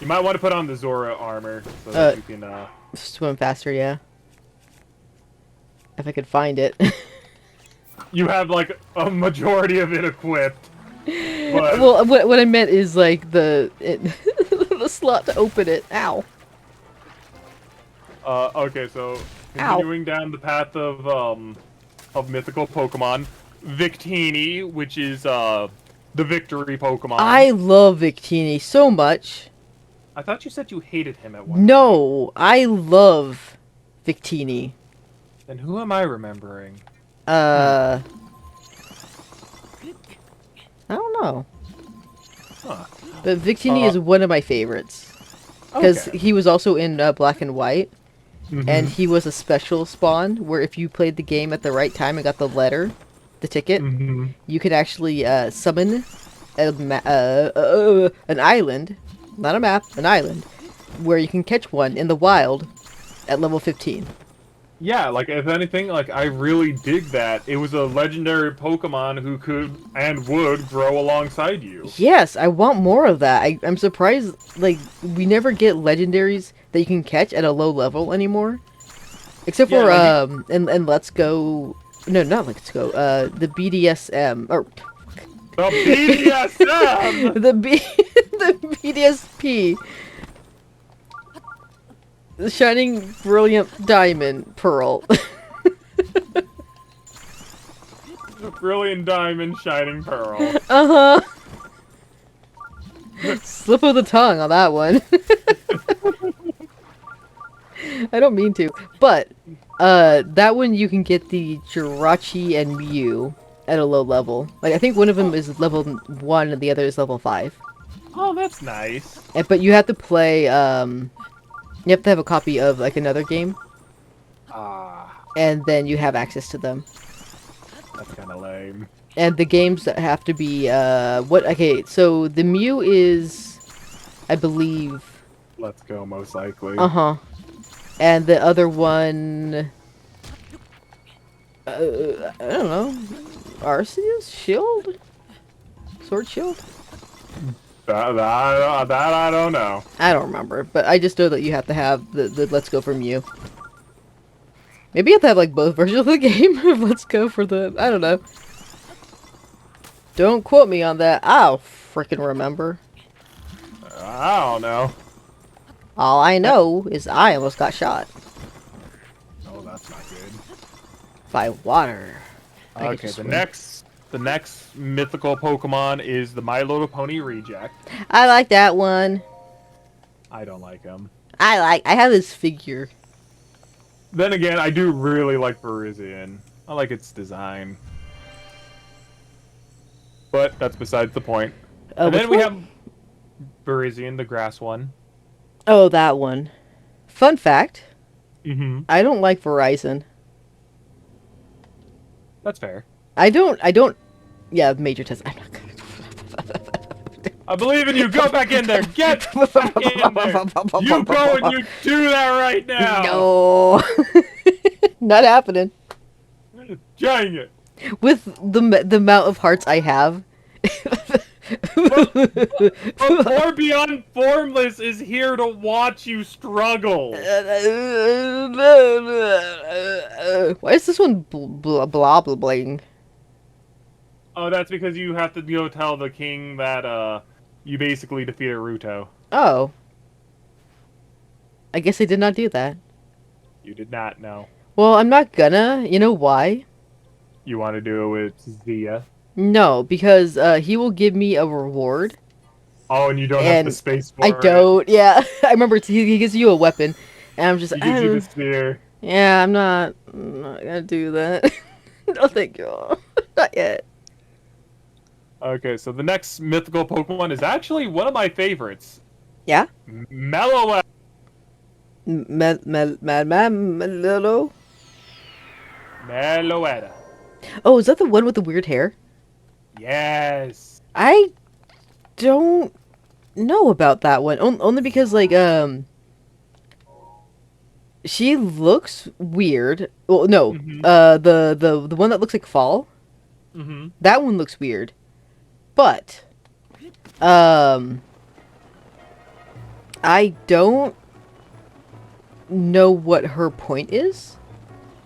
You might want to put on the Zora armor so that you can, Swim faster, yeah. If I could find it. You have, like, a majority of it equipped. But... Well, what I meant is, like, the slot to open it. Ow. Okay, so continuing down the path of mythical Pokemon, Victini, which is the victory Pokemon. I love Victini so much. I thought you said you hated him at one. No, I love Victini. Then who am I remembering? I don't know. Huh. But Victini is one of my favorites. Because he was also in Black and White. Mhm. And he was a special spawn where if you played the game at the right time and got the letter, the ticket, Mm-hmm. you can actually summon an island, not a map, an island, where you can catch one in the wild at level 15. Yeah, like if anything, like I really dig that. It was a legendary Pokemon who could and would grow alongside you. Yes, I want more of that. I'm surprised, like, we never get legendaries that you can catch at a low level anymore. Except Yeah, for, like and Let's Go... No, not Let's Go, the BDSM, or... the BDSM. the BDSP. The Shining Brilliant Diamond Pearl. Brilliant diamond, shining pearl. Uh-huh. Slip of the tongue on that one. I don't mean to. But, that one you can get the Jirachi and Mew at a low level. Like, I think one of them is level 1 and the other is level 5. Oh, that's nice. But you have to play, you have to have a copy of, like, another game. Ah, And then you have access to them. that's kind of lame. And the games that have to be, okay, so the Mew is, I believe... Let's go, most likely. Uh-huh. And the other one... I don't know. Arceus? Shield? Sword Shield? That I don't know. I don't remember, but I just know that you have to have the Let's Go for Mew. Maybe you have to have, like, both versions of the game of Let's Go for the... I don't know. Don't quote me on that. I'll frickin' remember. I don't know. All I know is I almost got shot. Oh, that's not good. By water. I get Okay, to the swim. next mythical Pokemon is the My Little Pony Reject. I like that one. I don't like him. I have this figure. Then again, I do really like Virizion. I like its design. But that's besides the point. And Which then we one? have Virizion, the grass one. Oh, that one. Fun fact, Mm-hmm. I don't like Verizon. That's fair. I don't, yeah, major test. I'm not gonna. I believe in you. Go back in there. Get back in there. You go and you do that right now. No. Not happening. Dang it. With the amount of hearts I have. Or Beyond Formless is here to watch you struggle. Why is this one blah bling? Oh, that's because you have to go tell the king that you basically defeated Ruto. Oh. I guess I did not do that. You did not know. Well, I'm not gonna. You know why? You want to do it with Zia. No, because he will give me a reward. Oh, and you don't have the space for I it. don't. Yeah, I remember he gives you a weapon, and I'm just. He gives you the spear. Yeah, I'm not gonna do that. No, thank you. Not yet. Okay, so the next mythical Pokemon is actually one of my favorites. Yeah. Meloetta. Mellow. Meloetta. Oh, is that the one with the weird hair? Yes. I don't know about that one. Only because, like, she looks weird. Well, no, Mhm. the one that looks like Fall. Mm-hmm. That one looks weird. But, I don't know what her point is,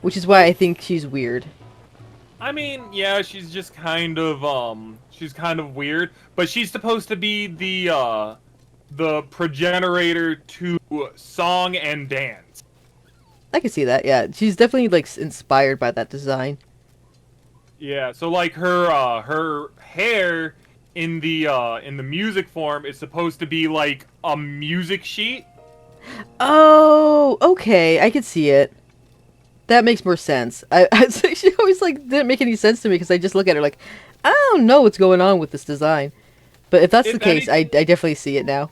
which is why I think she's weird. I mean, yeah, she's just kind of weird, but she's supposed to be the progenitor to song and dance. I can see that. Yeah, she's definitely like inspired by that design. Yeah, so like her hair in the music form is supposed to be like a music sheet. Oh, okay, I can see it. That makes more sense. She always like didn't make any sense to me because I just look at her like, I don't know what's going on with this design. But if that's If the case, I definitely see it now.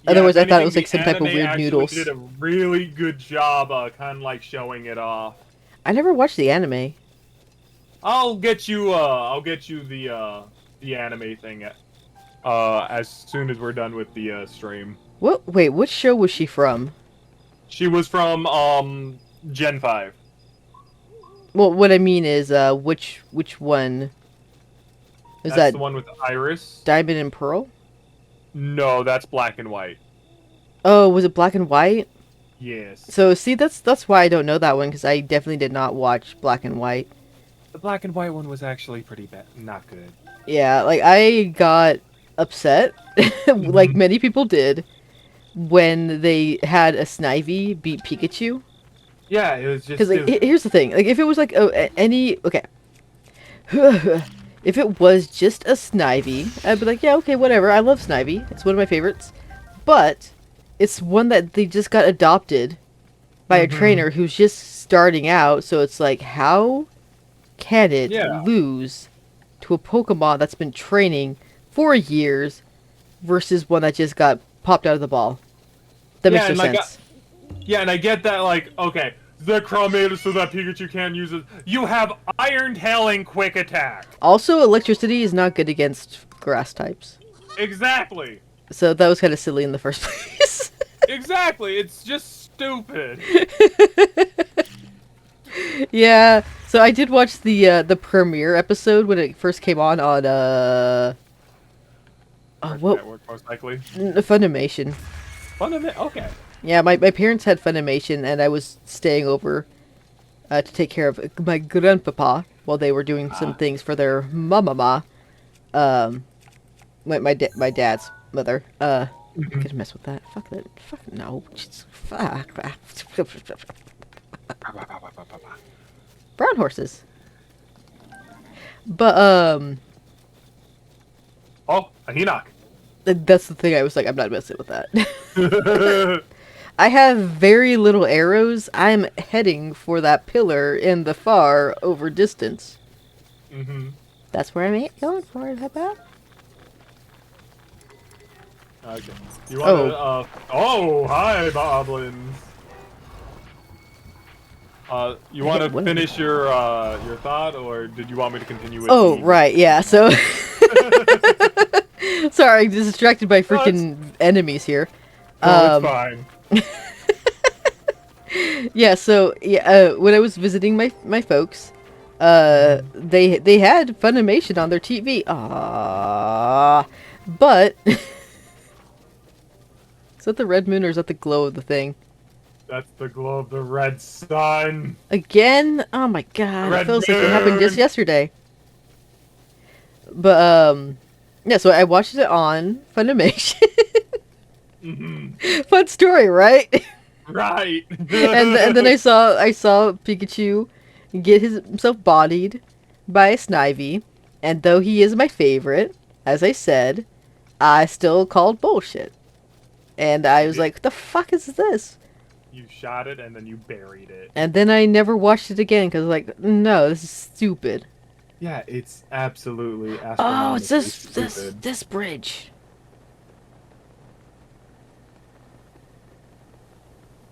Yeah, Otherwise, if I thought it was anything, like some the type of anime weird actually noodles. Did a really good job, kind of like showing it off. I never watched the anime. I'll get you the anime thing as soon as we're done with the stream. What? Wait, which show was she from? She was from Gen 5. Well, what I mean is, which one? Is That's that the one with Iris? Diamond and Pearl? No, that's Black and White. Oh, was it Black and White? Yes. So see, that's why I don't know that one, because I definitely did not watch Black and White. The Black and White one was actually pretty bad. Not good. Yeah, like I got upset, like many people did, when they had a Snivy beat Pikachu. Yeah, it was just... Because like, here's the thing: like if it was like any okay, if it was just a Snivy, I'd be like, yeah, okay, whatever. I love Snivy; it's one of my favorites. But it's one that they just got adopted by a trainer who's just starting out, so it's like, how can it lose to a Pokemon that's been training for years versus one that just got popped out of the ball? That makes no sense. Yeah, and I get that, like, okay, Zekrom made it so that Pikachu can't use it. You have Iron Tail and Quick Attack. Also, electricity is not good against grass types. Exactly. So that was kind of silly in the first place. Exactly, it's just stupid. Yeah, so I did watch the premiere episode when it first came on what? Network, most likely. Funimation. Okay. Yeah, my parents had Funimation, and I was staying over to take care of my grandpapa while they were doing some things for their mama. My dad's mother. I could mess with that. Fuck that. Fuck no. Just, fuck. Brown horses. But Oh, a Hinox. that's the thing. I was like, I'm not messing with that. I have very little arrows. I'm heading for that pillar in the far over distance. That's where I'm going for. How about? Okay. You want to? Oh, hi, Boblins. You want to finish your thought, or did you want me to continue with? Oh, right, yeah. So, sorry, I'm distracted by freaking enemies here. No, it's fine. Yeah. So, yeah, when I was visiting my folks, they had Funimation on their TV. But is that the red moon or is that the glow of the thing? That's the glow of the red sun. Again? Oh my god, Red it feels like it happened just moon. yesterday. But, yeah, so I watched it on Funimation. Fun story, right? Right. and then I saw Pikachu get himself bodied by a Snivy, and though he is my favorite, as I said, I still called bullshit. And I was like, what the fuck is this? You shot it and then you buried it. And then I never watched it again because like, no, this is stupid. Yeah, it's absolutely Oh, it's astronomically this bridge.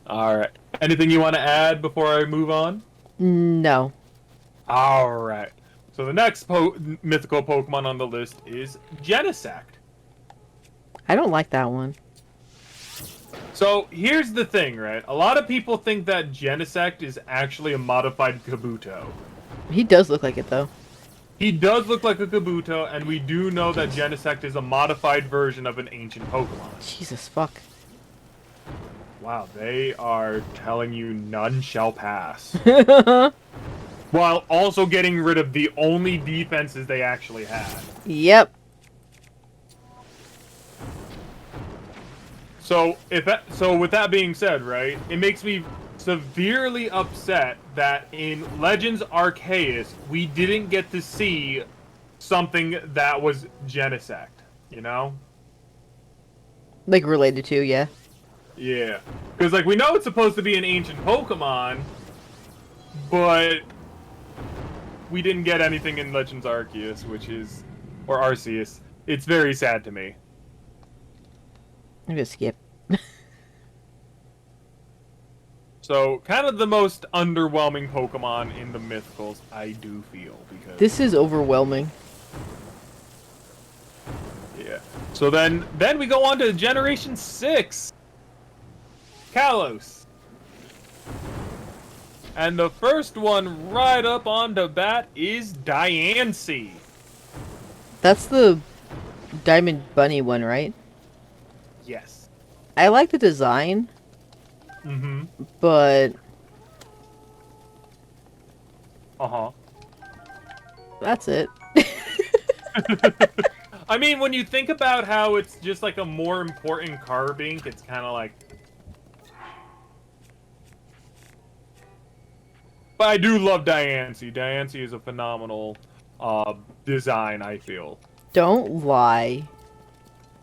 All right. Anything you want to add before I move on? No. All right. So the next mythical Pokemon on the list is Genesect. I don't like that one. So here's the thing, right? A lot of people think that Genesect is actually a modified Kabuto. He does look like it though. He does look like a Kabuto, and we do know that Genesect is a modified version of an ancient Pokemon. Jesus fuck. Wow, they are telling you none shall pass. While also getting rid of the only defenses they actually had. Yep. So with that being said, right, it makes me severely upset that in Legends Arceus we didn't get to see something that was Genesect, you know? Like related to, yeah. Yeah. Because, like, we know it's supposed to be an ancient Pokemon, but we didn't get anything in Legends Arceus, or Arceus. It's very sad to me. I'm gonna skip. So, kind of the most underwhelming Pokemon in the Mythicals, I do feel, because... This is overwhelming. Yeah. So then we go on to Generation 6. Kalos. And the first one right up onto bat is Diancie. That's the Diamond Bunny one, right? Yes. I like the design, Mm-hmm. but Uh-huh. that's it. I mean, when you think about how it's just like a more important Carbink, it's kind of like... But I do love Diancie. Diancie is a phenomenal design, I feel. Don't lie.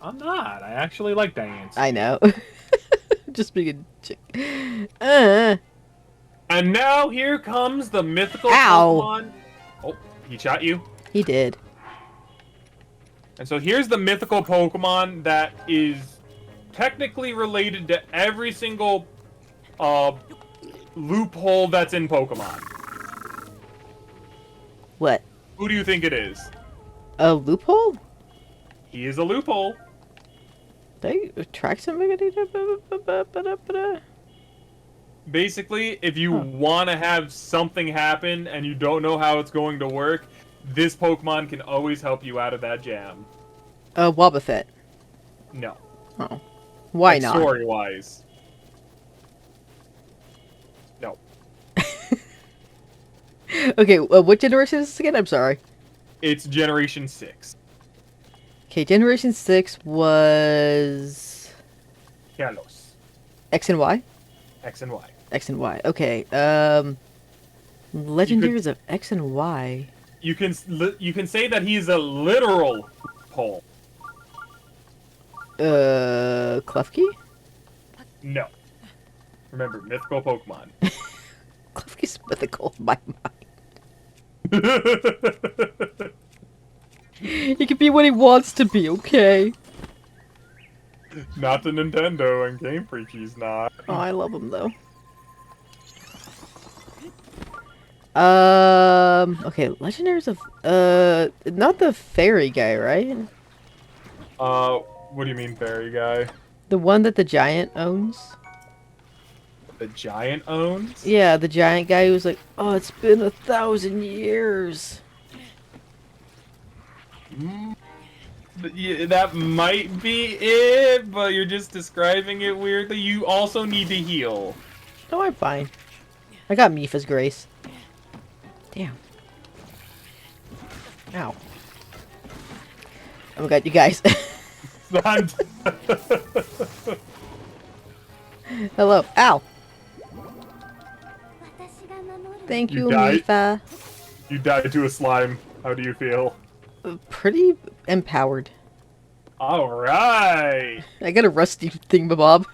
I'm not. I actually like Diancie. I know. Just being a chick. Uh. And now here comes the mythical Ow. Pokemon. Oh, he shot you. He did. And so here's the mythical Pokemon that is technically related to every single loophole that's in Pokemon. What? Who do you think it is? A loophole? He is a loophole. They attract somebody? Basically, if you want to have something happen and you don't know how it's going to work, this Pokemon can always help you out of that jam. Wobbuffet. No. Oh. Why Like, not? Story-wise. No. Okay, what generation is this again? I'm sorry. It's Generation 6. Okay, Generation 6 was... Kalos. X and Y? X and Y. X and Y. Okay, Legendaries of X and Y. You can say that he's a literal pole. Klefki? No. Remember, mythical Pokemon. Klefki's mythical in my mind. He can be what he wants to be, okay? Not the Nintendo and Game Freak, he's not. Oh, I love him though. Okay, Legendaries of, not the fairy guy, right? What do you mean, fairy guy? The one that the giant owns? The giant owns? Yeah, the giant guy who's like, oh, it's been 1,000 years. Yeah, that might be it, but you're just describing it weirdly. You also need to heal. No, I'm fine. I got Mifa's grace. Damn. Ow. Oh my god, you guys. Hello. Ow. Thank You you, died? Mifa. You died to a slime. How do you feel? Pretty empowered. Alright! I got a rusty thingamabob.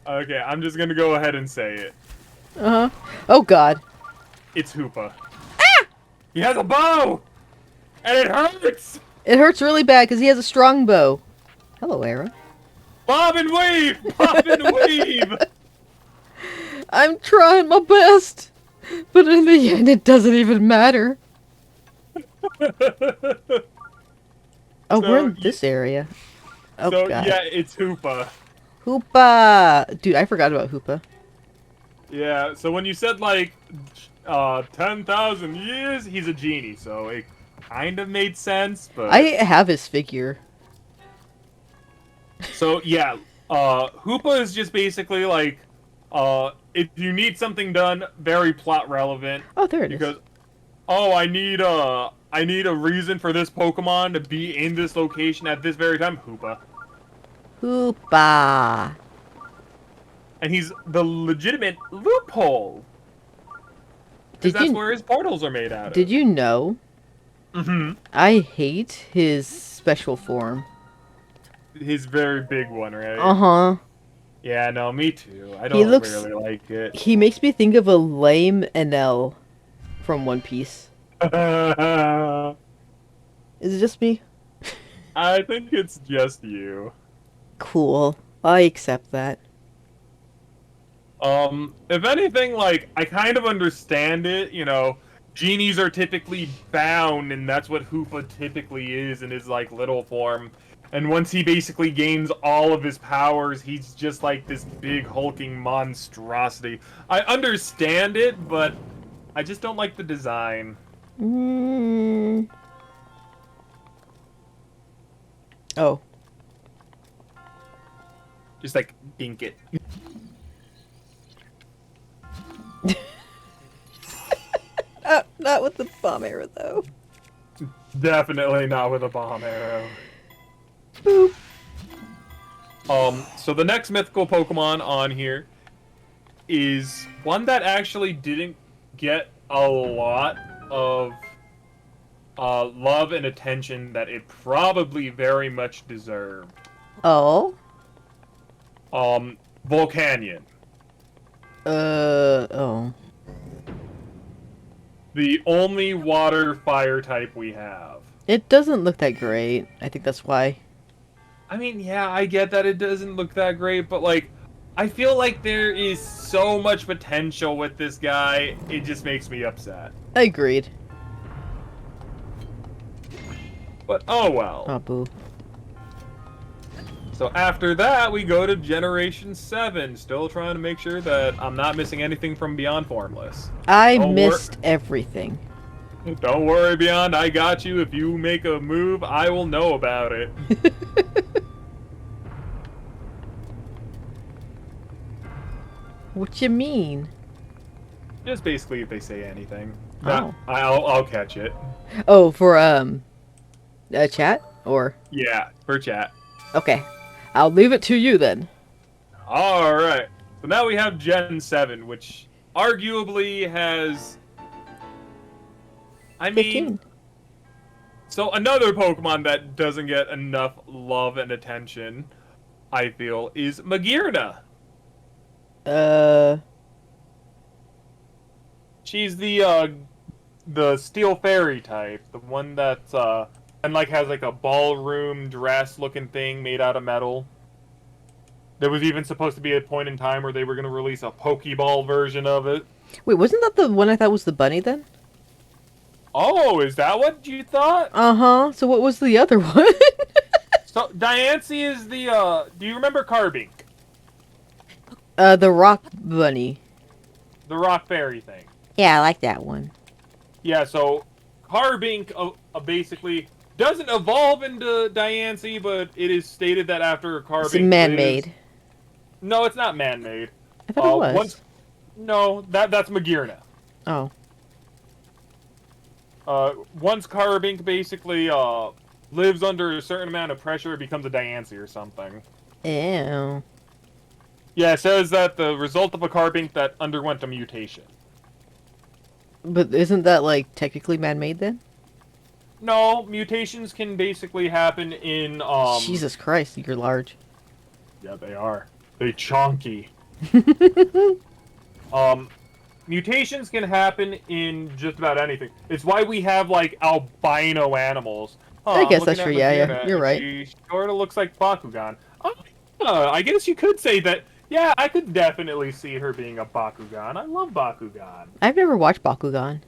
Okay, I'm just gonna go ahead and say it. Uh-huh. Oh god. It's Hoopa. Ah! He has a bow! And it hurts! It hurts really bad because he has a strong bow. Hello, Era. Bob and weave! Bob and weave! I'm trying my best. But in the end, it doesn't even matter. Oh, So, we're in this area. Oh, so, god. yeah, it's Hoopa. Hoopa! Dude, I forgot about Hoopa. Yeah, so when you said, like, 10,000 years, he's a genie, so it kind of made sense, but... I have his figure. So, yeah, Hoopa is just basically, like, if you need something done, very plot relevant. Oh, there it is. Because, oh, I need a reason for this Pokemon to be in this location at this very time. Hoopa. Hoopa. And he's the legitimate loophole. Did Because that's you, where his portals are made out of. did you know? Mm-hmm. I hate his special form. His very big one, right? Uh-huh. Yeah, no, me too. I He don't looks- really like it. He makes me think of a lame Enel from One Piece. I Is it just me? think it's just you. Cool. I accept that. If anything, like, I kind of understand it, you know, genies are typically bound, and that's what Hoopa typically is in his, like, little form. And once he basically gains all of his powers, he's just like this big hulking monstrosity. I understand it, but I just don't like the design. Mm. Oh. Just like, dink it. Not with the bomb arrow, though. Definitely not with a bomb arrow. Boop. So the next mythical Pokemon on here is one that actually didn't get a lot of love and attention that it probably very much deserved. Oh. Volcanion. Oh. The only water fire type we have. It doesn't look that great. I think that's why. I mean, yeah, I get that it doesn't look that great, but like, I feel like there is so much potential with this guy, it just makes me upset. Agreed. But oh well. Oh, boo. So after that, we go to Generation 7, still trying to make sure that I'm not missing anything from Beyond Formless. I Don't missed everything. Don't worry, Beyond, I got you. If you make a move, I will know about it. What you mean? Just basically if they say anything. Oh. Nah, I'll catch it. Oh, for chat or Yeah, for chat. okay. I'll leave it to you then. Alright. So now we have Gen 7, which arguably has... I mean... 15. So another Pokemon that doesn't get enough love and attention, I feel, is Magearna. She's the Steel Fairy type, the one that's and like has like a ballroom dress looking thing made out of metal. There was even supposed to be a point in time where they were going to release a Pokeball version of it. Wait, wasn't that the one I thought was the bunny then? Oh, is that what you thought? Uh-huh. So what was the other one? So Diancie is the do you remember Carbink? The rock bunny. The rock fairy thing. Yeah, I like that one. Yeah, so Carbink basically doesn't evolve into Diancie, but it is stated that after Carbink It's man-made. lives... No, it's not man-made. I thought it was. No, that's Magearna. Oh. Once Carbink basically lives under a certain amount of pressure, it becomes a Diancie or something. Ew. Yeah, it says that the result of a Carbink that underwent a mutation. But isn't that, like, technically man-made then? No, mutations can basically happen in, Jesus Christ, you're large. Yeah, they are. They chonky. Mutations can happen in just about anything. It's why we have, like, albino animals. I guess I'm that's looking true, at yeah, Magearna, you're and right. She sort of looks like Bakugan. I guess you could say that, yeah, I could definitely see her being a Bakugan. I love Bakugan. I've never watched Bakugan.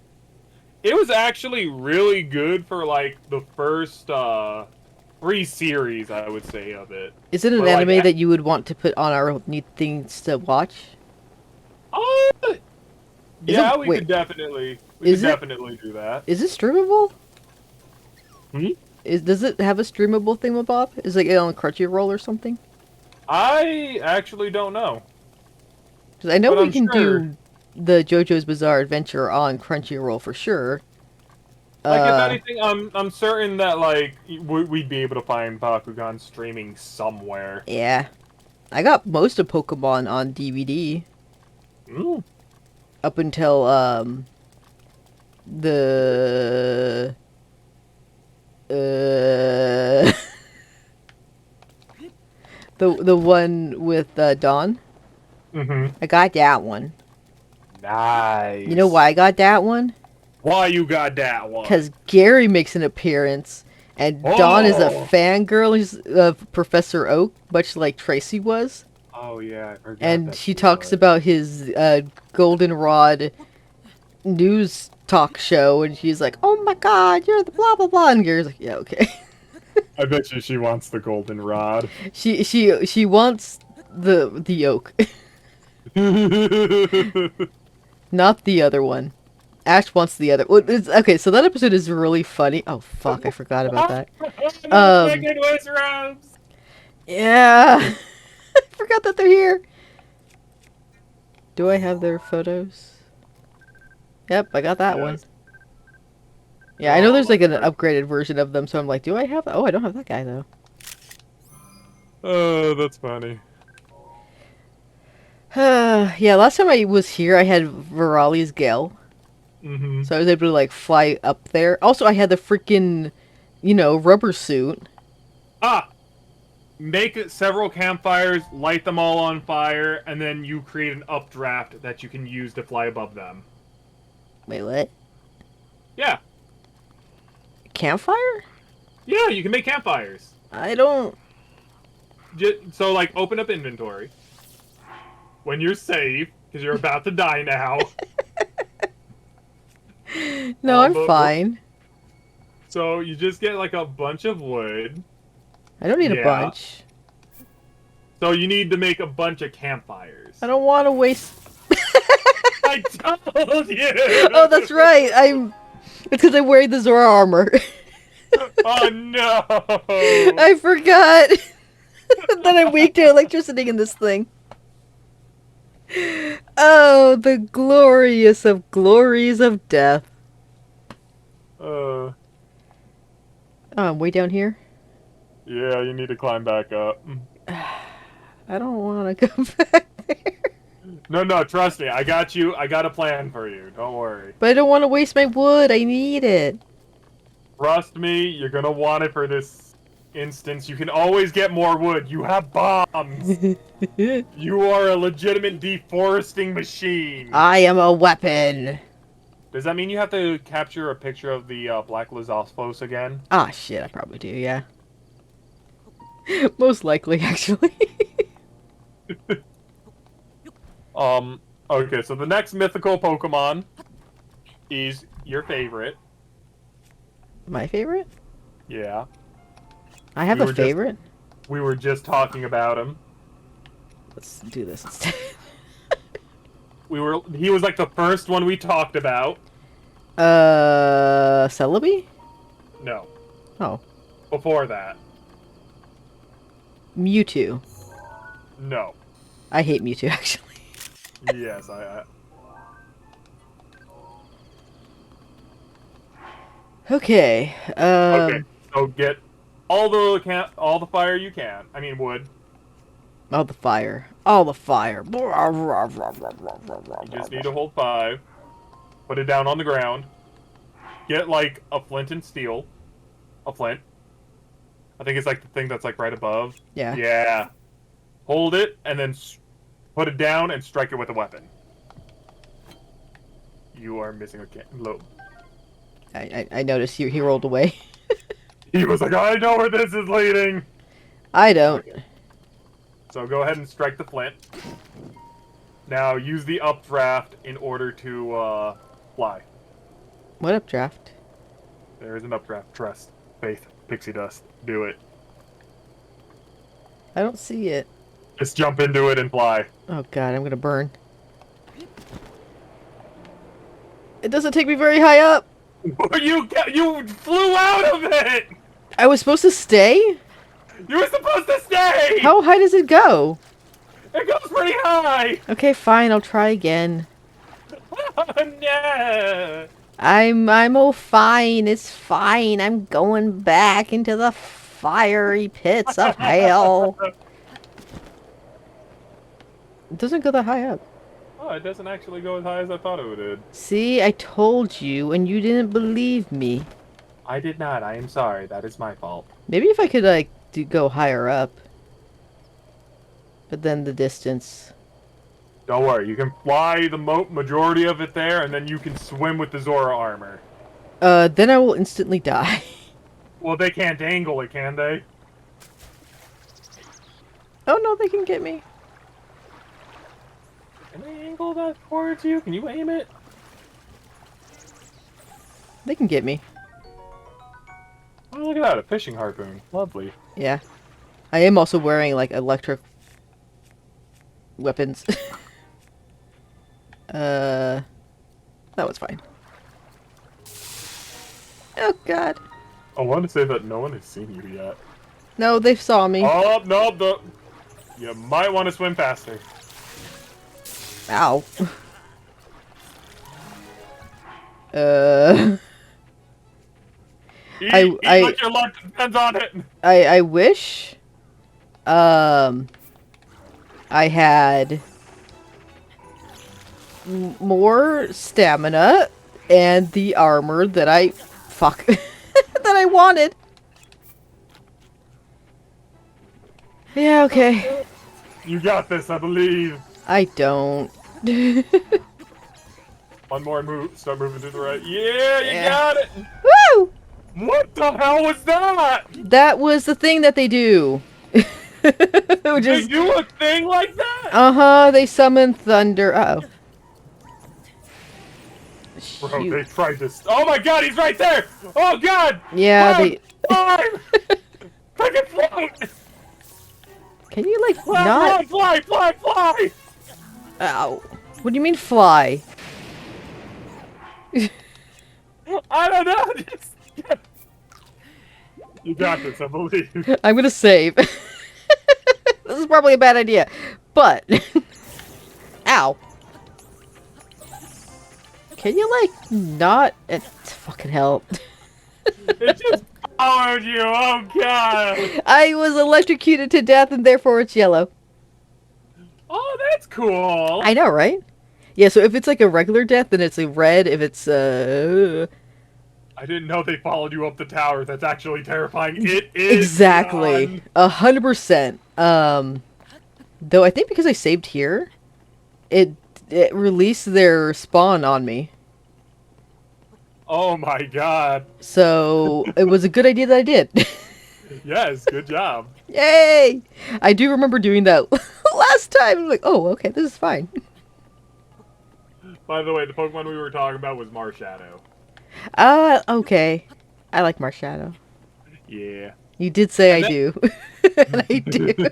It was actually really good for, like, the first, 3 series, I would say, of it. Is it an But, like, anime that you would want to put on our neat things to watch? Yeah, wait, could definitely, definitely do that. Is it streamable? Hmm? Does it have a streamable thingamabob? Is it on Crunchyroll or something? I actually don't know. Because I know But we I'm can sure- do the JoJo's Bizarre Adventure on Crunchyroll for sure. Like, if anything, I'm certain that, like, we'd be able to find Bakugan streaming somewhere. Yeah. I got most of Pokemon on DVD. Mm. Up until, the... the one with, Dawn. Mm-hmm. I got that one. Nice. You know why I got that one? Why you got that one? Because Gary makes an appearance, and Dawn is a Oh. fangirl of Professor Oak, much like Tracy was. Oh yeah, I forgot And that she talks was. about his goldenrod news talk show, and she's like, "Oh my God, you're the blah blah blah," and Gary's like, "Yeah, okay." I bet you she wants the goldenrod. She wants the oak, not the other one. Ash wants the other. Well, okay, so that episode is really funny. Oh fuck, I forgot about that. No, second was Robs. Yeah, I forgot that they're here. Do I have their photos? Yep, I got that one. Yes. Yeah, I know Oh, there's like an my- upgraded version of them, so I'm like, do I have? Oh, I don't have that guy though. Oh, that's funny. Yeah, last time I was here, I had Virali's Gale, Mm-hmm. so I was able to like fly up there. Also, I had the freaking, rubber suit. Ah! Make several campfires, light them all on fire, and then you create an updraft that you can use to fly above them. Wait, what? Yeah. Campfire? Yeah, you can make campfires. I don't. So, like, open up inventory. When you're safe, because you're about to die now. No, I'm but- fine. So, you just get, like, a bunch of wood. I don't need a Yeah. bunch. So, you need to make a bunch of campfires. I don't want to waste. I told you! Oh, that's right. It's because I'm wearing the Zora armor. Oh, no! I forgot that I'm weak to electricity in this thing. Oh, the glorious of glories of death. Uh, Oh, I'm way down here. yeah, you need to climb back up. I don't want to go back there. No, trust me. I got you. I got a plan for you. Don't worry. But I don't want to waste my wood. I need it. Trust me, you're gonna want it for this instance. You can always get more wood. You have bombs. You are a legitimate deforesting machine. I am a weapon. Does that mean you have to capture a picture of the Black Lizophos again? Ah, shit, I probably do, yeah. Most likely, actually. Okay, so the next mythical Pokemon is your favorite. My favorite? Yeah. I have We a were just- favorite? We were just talking about him. Let's do this instead. He was like the first one we talked about. Celebi? No. Oh. Before that. Mewtwo. No. I hate Mewtwo, actually. Yes, I Okay, Okay, so get all the fire you can. I mean wood. All the fire. All the fire. You just need to hold 5. Put it down on the ground. Get like a flint and steel. A flint. I think it's like the thing that's like right above. Yeah. Yeah. Hold it and then put it down and strike it with a weapon. You are missing a lobe. I noticed he rolled away. He was like, I know where this is leading. I don't. So go ahead and strike the flint. Now use the updraft in order to fly. What updraft? There is an updraft. Trust. Faith. Pixie dust. Do it. I don't see it. Just jump into it and fly. Oh god, I'm gonna burn. It doesn't take me very high up. You flew out of it! I was supposed to stay? You were supposed to stay! How high does it go? It goes pretty high! Okay, fine, I'll try again. No! I'm oh fine, it's fine. I'm going back into the fiery pits of hell. It doesn't go that high up. Oh, it doesn't actually go as high as I thought it would. See, I told you and you didn't believe me. I did not. I am sorry. That is my fault. Maybe if I could like go higher up. But then the distance. Don't worry. You can fly the majority of it there, and then you can swim with the Zora armor. Then I will instantly die. Well, they can't angle it, can they? Oh no, they can get me. Can I angle that towards you? Can you aim it? They can get me. Oh, look at that, a fishing harpoon. Lovely. Yeah. I am also wearing, like, electric weapons. That was fine. Oh, God. I want to say that no one has seen you yet. No, they saw me. Oh, no, you might want to swim faster. Ow. Eat I- like your luck depends on it. I wish, I had more stamina and the armor that fuck, that I wanted. Yeah, okay. You got this, I believe. I don't. One more move. Start moving to the right. Yeah, you Yeah. got it. Woo! What the hell was that? That was the thing that they do. Which They is, do a thing like that? uh-huh, they summon thunder. Uh-oh. Bro, Shoot. they tried this. Oh my god, he's right there! Oh god! Yeah, Cloud, they... Climb! I can float! Can you, like, Fly, not... fly, fly, fly! Ow. What do you mean fly? I don't know, just... You got this, I believe. I'm gonna save. This is probably a bad idea, but... Ow. Can you, like, not... fucking hell. It just followed you, oh god! I was electrocuted to death and therefore it's yellow. Oh, that's cool! I know, right? Yeah, so if it's like a regular death, then it's a red. If it's, I didn't know they followed you up the tower. That's actually terrifying. It is Exactly. done. 100%. Though I think because I saved here, it released their spawn on me. Oh my god. So it was a good idea that I did. Yes, good job. Yay! I do remember doing that last time. I'm like, oh, okay, this is fine. By the way, the Pokemon we were talking about was Marshadow. Okay. I like Marshadow. Yeah. You did say And I then- do. And I do.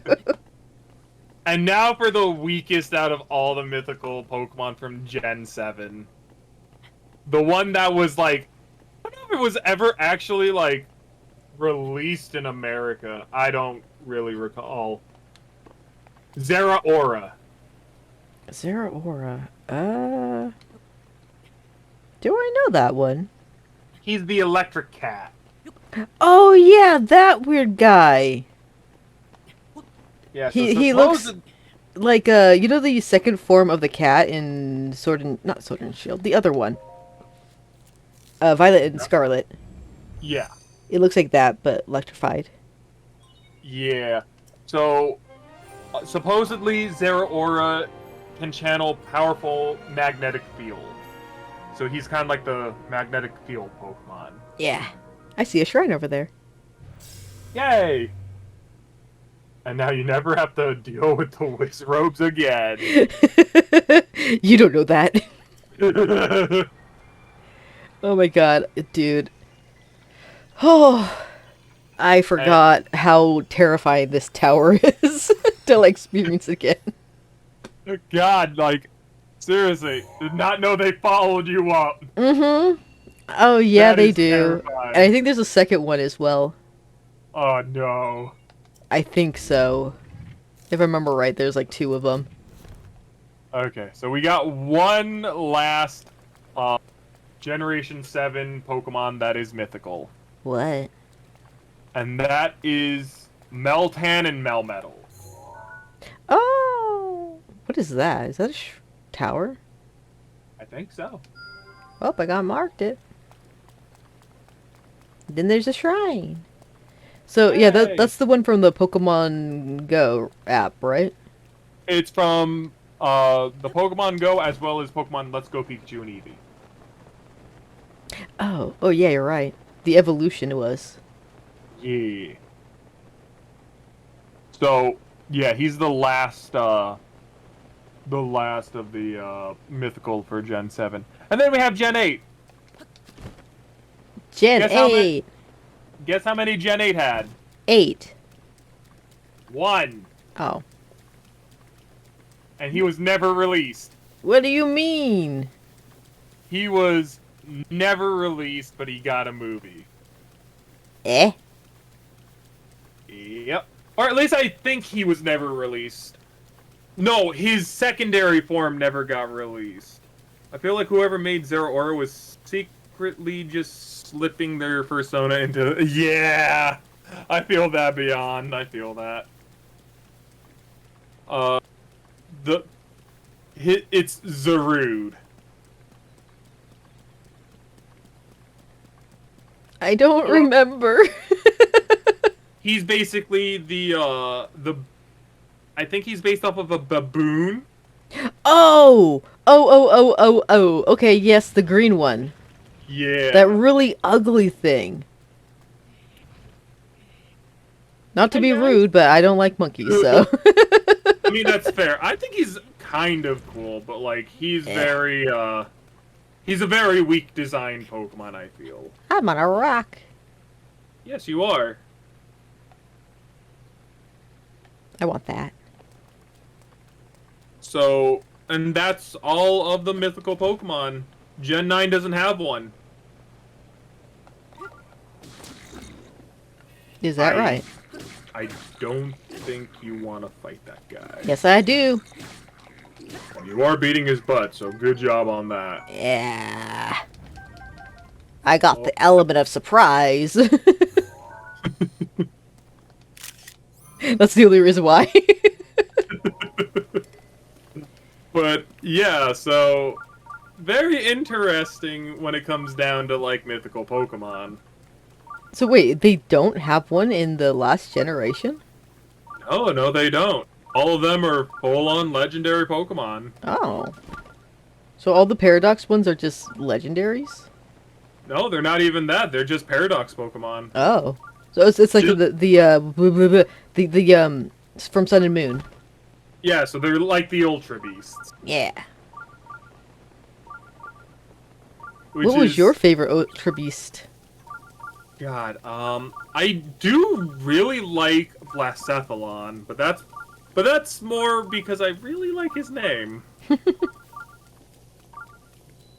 And now for the weakest out of all the mythical Pokemon from Gen 7. The one that was like... I don't know if it was ever actually like released in America. I don't really recall. Zeraora. Zeraora. Do I know that one? He's the electric cat. Oh yeah, that weird guy. Yeah, so He looks like you know the second form of the cat in not Sword and Shield, the other one. Violet and Scarlet. Yeah. It looks like that, but electrified. Yeah. So, supposedly Zeraora can channel powerful magnetic field. So he's kind of like the magnetic field Pokemon. Yeah. I see a shrine over there. Yay! And now you never have to deal with the Wiz robes again. You don't know that. Oh my god, dude. Oh, I forgot how terrifying this tower is till I experience it again. God, like, seriously, did not know they followed you up. Mm-hmm. Oh yeah, That they is do. terrifying. And I think there's a second one as well. Oh no. I think so. If I remember right, there's like 2 of them. Okay, so we got one last Generation 7 Pokemon that is mythical. What? And that is Meltan and Melmetal. Oh! What is that? Is that a tower? I think so. Oh, I got marked it. Then there's a shrine. So, yeah, Yay. that's the one from the Pokemon Go app, right? It's from the Pokemon Go as well as Pokemon Let's Go Pikachu and Eevee. Oh, yeah, you're right. The evolution was. Yeah. So, yeah, he's the last the last of the mythical for Gen 7. And then we have Gen 8. Gen Guess how 8. Guess how many Gen 8 had? 8. 1. Oh. And he was never released. What do you mean? He was never released, but he got a movie. Eh? Yep. Or at least I think he was never released. No, his secondary form never got released. I feel like whoever made Zero Aura was secretly just slipping their persona into... Yeah! I feel that beyond. I feel that. It's Zarude. I don't remember. He's basically the I think he's based off of a baboon. Oh. Okay, yes, the green one. Yeah. That really ugly thing. Not to Hey, be guys. rude, but I don't like monkeys, so. I mean, that's fair. I think he's kind of cool, but like he's very he's a very weak designed Pokemon, I feel. I'm on a rock. Yes, you are. I want that. So, and that's all of the mythical Pokemon. Gen 9 doesn't have one. Is that right? I don't think you want to fight that guy. Yes, I do. Well, you are beating his butt, so good job on that. Yeah. I got the element of surprise. That's the only reason why. But yeah, so very interesting when it comes down to like mythical Pokemon. So wait, they don't have one in the last generation? No, they don't. All of them are full-on legendary Pokemon. Oh. So all the Paradox ones are just legendaries? No, they're not even that. They're just Paradox Pokemon. Oh. So it's like the from Sun and Moon. Yeah, so they're like the Ultra Beasts. Yeah. Which What was is... your favorite Ultra Beast? God, I do really like Blacephalon, but that's more because I really like his name.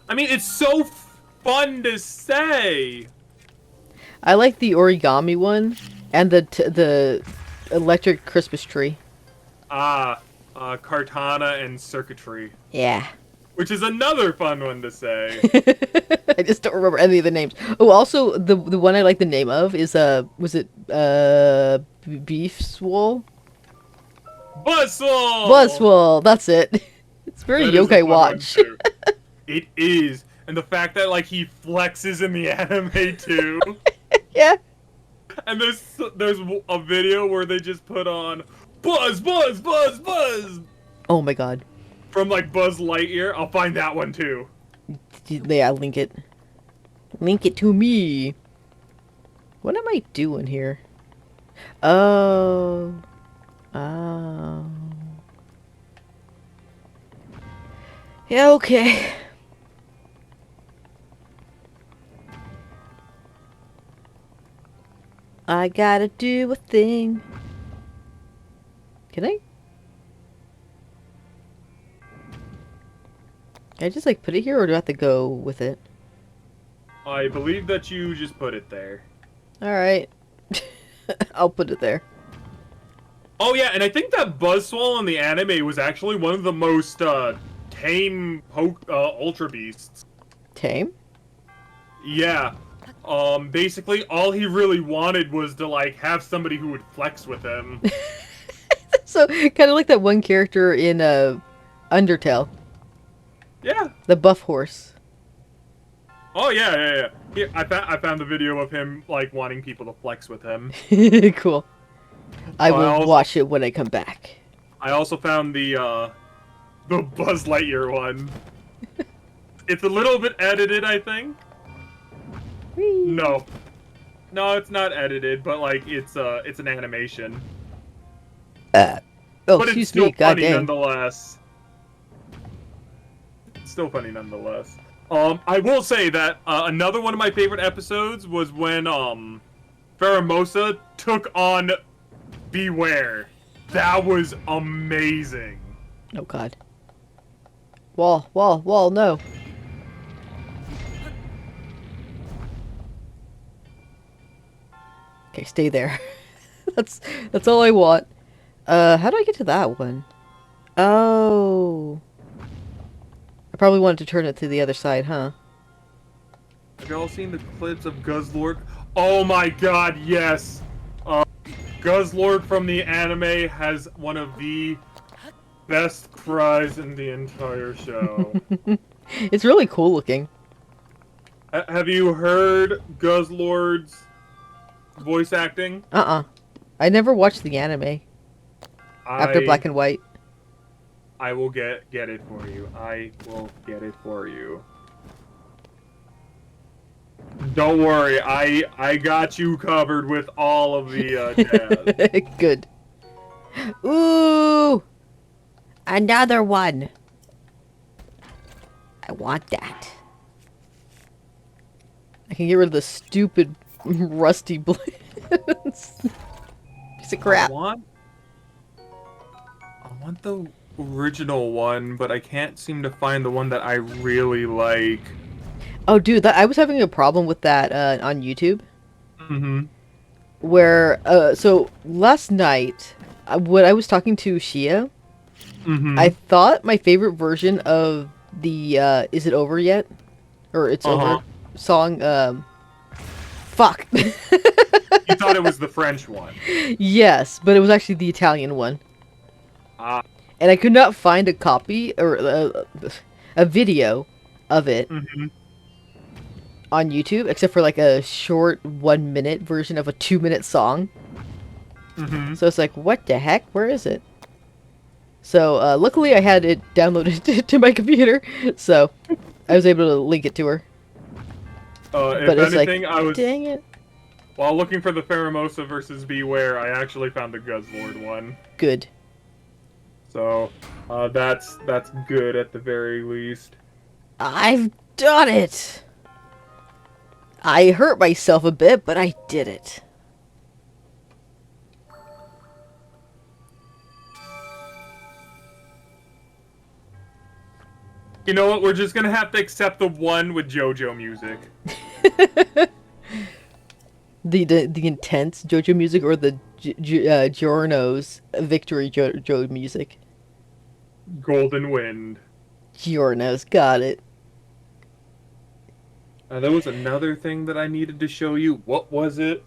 I mean, it's so fun to say. I like the origami one and the electric Christmas tree. Kartana and Circuitry. Yeah. Which is another fun one to say. I just don't remember any of the names. Oh, also the one I like the name of is was it Beef Swole? Buzzwole! Buzzwole, that's it. It's very That is a yokai fun watch. one, too. It is. And the fact that like he flexes in the anime too. Yeah. And there's a video where they just put on Buzz, Buzz, Buzz, Buzz Oh my god. from like Buzz Lightyear. I'll find that one too. Yeah, link it. Link it to me. What am I doing here? Oh. Oh. Yeah, okay. I gotta do a thing. Can I? Can I just like put it here or do I have to go with it? I believe that you just put it there. Alright. I'll put it there. Oh yeah, and I think that Buzzwole in the anime was actually one of the most tame Ultra Beasts. Tame? Yeah. Basically all he really wanted was to like have somebody who would flex with him. So, kind of like that one character in Undertale. Yeah. The buff horse. Oh yeah. Here, I found the video of him like wanting people to flex with him. Cool. I will watch it when I come back. I also found the Buzz Lightyear one. It's a little bit edited, I think. Whee! No, it's not edited, but like it's an animation. Oh, But it's excuse still me, funny goddamn. nonetheless. still funny nonetheless. I will say that another one of my favorite episodes was when Pheromosa took on Beware. That was amazing. Oh god. Wall, wall, wall, no. Okay, stay there. That's all I want. How do I get to that one? Oh. I probably wanted to turn it to the other side, huh? Have y'all seen the clips of Guzzlord? Oh my god, yes! Guzzlord from the anime has one of the best cries in the entire show. It's really cool looking. Have you heard Guzzlord's voice acting? I never watched the anime after Black and White. I will get it for you. I will get it for you. Don't worry, I got you covered with all of the jazz. Good. Ooh! Another one! I want that. I can get rid of the stupid rusty blades. Piece of crap. I want the original one, but I can't seem to find the one that I really like. Oh, dude, I was having a problem with that on YouTube. Mm-hmm. Where, so last night, when I was talking to Shia, I thought my favorite version of the Is It Over Yet? Or It's Over song, fuck. You thought it was the French one. Yes, but it was actually the Italian one. And I could not find a copy, or a video of it. On YouTube, except for like a short 1-minute version of a 2-minute song. So it's like, what the heck? Where is it? So luckily I had it downloaded to my computer, so I was able to link it to her. But if anything, like, I was... dang it. While looking for the Pheromosa versus Beware, I actually found the Guzzlord one. Good. So, that's good at the very least. I've done it! I hurt myself a bit, but I did it. You know what? We're just gonna have to accept the one with JoJo music. the intense JoJo music, or the Giorno's victory JoJo music? Golden Wind. Giorno's, got it. There was another thing that I needed to show you. What was it?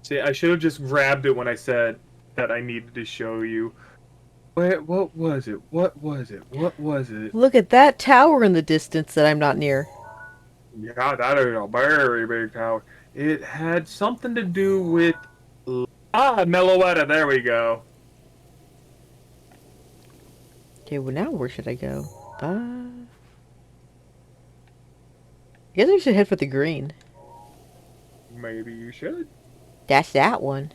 See, I should have just grabbed it when I said that I needed to show you. What was it? What was it? What was it? Look at that tower in the distance that I'm not near. Yeah, that is a very big tower. It had something to do with... Meloetta, there we go. Okay, well now where should I go? I guess I should head for the green. Maybe you should. That's that one.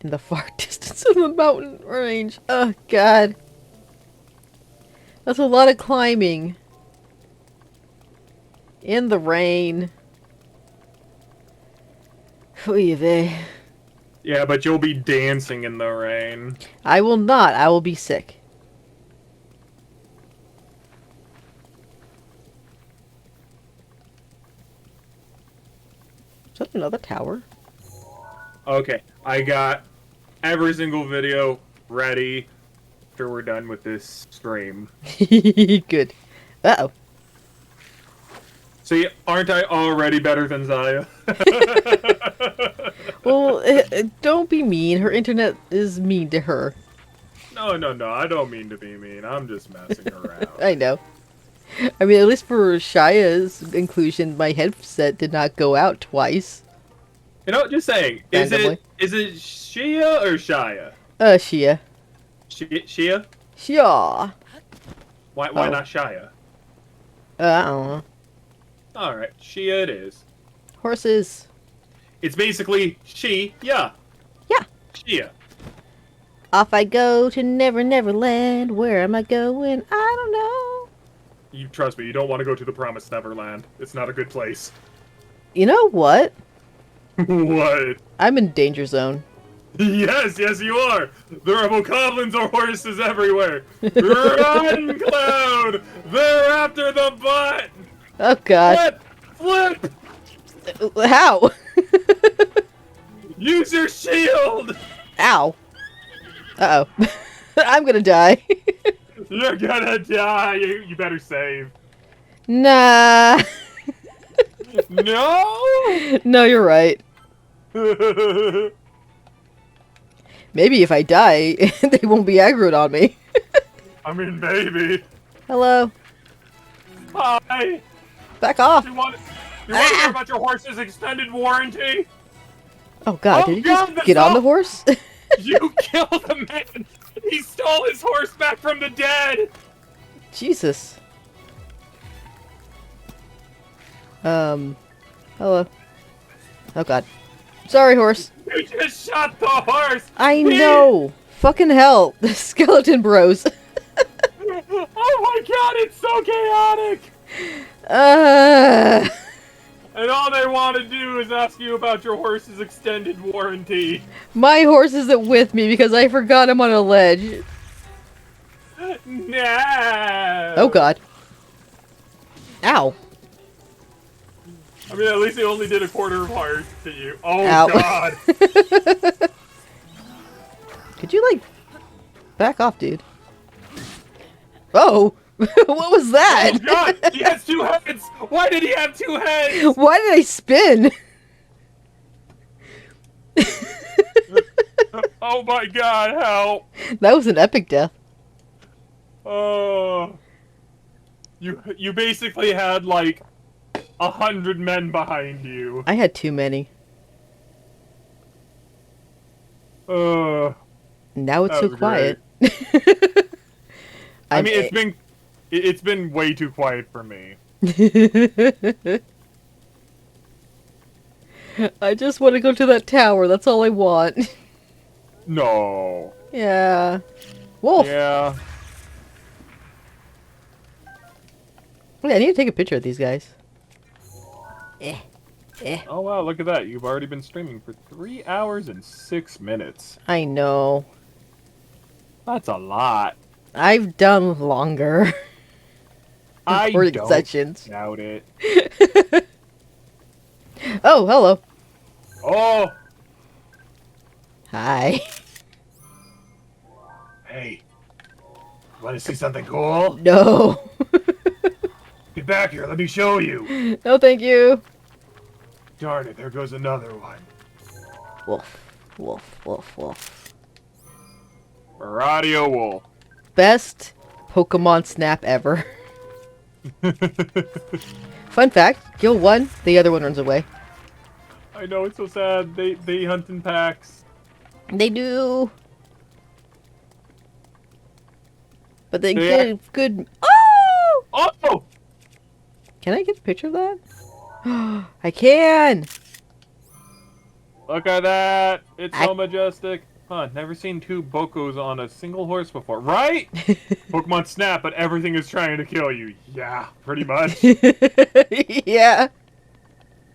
In the far distance of the mountain range. Oh, God. That's a lot of climbing. In the rain. Oy vey. Yeah, but you'll be dancing in the rain. I will not. I will be sick. Is that another tower? Okay, I got every single video ready after we're done with this stream. Good. Uh-oh. See, aren't I already better than Zaya? Well, don't be mean. Her internet is mean to her. No, I don't mean to be mean. I'm just messing around. I know. I mean, at least for Shia's inclusion, my headset did not go out twice. You know, just saying. Randomly. Is it Shia or Shia? Shia. Shia? Shia. Why not Shia? I don't know. Alright, Shia it is. Horses. It's basically Shia. Yeah. Shia. Off I go to Never Never Land. Where am I going? I don't know. You trust me, you don't want to go to the Promised Neverland. It's not a good place. You know what? What? I'm in danger zone. Yes, yes, you are. There are bokoblins or horses everywhere. Run, Cloud! They're after the butt. Oh god. Flip! How? Use your shield. Ow. Uh-oh. I'm gonna die. You're gonna die. You better save. Nah. No. No, you're right. Maybe if I die, they won't be aggroed on me. I mean, maybe. Hello. Hi. Back off. You want to hear about your horse's extended warranty? Oh god, Oh, did he God, just that's get on all- the horse? You killed the man. He stole his horse back from the dead. Jesus. Hello. Oh god. Sorry, horse. You just shot the horse. I know. Fucking hell. The skeleton bros. Oh my god, it's so chaotic. Uh, And all they want to do is ask you about your horse's extended warranty. my horse isn't with me because I forgot him on a ledge. No. Oh god. Ow. I mean, at least he only did a quarter of heart to you. Oh Ow. god. Could you, like, back off, dude? Oh! What was that? Oh god, he has two heads. Why did he have two heads? Why did I spin? Oh my god, help. That was an epic death. Oh. You basically had like 100 men behind you. I had too many. Uh. Now it's That so was quiet. I mean, it's been way too quiet for me. I just want to go to that tower. That's all I want. No. Yeah. Wolf. Yeah. Yeah, I need to take a picture of these guys. Oh wow, look at that. You've already been streaming for 3 hours and 6 minutes. I know. That's a lot. I've done longer. I Recording don't sessions. doubt it. Oh, hello. Oh, Hi. hey. Want to see something cool? No. Get back here, let me show you. No, thank you. Darn it, there goes another one. Wolf. Wolf. Wolf. Wolf. Radio Wolf. Best Pokemon Snap ever. Fun fact, kill one, the other one runs away. I know, it's so sad. They hunt in packs. They do. But they Yeah. get good. Oh! Oh! Can I get a picture of that? I can! Look at that! It's so I- majestic. Huh, never seen two Bokos on a single horse before. Right? Pokemon Snap, but everything is trying to kill you. Yeah, pretty much. Yeah.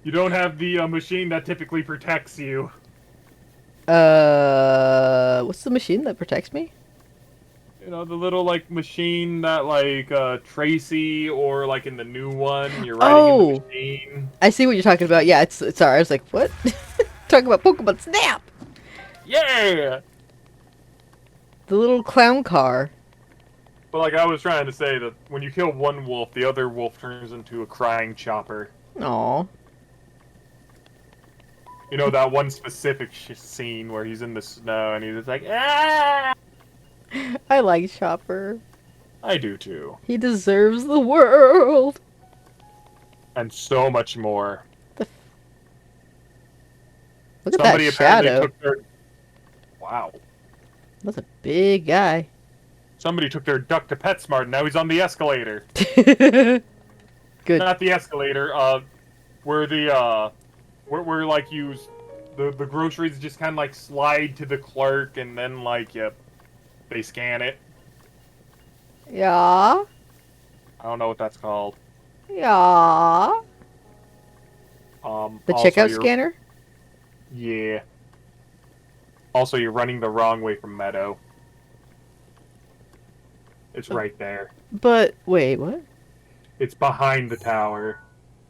You don't have the machine that typically protects you. What's the machine that protects me? You know, the little, like, machine that, like, Tracy or, like, in the new one, you're riding in the machine. I see what you're talking about. Yeah, it's sorry. I was like, what? Talking about Pokemon Snap! Yeah! The little clown car. But, like, I was trying to say that when you kill one wolf, the other wolf turns into a crying chopper. Aw. You know, that one specific scene where he's in the snow and he's just like, ah! I like Chopper. I do too. He deserves the world. And so much more. Look at Somebody that apparently shadow. took their... Wow. That's a big guy. Somebody took their duck to PetSmart and now he's on the escalator. Good. Not the escalator, where the, where like, the groceries just kind of, like, slide to the clerk and then, like, you They scan it. Yeah. I don't know what that's called. Yeah. The also checkout you're- scanner? Yeah. Also, you're running the wrong way from Meadow. It's right there. But, wait, what? It's behind the tower.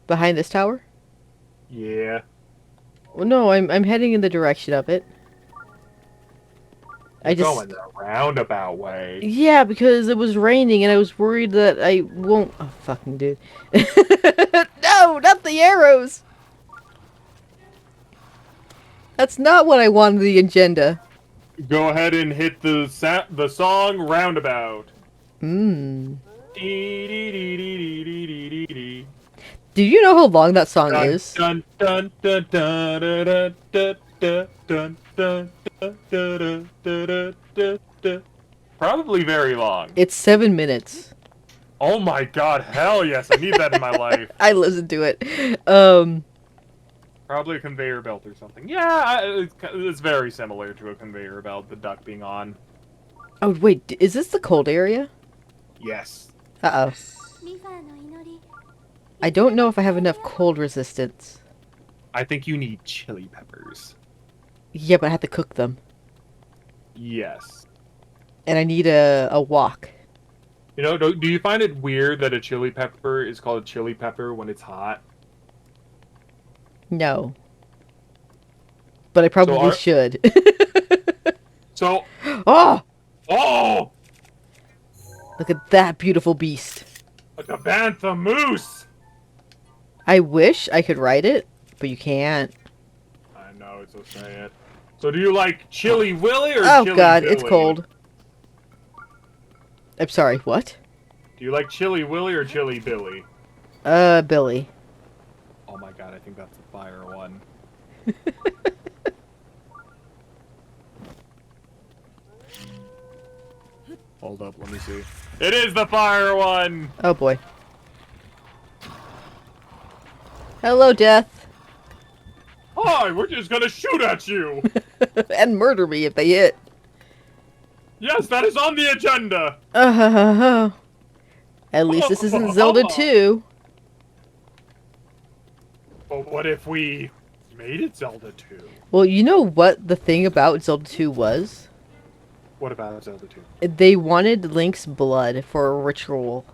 Behind this tower? Yeah. Well, no, I'm heading in the direction of it. You're going the roundabout way. Yeah, because it was raining and I was worried that I won't... Oh, fucking dude. No, not the arrows! That's not what I wanted the agenda. Go ahead and hit the song Roundabout. Hmm. Dee-dee-dee-dee-dee-dee-dee-dee. Do you know how long that song Dun, is? dun, dun, dun, dun, dun, dun, dun, dun, dun, dun, dun, dun, dun, dun. Probably very long. It's 7 minutes. Oh my god, hell yes, I need that in my life. I listened to it. Probably a conveyor belt or something. Yeah, it's very similar to a conveyor belt, the duck being on. Oh, wait, is this the cold area? Yes. Uh-oh. I don't know if I have enough cold resistance. I think you need chili peppers. Yeah, but I have to cook them. Yes. And I need a wok. You know, do you find it weird that a chili pepper is called a chili pepper when it's hot? No. But I probably should. So... Oh! Oh! Look at that beautiful beast. A bantha moose! I wish I could ride it, but you can't. I know, it's so sad. So do you like Chili Willy or Oh Chili god, Billy? it's cold. I'm sorry, what? Do you like Chili Willy or Chili Billy? Billy. Oh my god, I think that's the fire one. Hold up, let me see. It is the fire one! Oh boy. Hello, Death. Hi, we're just gonna shoot at you! And murder me if they hit. Yes, that is on the agenda! At least this isn't Zelda 2. But what if we made it Zelda 2? Well, you know what the thing about Zelda 2 was? What about Zelda 2? They wanted Link's blood for a ritual.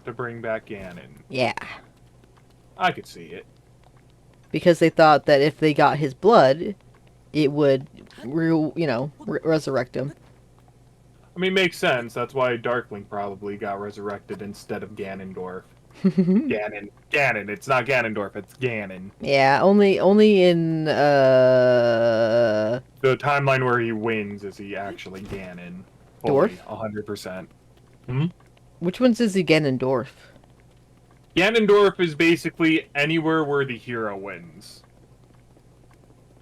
To bring back Ganon. Yeah. I could see it. Because they thought that if they got his blood, it would, resurrect him. I mean, makes sense. That's why Darkling probably got resurrected instead of Ganondorf. Ganon. It's not Ganondorf, it's Ganon. Yeah, only in, The timeline where he wins is he actually Ganon. Fully, Dwarf? 100%. Which one's is he Ganondorf? Ganondorf is basically anywhere where the hero wins.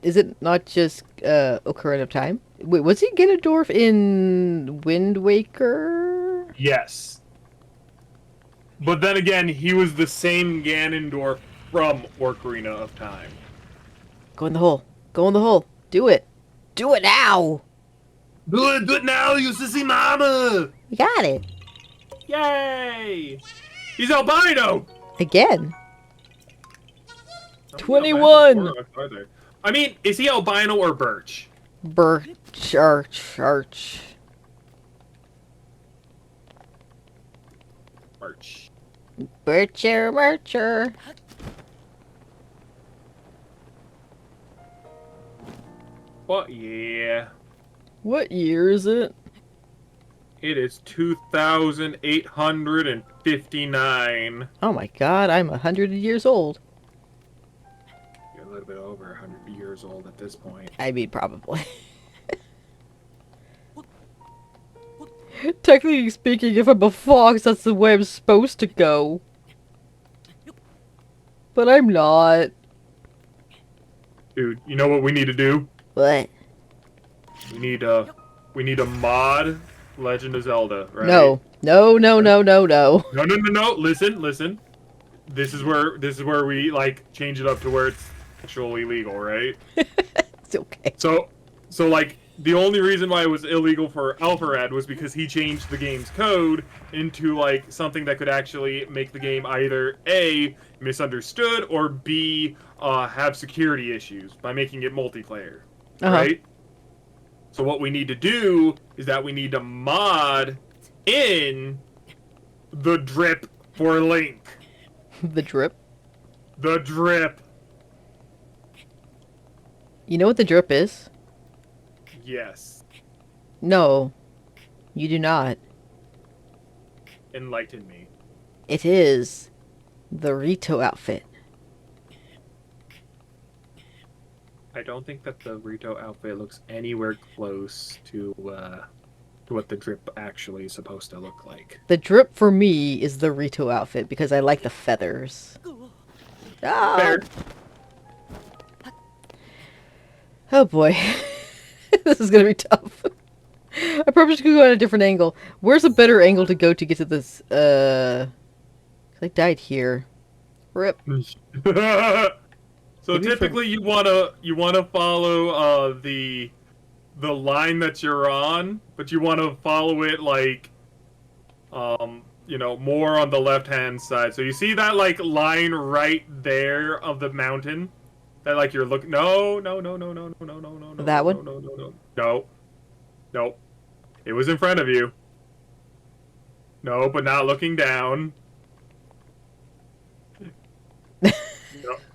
Is it not just, Ocarina of Time? Wait, was he Ganondorf in Wind Waker? Yes. But then again, he was the same Ganondorf from Ocarina of Time. Go in the hole. Go in the hole. Do it. Do it now! Do it now, you sissy mama! You got it. Yay! He's albino! Again. 21! I mean, is he albino or birch? Birch, arch. Birch. Bircher. What? Yeah. What year is it? It is 2,859. Oh my god, I'm 100 years old. You're a little bit over 100 years old at this point. I mean, probably. Technically speaking, if I'm a fox, that's the way I'm supposed to go. But I'm not. Dude, you know what we need to do? What? We need a mod Legend of Zelda, right? No. No. No. Listen. This is where we like change it up to where it's actually legal, right? It's okay. So like the only reason why it was illegal for Alpharad was because he changed the game's code into like something that could actually make the game either A, misunderstood, or B, have security issues by making it multiplayer. Right? So what we need to do is that we need to mod in the drip for Link. The drip? The drip. You know what the drip is? Yes. No. You do not. Enlighten me. It is the Rito outfit. I don't think that the Rito outfit looks anywhere close to what the drip actually is supposed to look like. The drip for me is the Rito outfit because I like the feathers. Ah! Fair. Oh boy. This is gonna be tough. I probably should go on a different angle. Where's a better angle to go to get to this? I died here. Rip. So Maybe typically you wanna follow the line that you're on, but you wanna follow it like more on the left hand side. So you see that like line right there of the mountain? That like you're looking no. That one? No. It was in front of you. No, but not looking down.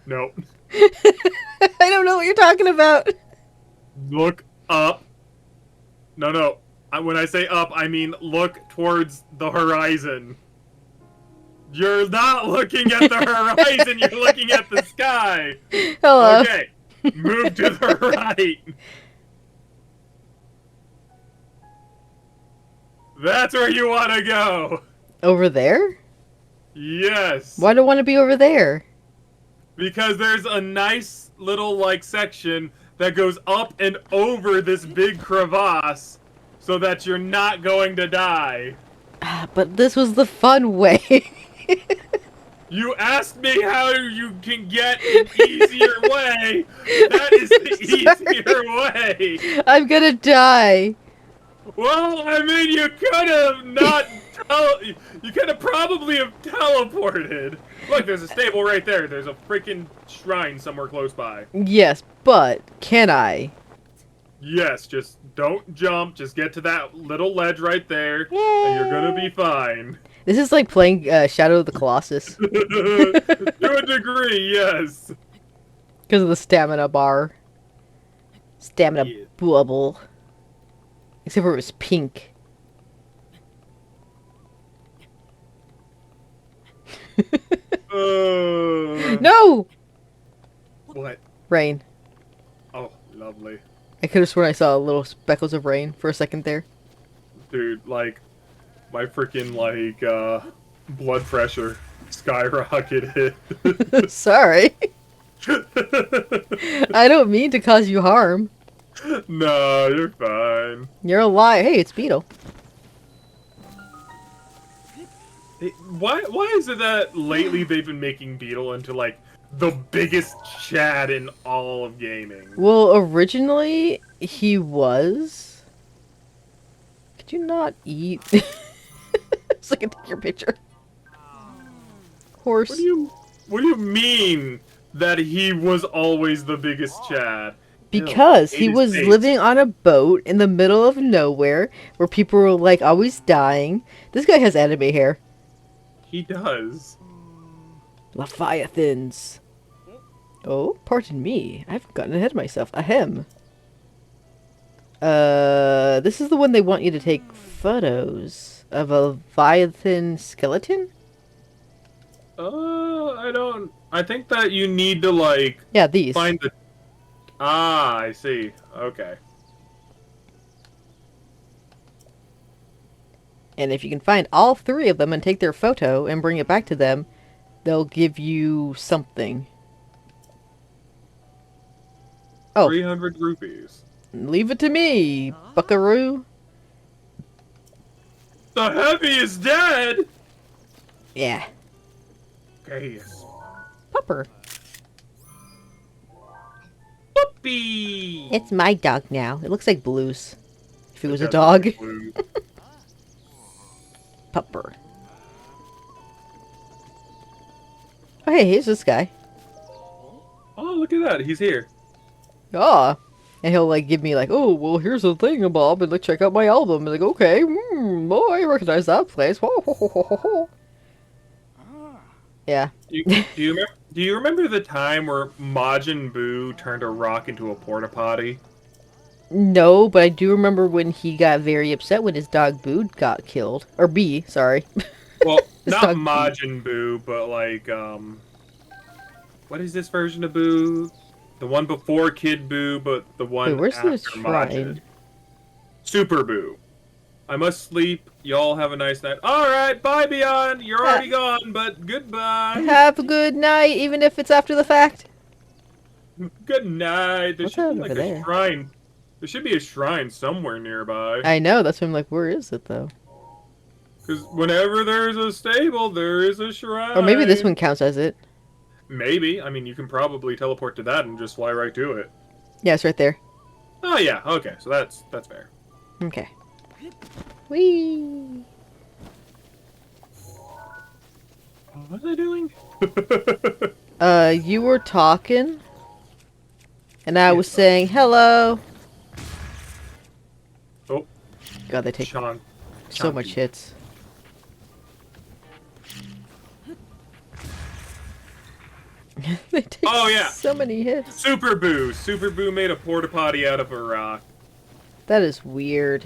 No. I don't know what you're talking about. Look up. No. When I say up, I mean look towards the horizon. You're not looking at the horizon, you're looking at the sky. Hello. Okay, move to the right. That's where you want to go. Over there? Yes. Why do I want to be over there? Because there's a nice little like section that goes up and over this big crevasse so that you're not going to die. But this was the fun way. You asked me how you can get an easier way. That is the easier way. I'm gonna die. Well, I mean, you could have not. You could have probably have teleported. Look, there's a stable right there. There's a freaking shrine somewhere close by. Yes, but can I? Yes, just don't jump. Just get to that little ledge right there, Yay. and you're gonna be fine. This is like playing Shadow of the Colossus. To a degree, yes. Because of the stamina bar. Stamina Yeah. bubble. Except for it was pink. No! What? Rain. Oh, lovely. I could have sworn I saw little speckles of rain for a second there. Dude, like, my freaking, like, blood pressure skyrocketed. Sorry. I don't mean to cause you harm. No, you're fine. You're a lie. Hey, it's Beetle. Why is it that lately they've been making Beetle into, like, the biggest Chad in all of gaming? Well, originally, he was... Could you not eat? So I can take your picture. Horse. What do you mean that he was always the biggest Chad? Because Ew, he ate his was face. living on a boat in the middle of nowhere where people were, like, always dying. This guy has anime hair. He does. Leviathans. Oh, pardon me. I've gotten ahead of myself. Ahem. This is the one they want you to take photos of a Leviathan skeleton? I think that you need to, like, Yeah, these. find the... Ah, I see. Okay. And if you can find all three of them and take their photo and bring it back to them, they'll give you something. Oh. 300 rupees. Leave it to me, buckaroo. The heavy is dead! Yeah. Okay. Pupper. Boop. puppy. It's my dog now. It looks like Blue's. If it was a does dog. look like Blue. Pupper. Oh, hey, here's this guy. Oh, look at that. He's here. Ah. And he'll, like, give me, like, oh, well, here's the thing, Bob, and, like, check out my album. And, like, okay, oh, I recognize that place. Ho, ho, ho, ho, ho, ho. Yeah. Do you remember the time where Majin Buu turned a rock into a porta potty? No, but I do remember when he got very upset when his dog Boo got killed. Or B, sorry. Well, His not dog Majin Buu, but like what is this version of Buu? The one before Kid Buu, but the one Wait, where's after the Majin. shrine? Super Buu. I must sleep. Y'all have a nice night. Alright, bye Beyond. You're already gone, but goodbye. Have a good night, even if it's after the fact. Good night. There What's should that be like over a there? shrine. There should be a shrine somewhere nearby. I know, that's why I'm like, where is it, though? Because whenever there's a stable, there is a shrine. Or maybe this one counts as it. Maybe. I mean, you can probably teleport to that and just fly right to it. Yeah, it's right there. Oh yeah. Okay. So that's fair. Okay. Whee! What was I doing? You were talking. And I was saying, hello. Oh, God, they take Sean. so much hits. They take Oh, yeah. so many hits. Super Boo. Super Boo made a porta potty out of a rock. That is weird.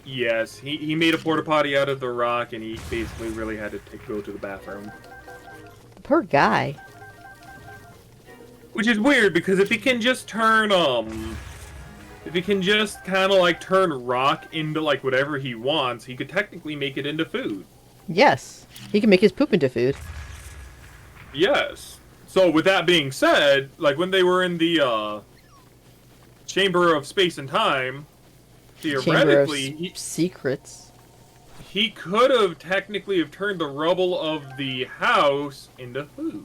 Yes, he made a porta potty out of the rock, and he basically really had to go to the bathroom. Poor guy. Which is weird because if he can just turn if he can just kind of like turn rock into like whatever he wants, he could technically make it into food. Yes. He can make his poop into food. Yes. So with that being said, like when they were in the Chamber of Space and Time, theoretically, Chamber of Secrets. he could have technically have turned the rubble of the house into food.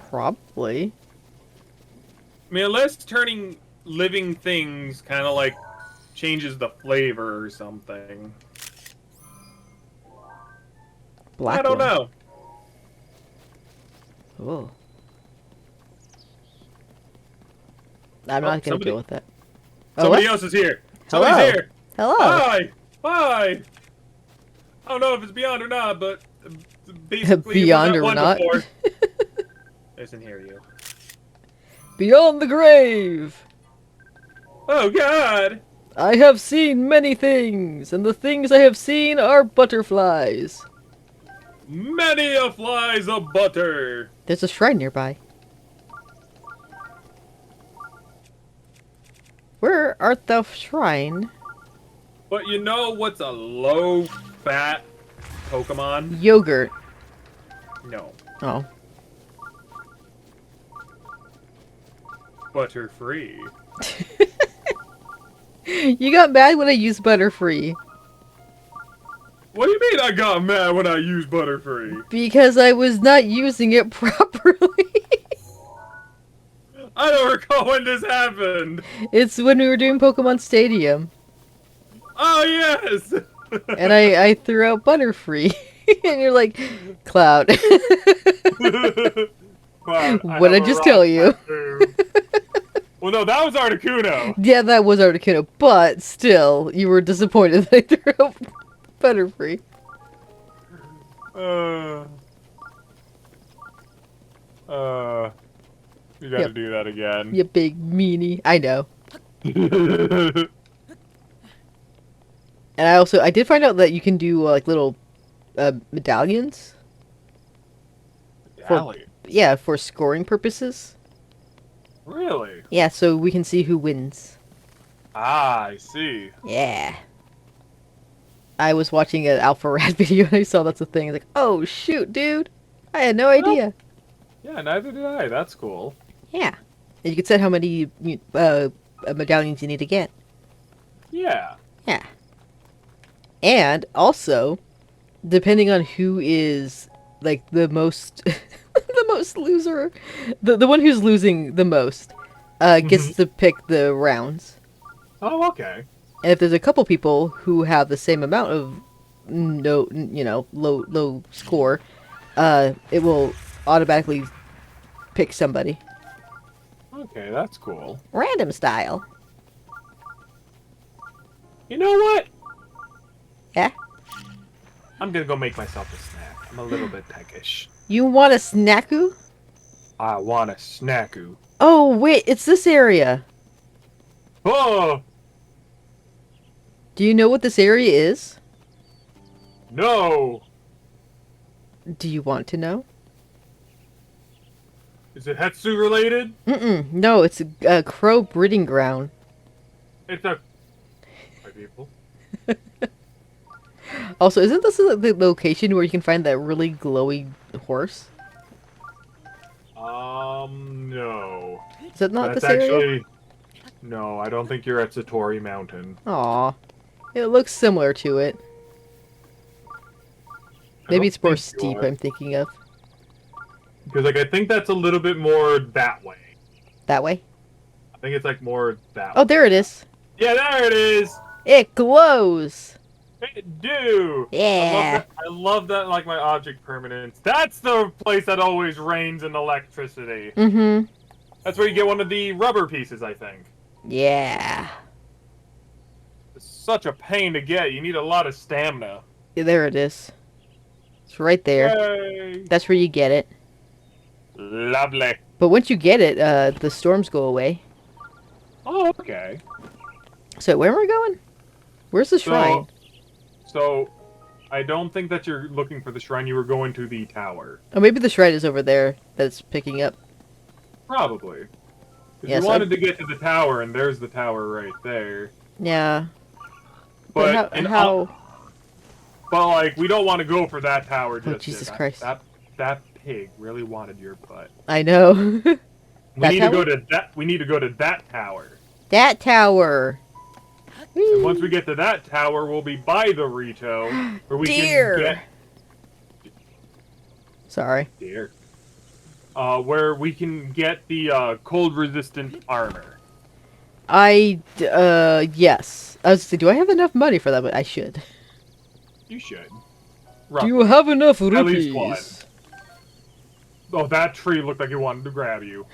Probably. I mean, unless turning living things kind of like changes the flavor or something. Black I don't one. know. Oh. I'm not gonna somebody- deal with that. Oh, Somebody what? else is here. Hello. Somebody's here. Hello. Hi. Hi. I don't know if it's beyond or not, but basically Beyond it was or that not? one before. Doesn't hear you. Beyond the grave! Oh God. I have seen many things, and the things I have seen are butterflies. Many a flies of butter. There's a shrine nearby. Where art thou, shrine? But you know what's a low-fat Pokemon? Yogurt. No. Oh. Butter-free. You got mad when I used Butterfree. What do you mean I got mad when I used Butterfree? Because I was not using it properly. I don't recall when this happened. It's when we were doing Pokemon Stadium. Oh, yes! And I threw out Butterfree. And you're like, Cloud. What'd I just tell you? Well, no, that was Articuno. Yeah, that was Articuno, but still, you were disappointed that I threw out Butterfree. You gotta Yep. do that again. You big meanie. I know. And I did find out that you can do, like, little, medallions. Alley. Yeah, for scoring purposes. Really? Yeah, so we can see who wins. Ah, I see. Yeah. I was watching an Alpha Rat video and I saw that's a thing. I was like, oh, shoot, dude. I had no idea. Yeah, neither did I. That's cool. Yeah. And you can set how many medallions you need to get. Yeah. Yeah. And also, depending on who is like the most most loser. The one who's losing the most gets to pick the rounds. Oh, okay. And if there's a couple people who have the same amount of low score, it will automatically pick somebody. Okay, that's cool. Random style. You know what? Yeah? I'm gonna go make myself a snack. I'm a little bit peckish. You want a snacku? I want a snacku. Oh, wait, it's this area. Oh! Do you know what this area is? No! Do you want to know? Is it Hetsu related? No, it's a crow breeding ground. It's a... My people. Also, isn't this the location where you can find that really glowy horse? No. Is that not That's this area? actually... No, I don't think you're at Satori Mountain. Aw. It looks similar to it. Maybe it's more steep I'm thinking of. Because, like, I think that's a little bit more that way. That way? I think it's, like, more that Oh, way. there it is. Yeah, there it is! It glows! It do! Yeah. I love that, like, my object permanence. That's the place that always rains in electricity. Mm-hmm. That's where you get one of the rubber pieces, I think. Yeah. It's such a pain to get. You need a lot of stamina. Yeah, there it is. It's right there. Yay! That's where you get it. Lovely. But once you get it, the storms go away. Oh, okay. So, where am I going? Where's the shrine? So, I don't think that you're looking for the shrine. You were going to the tower. Oh, maybe the shrine is over there that's picking up. Probably. If Yeah, you so wanted to get to the tower, and there's the tower right there. Yeah. But how... But like, we don't want to go for that tower just yet. Jesus Christ. That pig really wanted your butt. I know. We That need tower? to go to that. We need to go to that tower. That tower. And once we get to that tower, we'll be by the Rito, where we Deer. can get Sorry. deer. Where we can get the cold-resistant armor. Yes. I was saying, do I have enough money for that? But I should. You should. Do you have enough At least one. rupees? Oh, that tree looked like it wanted to grab you.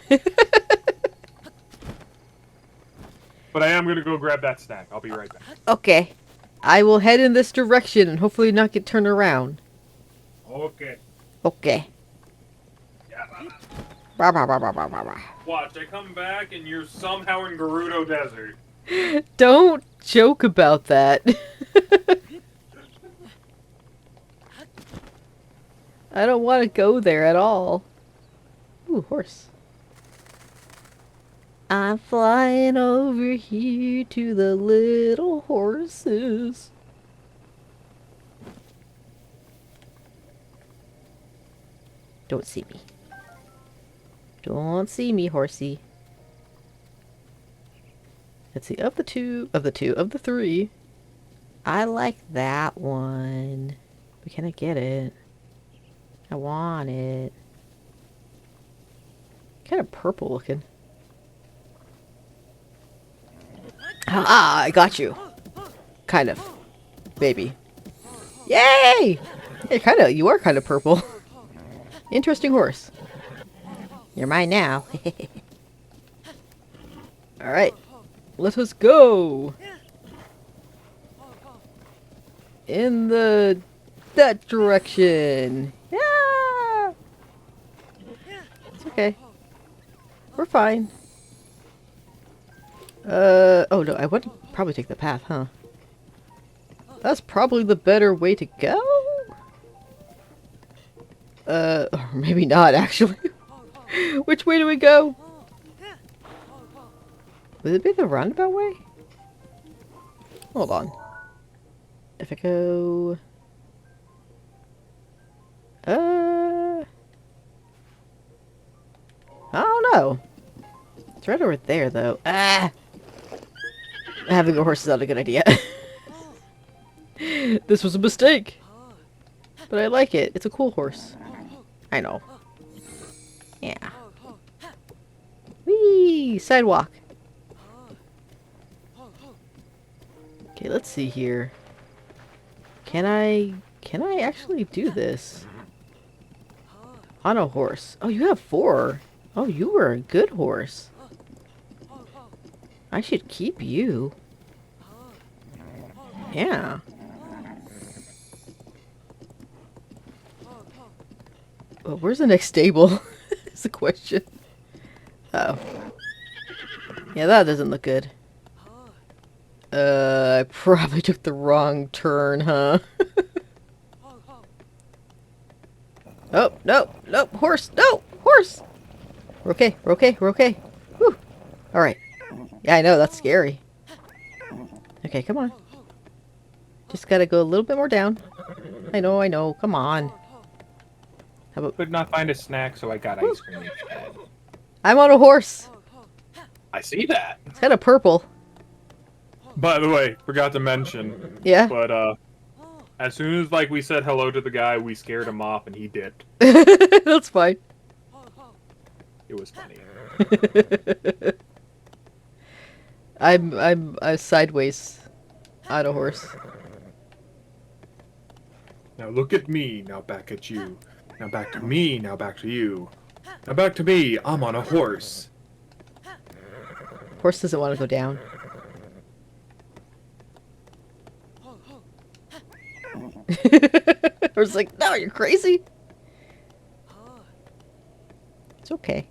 But I am going to go grab that snack. I'll be right back. Okay. I will head in this direction and hopefully not get turned around. Okay. Okay. Bah, bah, bah, bah, bah, bah, bah. Watch, I come back and you're somehow in Gerudo Desert. Don't joke about that. I don't want to go there at all. Ooh, horse. I'm flying over here to the little horses. Don't see me. Don't see me, horsey. Let's see, of the three, I like that one. But can I get it? I want it. Kind of purple looking. Ah, I got you. Kind of. Maybe. Yay! You are kind of purple. Interesting horse. You're mine now. Alright. Let us go! In that direction! Yeah! It's okay. We're fine. Oh no, I want to probably take the path, huh? That's probably the better way to go? Or maybe not, actually. Which way do we go? Would it be the roundabout way? Hold on. If I go... I don't know. It's right over there, though. Ah! Having a horse is not a good idea. This was a mistake. But I like it. It's a cool horse. I know. Yeah. Whee! Sidewalk. Okay, let's see here. Can I actually do this? On a horse. Oh, you have 4. Oh, you were a good horse. I should keep you. Yeah. Well, where's the next stable? Is the question. Oh. Yeah, that doesn't look good. I probably took the wrong turn, huh? Oh, no, no, horse, no, horse! We're okay, we're okay, we're okay. Whew. Alright. Yeah, I know, that's scary. Okay, come on. Just gotta go a little bit more down. I know, come on. How about... Could not find a snack, so I got ice cream instead. I'm on a horse! I see that. It's kind of purple. By the way, forgot to mention. Yeah? But, as soon as, like, we said hello to the guy, we scared him off and he dipped. That's fine. It was funny. I'm sideways on a horse. Now look at me, now back at you. Now back to me, now back to you. Now back to me, I'm on a horse. Horse doesn't want to go down. I was like, no, you're crazy. It's okay.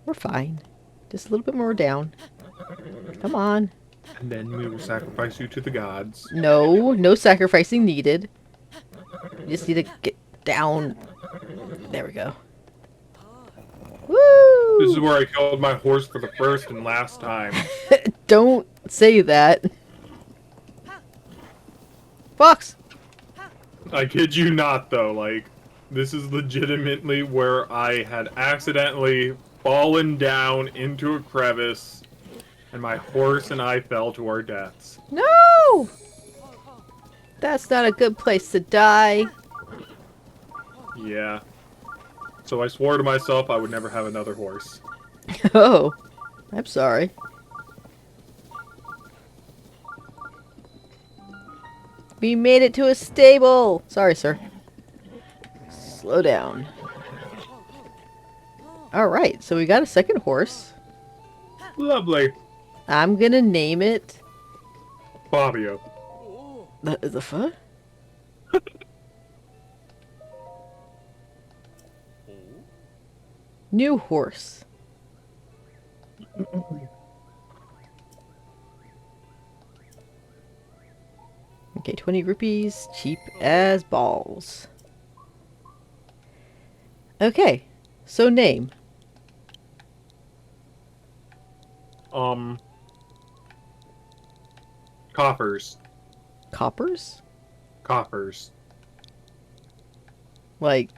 We're fine. Just a little bit more down. Come on. And then we will sacrifice you to the gods. No, no sacrificing needed. You just need to get down. There we go. Woo! This is where I killed my horse for the first and last time. Don't say that. Fox! I kid you not, though. Like, this is legitimately where I had accidentally fallen down into a crevice, and my horse and I fell to our deaths. No! That's not a good place to die. Yeah. So I swore to myself I would never have another horse. Oh, I'm sorry. We made it to a stable. Sorry, sir. Slow down. Alright, so we got a second horse. Lovely. I'm gonna name it... Fabio. The fuck? New horse. Okay, 20 rupees. Cheap as balls. Okay, so name. Coffers. Coppers? Coffers. Like,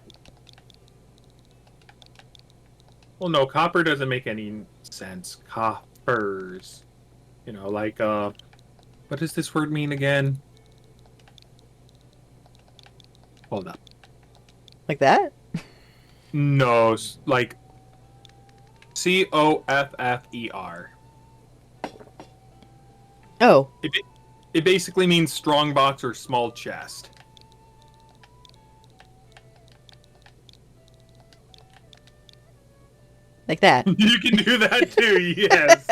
Well, no, copper doesn't make any sense. Coffers. You know, like, what does this word mean again? Hold up. like that? No, like, Coffer. Oh, It basically means strong box or small chest. like that. You can do that too, yes.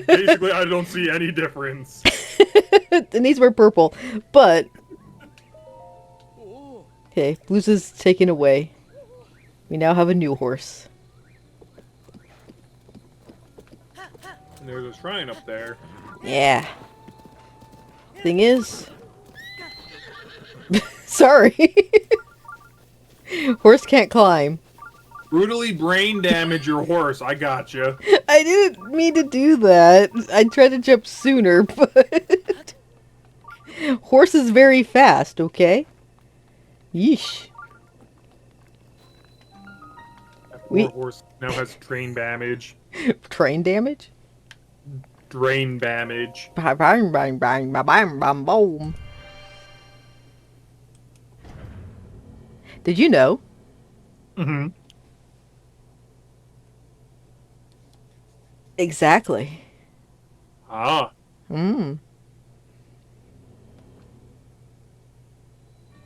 Basically, I don't see any difference. And these were purple, but... Okay, blues is taken away. We now have a new horse. And there's a shrine up there. Yeah. Thing is... Sorry. Horse can't climb. Brutally brain damage your horse. I gotcha. I didn't mean to do that. I tried to jump sooner, but... Horse is very fast, okay? Yeesh. That We- poor horse now has train damage. Train damage? Drain damage. Bang, bang, bang, bang, bang, bang, bang, boom. Did you know? Mm-hmm. Exactly. Ah. Mm.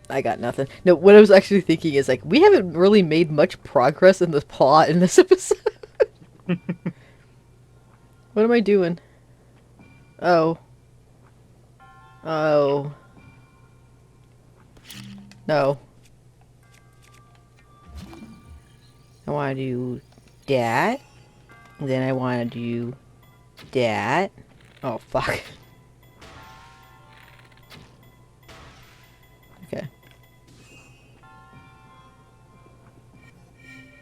I got nothing. No, what I was actually thinking is like we haven't really made much progress in the plot in this episode. What am I doing? Oh. Oh. No. I want to do that. Then I want to do that. Oh, fuck. Okay.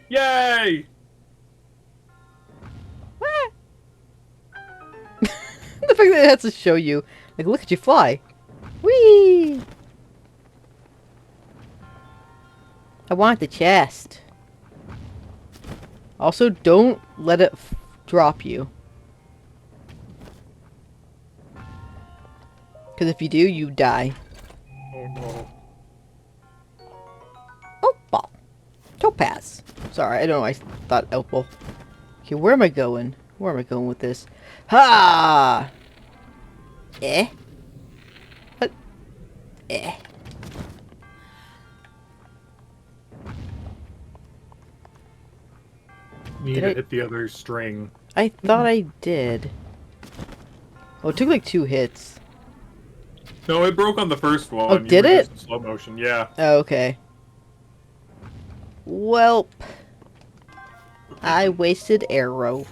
Yay! The fact that it has to show you, like, look at you fly. Whee! I want the chest. Also, don't let it drop you. Because if you do, you die. Oh no. Oh, ball. Topaz. Sorry, I don't know. I thought Opal. Okay, where am I going? Where am I going with this? Ha! Eh? What? Eh. Need Did to I- hit the other string. I thought I did. Oh, it took like 2 hits. No, it broke on the first one. Oh, You did were it? just in slow motion, yeah. Oh, okay. Welp. I wasted arrow.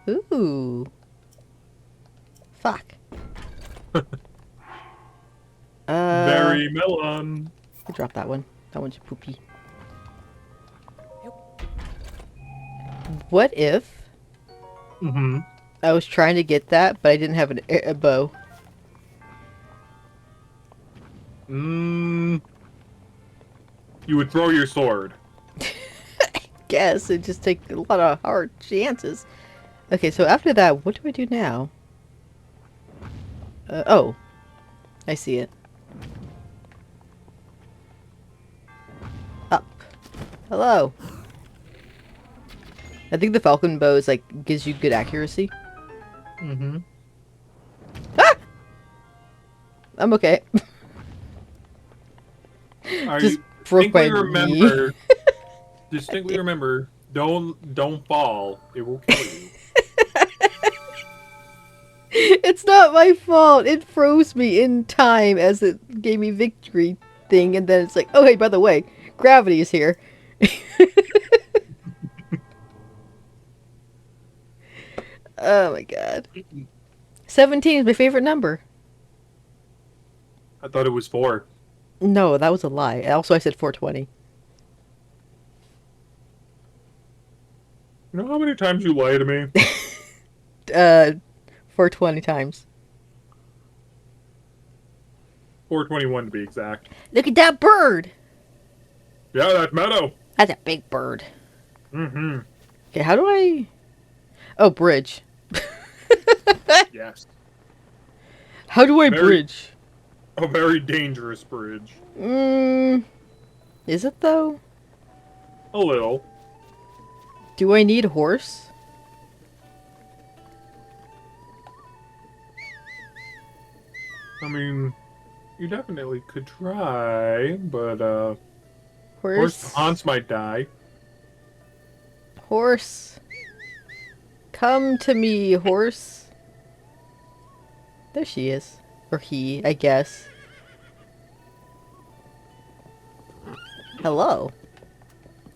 Ooh. Fuck. Berry melon. I dropped that one. That one's poopy. What if Mm-hmm. I was trying to get that, but I didn't have a bow? You would throw your sword. Guess it just takes a lot of hard chances. Okay, so after that, what do I do now? Oh. I see it. Up. Hello. I think the falcon bow is like gives you good accuracy. Mm-hmm. Ah! I'm okay. I Just broke my distinctly knee. remember. Distinctly remember. Don't fall. It will kill you. It's not my fault. It froze me in time as it gave me victory thing, and then it's like, oh hey, by the way, gravity is here. Oh my god. 17 is my favorite number. I thought it was 4. No, that was a lie. Also, I said 420. You know how many times you lie to me? 420 times. 421 to be exact. Look at that bird! Yeah, that's Meadow. That's a big bird. Mm-hmm. Okay, how do I... Oh, bridge. Yes. How do I Very- bridge? A very dangerous bridge. Is it though? A little. Do I need a horse? I mean, you definitely could try, but Horse? Hans might die. Horse. Come to me, horse. There she is. Or he, I guess. Hello.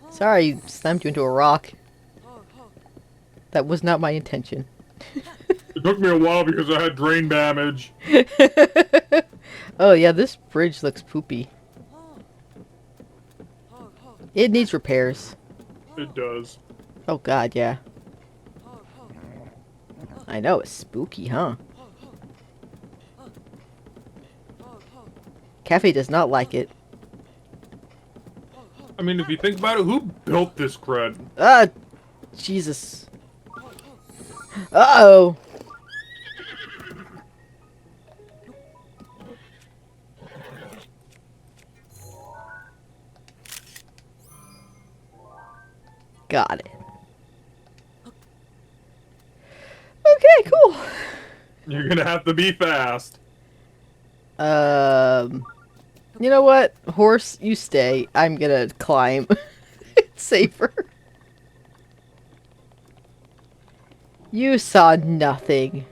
Sorry, I slammed you into a rock. That was not my intention. It took me a while because I had drain damage. Oh yeah, this bridge looks poopy. It needs repairs. It does. Oh god, yeah. I know, it's spooky, huh? Cafe does not like it. I mean, if you think about it, who built this crud? Ah, Jesus. Uh-oh. Got it. Okay, cool. You're gonna have to be fast. You know what? Horse, you stay. I'm gonna climb. It's safer. You saw nothing.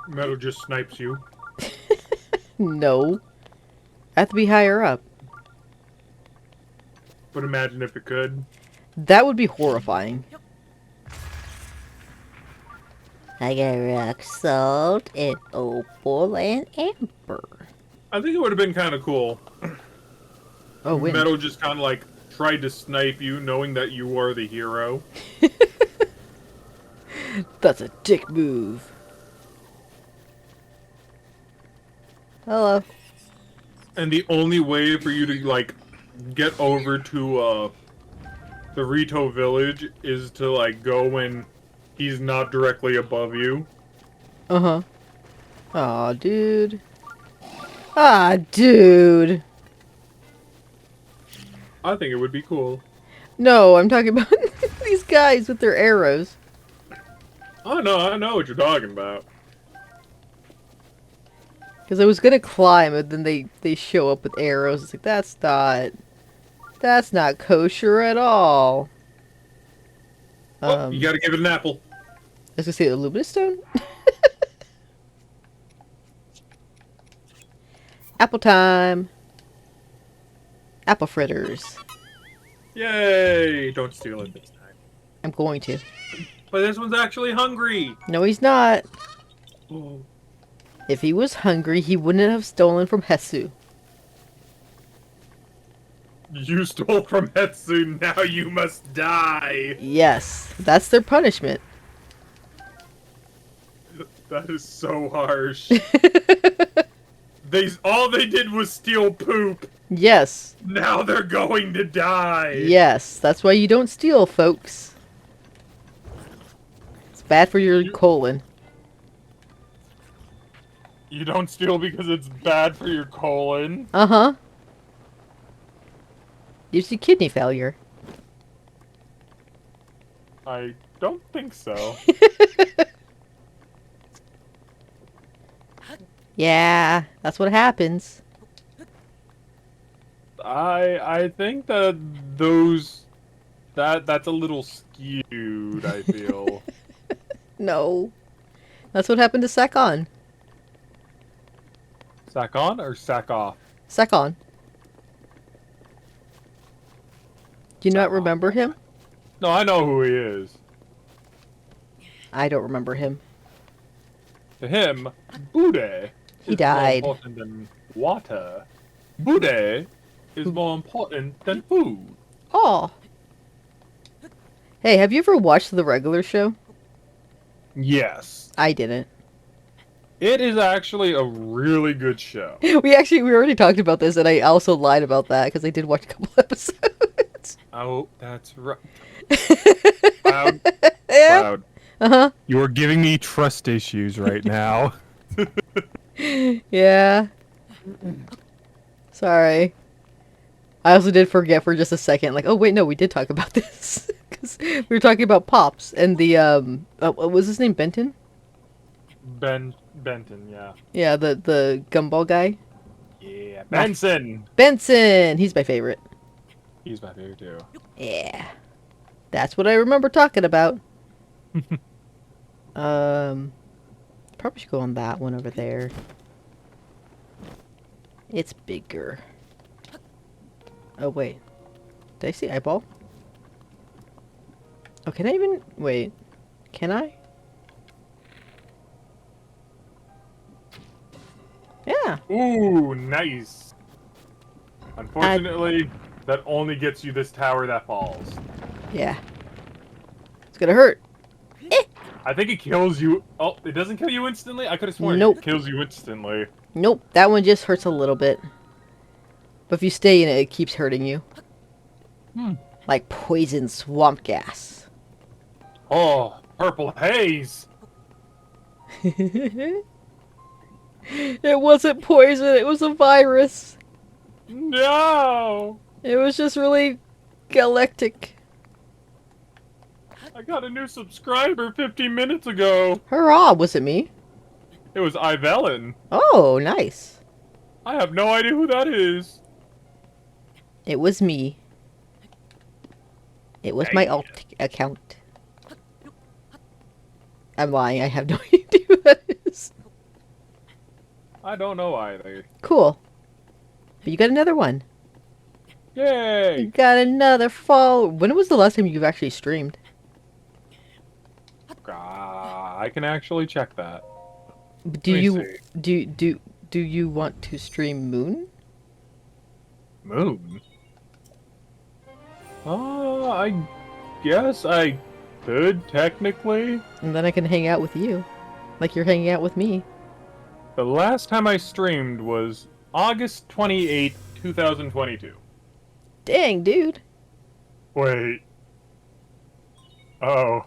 Metal just snipes you. No. I have to be higher up. But imagine if it could. That would be horrifying. I got rock salt and opal and amber. I think it would have been kind of cool. Oh, wait. Metal just kind of like tried to snipe you, knowing that you are the hero. That's a dick move. Hello. And the only way for you to like get over to the Rito village is to like go when he's not directly above you. Uh-huh. Aw, dude. Ah, dude. I think it would be cool. No, I'm talking about these guys with their arrows. I know what you're talking about. Because I was gonna climb, and then they show up with arrows. It's like, that's not kosher at all. You gotta give it an apple. I was gonna say the luminous stone. Apple time. Apple fritters. Yay! Don't steal it this time. I'm going to. But this one's actually hungry. No, he's not. Oh. If he was hungry, he wouldn't have stolen from Hesu. You stole from Hetsu, now you must die. Yes, that's their punishment. That is so harsh. All they did was steal poop. Yes. Now they're going to die. Yes, that's why you don't steal, folks. It's bad for your colon. You don't steal because it's bad for your colon. Uh-huh. Gives you kidney failure. I don't think so. Yeah, that's what happens. I think that that's a little skewed, I feel. No. That's what happened to Sakon. Sack on or sack off? Sakon. Do you not remember him? No, I know who he is. I don't remember him. To him, Bude He is died. more important than water. Bude is more important than food. Oh. Hey, have you ever watched the regular show? Yes. I didn't. It is actually a really good show. We already talked about this, and I also lied about that because I did watch a couple episodes. Oh, that's right. Cloud. Yeah. Cloud. Uh-huh. You are giving me trust issues right now. Yeah. Sorry. I also did forget for just a second, like, oh wait, no, we did talk about this. Because we were talking about Pops and the, what was his name, Benton? Benton, yeah. Yeah, the gumball guy. Yeah, Benson! Benson! He's my favorite. He's my favorite too. Yeah. That's what I remember talking about. Probably should go on that one over there. It's bigger. Oh, wait. Did I see eyeball? Oh, can I even... Wait. Can I? Yeah. Ooh, nice. Unfortunately, that only gets you this tower that falls. Yeah. It's gonna hurt. I think it kills you. Oh, it doesn't kill you instantly? I could have sworn Nope. it kills you instantly. Nope. That one just hurts a little bit. But if you stay in it, it keeps hurting you. Like poison swamp gas. Oh, purple haze! It wasn't poison, it was a virus. No! It was just really galactic. I got a new subscriber 15 minutes ago. Hurrah! Was it me? It was Ivelin. Oh, nice. I have no idea who that is. It was me. It was my alt account. I'm lying. I have no idea who that is. I don't know either. Cool. But you got another one. You Yay! got another fall. When was the last time you've actually streamed? I can actually check that. Do Let me you see. do you want to stream Moon? Moon? I guess I could, technically. And then I can hang out with you. Like you're hanging out with me. The last time I streamed was August 28th, 2022. Dang, dude. Wait. Oh.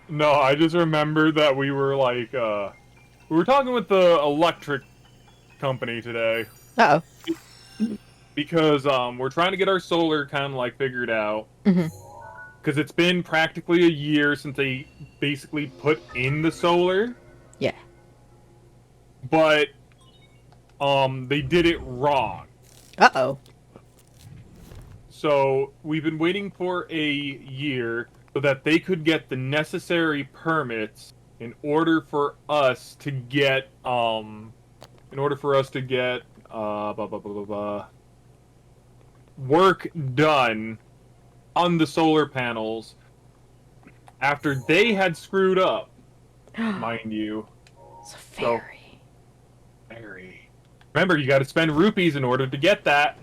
No, I just remembered that we were like, we were talking with the electric company today. Uh-oh. Because, we're trying to get our solar kind of like figured out. Mhm. Because it's been practically a year since they basically put in the solar. Yeah. But, they did it wrong. Uh-oh. So, we've been waiting for a year so that they could get the necessary permits in order for us to get, work done on the solar panels after they had screwed up, mind you. It's a fairy. Very. Remember, you gotta spend rupees in order to get that.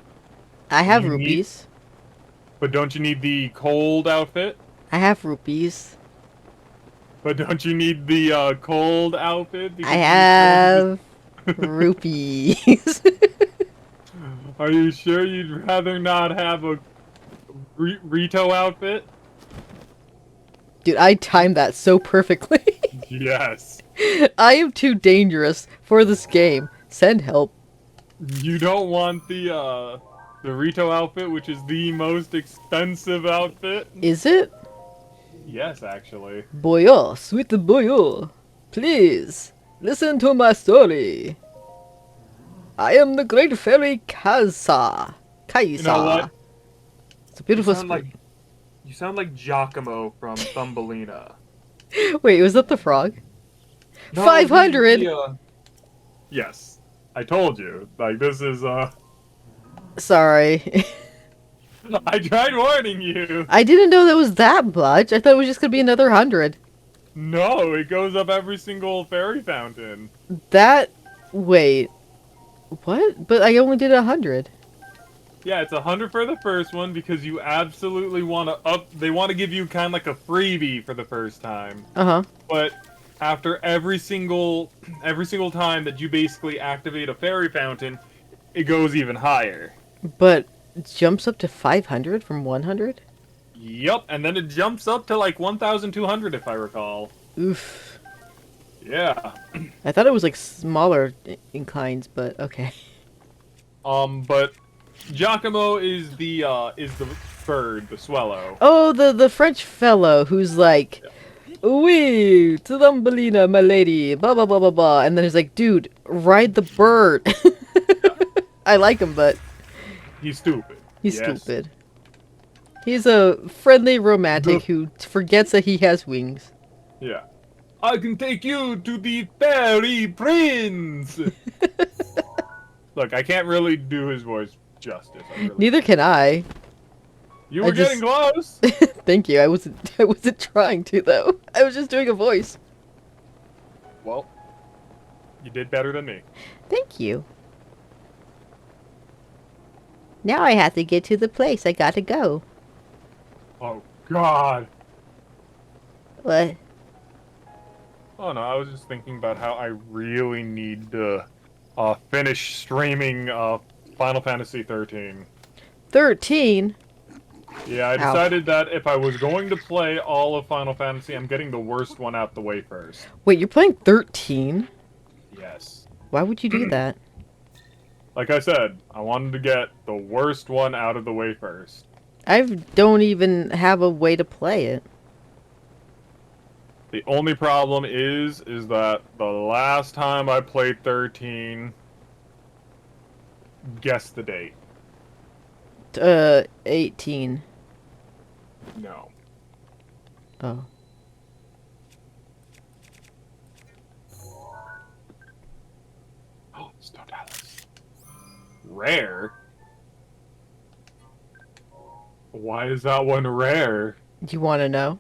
I have You need- rupees. But don't you need the cold outfit? I have rupees. But don't you need the cold outfit? I have rupees. Are you sure you'd rather not have a Rito outfit? Dude, I timed that so perfectly. Yes. I am too dangerous for this game. Send help. You don't want the Rito outfit, which is the most expensive outfit? Is it? Yes, actually. Boyo, sweet boyo. Please, listen to my story. I am the great fairy Kaisa. You know what? It's a beautiful You sound spring. You sound like Giacomo from Thumbelina. Wait, was that the frog? No, 500? Yes. I told you. Like, this is, Sorry. I tried warning you! I didn't know that was that much. I thought it was just gonna be another 100. No, it goes up every single fairy fountain. That... Wait. What? But I only did 100. Yeah, it's 100 for the first one because you absolutely want to they want to give you kind of like a freebie for the first time. Uh-huh. But after every single time that you basically activate a fairy fountain, it goes even higher. But it jumps up to 500 from 100? Yup, and then it jumps up to like 1,200 if I recall. Oof. Yeah. I thought it was like smaller inclines, but okay. But Giacomo is the bird, the swallow. Oh, the French fellow who's like, "Oui, to Thumbelina, my lady, blah blah blah blah blah," and then he's like, "Dude, ride the bird." I like him, but He's stupid. he's Yes. stupid. He's a friendly romantic who forgets that he has wings. Yeah. I can take you to the fairy prince! Look, I can't really do his voice justice. Neither can I. You I were just- getting close! Thank you. I wasn't trying to though. I was just doing a voice. Well, you did better than me. Thank you. Now I have to get to the place I gotta go. Oh, God. What? Oh, no, I was just thinking about how I really need to finish streaming Final Fantasy 13. 13? Yeah, I decided that if I was going to play all of Final Fantasy, I'm getting the worst one out the way first. Wait, you're playing 13? Yes. Why would you do that? Like I said, I wanted to get the worst one out of the way first. I don't even have a way to play it. The only problem is that the last time I played 13, guess the date. 18. No. Oh. Oh, Stone Dallas. Rare? Why is that one rare? Do you want to know?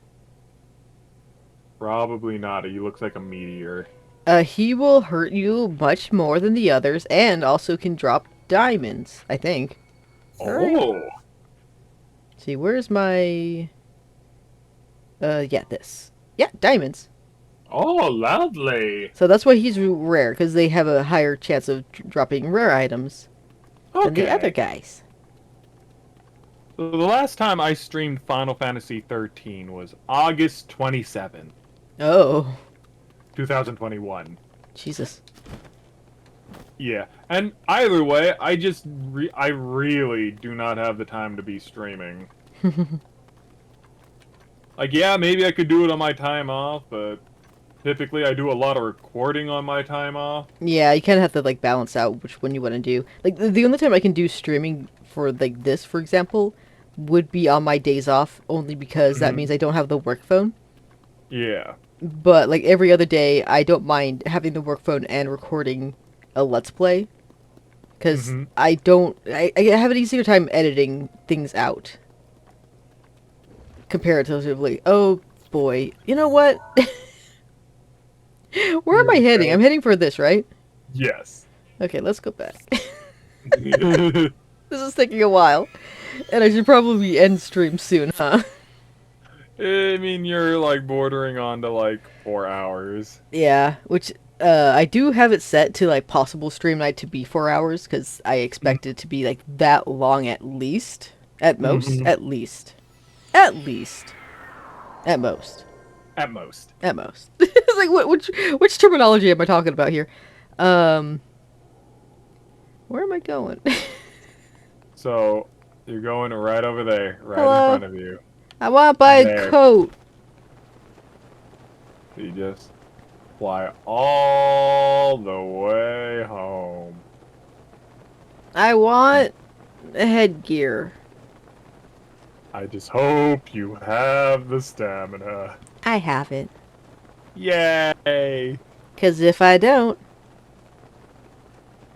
Probably not. He looks like a meteor. He will hurt you much more than the others, and also can drop diamonds, I think. Alright. Oh! See, where's my... yeah, this. Yeah, diamonds. Oh, lovely! So that's why he's rare, because they have a higher chance of dropping rare items than the other guys. So the last time I streamed Final Fantasy 13 was August 27th, Oh, 2021. Jesus. Yeah, and either way, I really do not have the time to be streaming. Like, yeah, maybe I could do it on my time off, but typically I do a lot of recording on my time off. Yeah, you kind of have to, like, balance out which one you want to do. Like, the only time I can do streaming for, like, this, for example, would be on my days off, only because that means I don't have the work phone. Yeah. But, like, every other day, I don't mind having the work phone and recording a Let's Play. Because I have an easier time editing things out. Comparatively. Oh, boy. You know what? Where am I heading? I'm heading for this, right? Yes. Okay, let's go back. This is taking a while. And I should probably end stream soon, huh? I mean, you're, like, bordering on to, like, 4 hours. Yeah, which, I do have it set to, like, possible stream night to be 4 hours, because I expect it to be, like, that long at least. At most. At least. At least. At most. At most. At most. It's like, which terminology am I talking about here? Where am I going? So, you're going right over there, right Hello? in front of you. I want to buy a There. coat. You just fly all the way home. I want a headgear. I just hope you have the stamina. I have it. Yay! Because if I don't,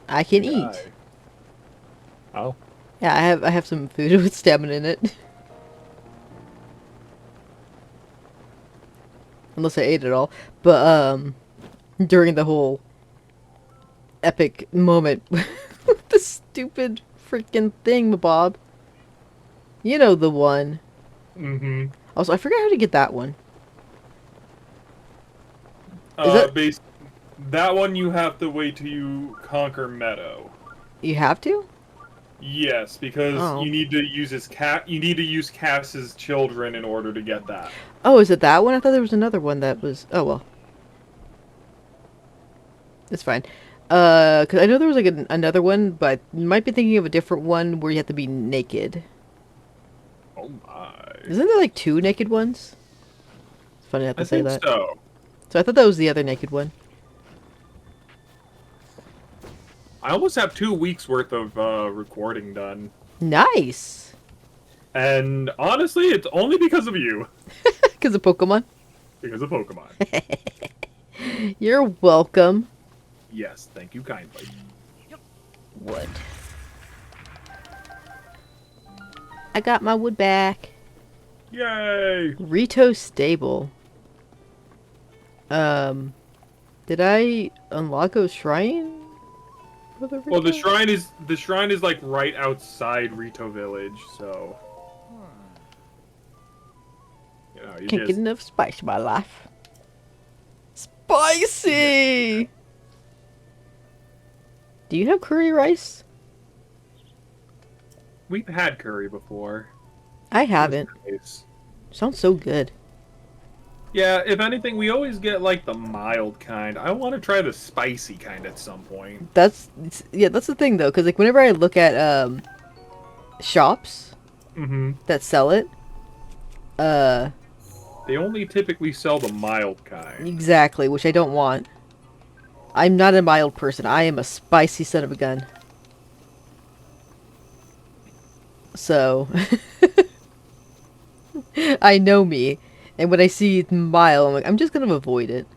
I can Die. eat. Oh. Yeah, I have some food with stamina in it. Unless I ate it all. But, during the whole epic moment with the stupid freaking thingamabob. You know the one. Mm-hmm. Also, I forgot how to get that one. That one you have to wait till you conquer Meadow. You have to? Yes, because Oh. you need to use his cat. You need to use Cass's children in order to get that. Oh, is it that one? I thought there was another one that was... Oh, well. It's fine. Because I know there was, like, another one, but you might be thinking of a different one where you have to be naked. Oh my! Isn't there, like, 2 naked ones? It's funny I have to I say think that. so. So I thought that was the other naked one. I almost have 2 weeks worth of recording done, Nice! and honestly, it's only because of you. Because of Pokemon. Because of Pokemon. You're welcome. Yes, thank you kindly. Wood. I got my wood back. Yay! Rito Stable. Did I unlock a shrine? For the Well, the Rito? shrine is like right outside Rito Village, so you know you Can't just get enough spice in my life. Spicy! Do you have curry rice? we've had curry before. I haven't. It's Sounds so good. Yeah, if anything, we always get like the mild kind. I want to try the spicy kind at some point. Yeah, that's the thing though, because like whenever I look at shops Mm-hmm. that sell it, uh, They only typically sell the mild kind. exactly, which I don't want. I'm not a mild person. I am a spicy son of a gun. So, I know me, and when I see mild, I'm like, I'm just gonna avoid it.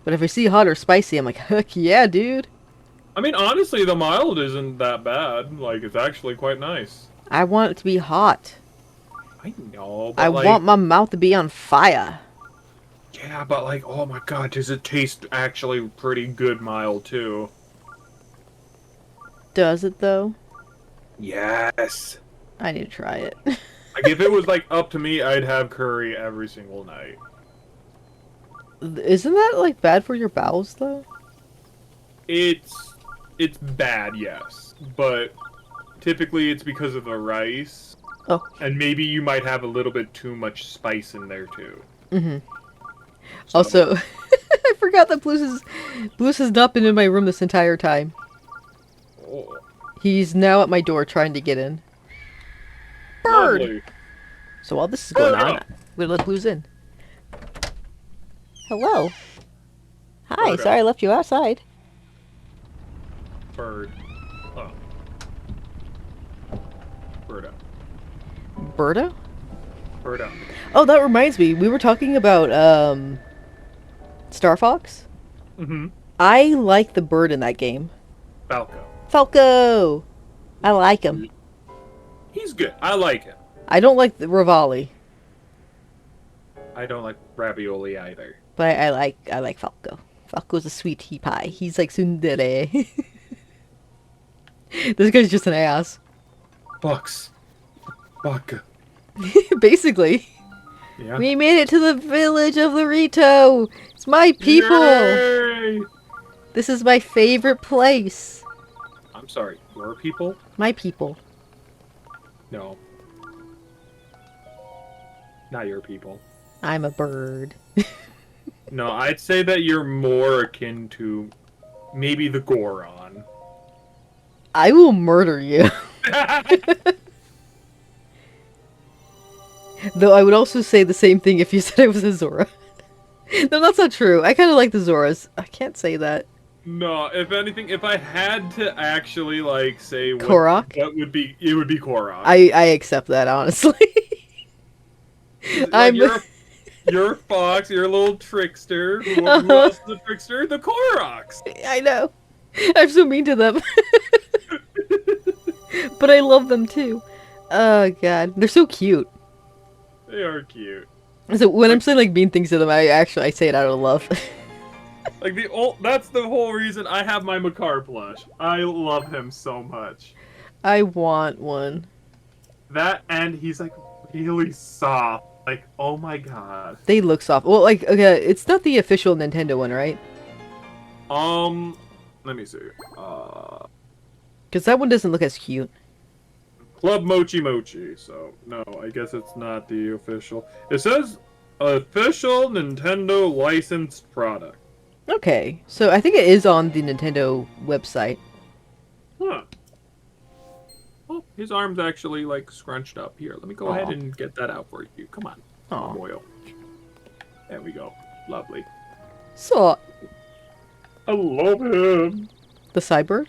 But if I see hot or spicy, I'm like, heck yeah, dude. I mean, honestly, the mild isn't that bad. Like, it's actually quite nice. I want it to be hot. I know, I but like, want my mouth to be on fire. yeah, but like, oh my god, does it taste actually pretty good mild too? Does it though? Yes. I need to try it. Like, if it was like up to me, I'd have curry every single night. Isn't that like bad for your bowels though? It's bad, yes, but typically it's because of the rice. Oh. And maybe you might have a little bit too much spice in there too. Mm-hmm. So- Also, I forgot that Blues has not been in my room this entire time. Oh, He's now at my door trying to get in. Bird! lovely. So while this is going Bird on, up. I'm gonna let Blues in. Hello. Hi, Bird up. sorry I left you outside. Bird. Oh. Bird up. Birdo? Bird up. Oh, that reminds me. We were talking about, Star Fox. Mm-hmm. I like the bird in that game. Falco. Falco! I like him. He's good. I like him. I don't like the Rivali, I don't like ravioli either. but I like Falco. Falco's a sweet tea pie. He's like tsundere. This guy's just an ass. Bucks. Vodka. Basically. Yeah. We made it to the village of Larito! It's my people! Yay! This is my favorite place. I'm sorry. Your people? My people. No. Not your people. I'm a bird. No, I'd say that you're more akin to maybe the Goron. I will murder you. Though I would also say the same thing if you said I was a Zora. No, that's not true. I kind of like the Zoras. I can't say that. No, if anything, if I had to actually like say Korok? what would be, it would be Korok. I accept that, honestly. Like, you're a fox, you're a little trickster. Who else is a trickster? The Koroks. I know. I'm so mean to them. But I love them too. Oh god. They're so cute. They are cute. So when I'm saying like mean things to them, I say it out of love. Like that's the whole reason I have my Makar plush. I love him so much. I want one. That and he's like really soft. Like, oh my god. They look soft. Well, like, okay, it's not the official Nintendo one, right? Let me see. Because that one doesn't look as cute. Club Mochi Mochi. So no, I guess it's not the official. It says official Nintendo licensed product. Okay, so I think it is on the Nintendo website. Huh. Oh, his arm's actually like scrunched up. Here, let me go ahead Aw. and get that out for you. Come on. Aw. Oil. There we go. Lovely. So, I love him. the Cybird?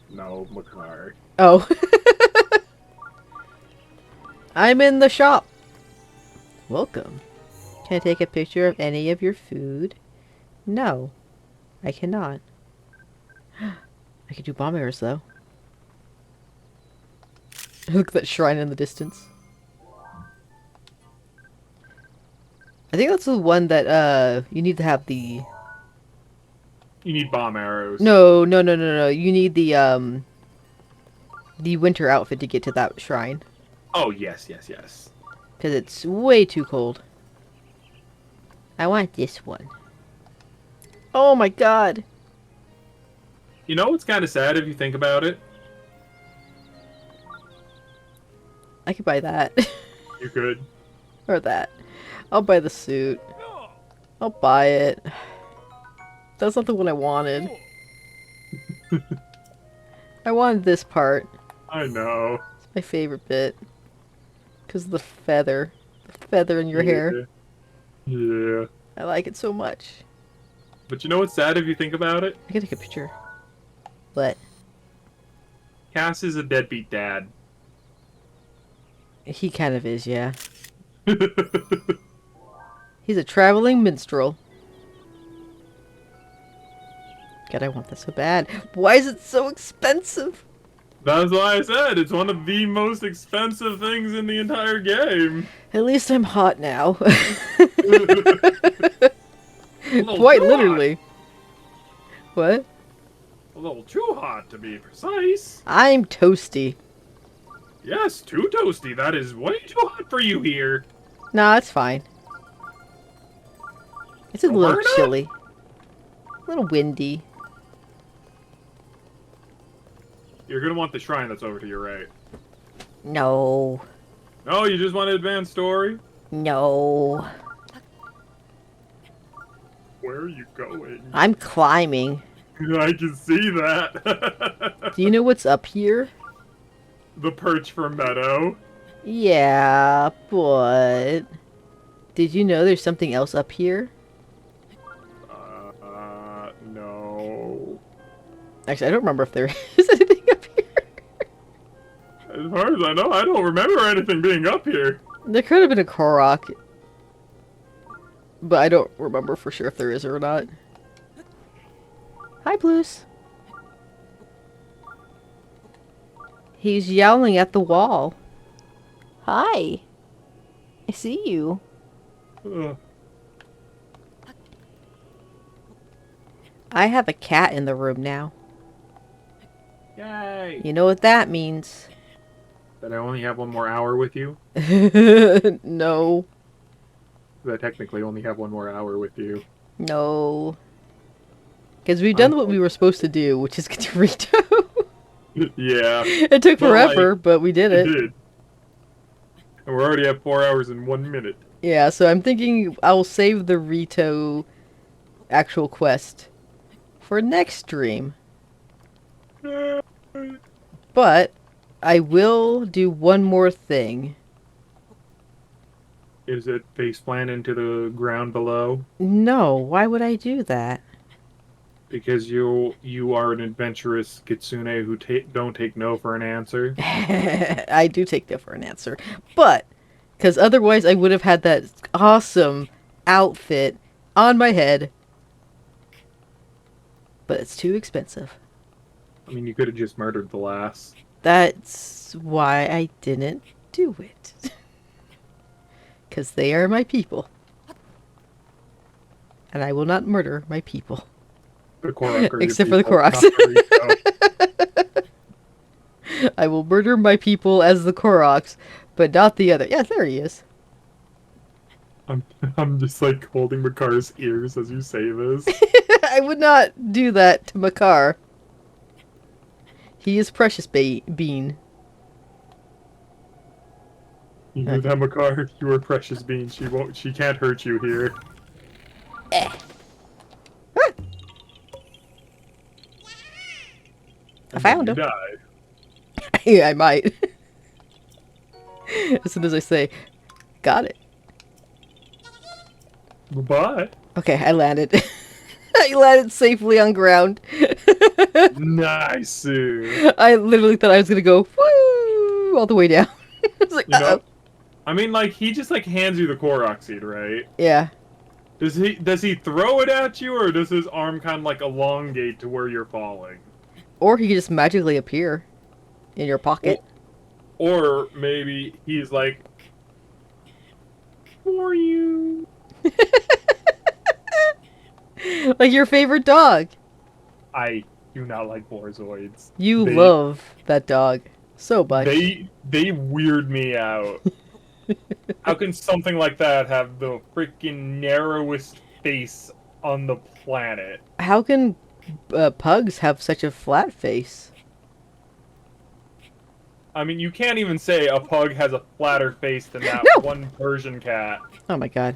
No, Makar. Oh. I'm in the shop. Welcome. Can I take a picture of any of your food? No, I cannot. I could do bomb arrows, though. Look at that shrine in the distance. I think that's the one that, you need to have the... You need bomb arrows. No. You need the winter outfit to get to that shrine. Oh, yes. Because it's way too cold. I want this one. Oh my god. You know what's kind of sad if you think about it? I could buy that. You could. Or that. I'll buy the suit. I'll buy it. That's not the one I wanted. I wanted this part. I know. It's my favorite bit. Because of the feather. The feather in your hair. Yeah. I like it so much. But you know what's sad if you think about it? I can take a picture. What? Cass is a deadbeat dad. He kind of is, yeah. He's a traveling minstrel. God, I want that so bad. Why is it so expensive? That's why I said it's one of the most expensive things in the entire game. At least I'm hot now. A little Quite too literally. What? hot. A little too hot to be precise. I'm toasty. Yes, too toasty. That is way too hot for you here. Nah, it's fine. It's a little Alberta? chilly. A little windy. You're gonna want the shrine that's over to your right. No. Oh, you just want an advanced story? No. Where are you going? I'm climbing. I can see that. Do you know what's up here? The perch for Meadow. Yeah, but... Did you know there's something else up here? No. Actually, I don't remember if there is anything up here. As far as I know, I don't remember anything being up here. There could have been a Korok. But I don't remember for sure if there is or not. Hi, Blues. He's yowling at the wall. Hi. I see you. Ugh. I have a cat in the room now. Yay! You know what that means. That I only have one more hour with you? No. That I technically only have one more hour with you. No. Because we've done what we were supposed to do, which is get to Rito. Yeah. It took Well, forever, but we did It it. did. And we're already at 4 hours and 1 minute. Yeah, so I'm thinking I will save the Rito actual quest for next stream. But I will do one more thing. Is it face plant into the ground below? No, why would I do that? Because you are an adventurous Kitsune who don't take no for an answer. I do take that for an answer. But, because otherwise I would have had that awesome outfit on my head. But it's too expensive. I mean, you could have just murdered the lass. That's why I didn't do it. Because they are my people. And I will not murder my people. The Korok are your Except for the people, Koroks. not the Rito. I will murder my people as the Koroks, but not the other. Yeah, there he is. I'm just like holding Makar's ears as you say this. I would not do that to Makar. He is precious bean. You know that, Makar? You are precious bean. She can't hurt you here. I found him. You die. Yeah, I might. As soon as I say, got it. Bye-bye. Okay, I landed. I landed safely on ground. Nice. I literally thought I was gonna go woo all the way down. I was like, You know, uh-oh. I mean, like, he just, like, hands you the Korok seed, right? Yeah. Does he throw it at you, or does his arm kind of, like, elongate to where you're falling? Or he could just magically appear in your pocket. Or maybe he's like, for you. Like your favorite dog. I do not like Borzoids. You They- love that dog so much. They weird me out. How can something like that have the freaking narrowest face on the planet? How can pugs have such a flat face? I mean, you can't even say a pug has a flatter face than that No! one Persian cat. Oh my god.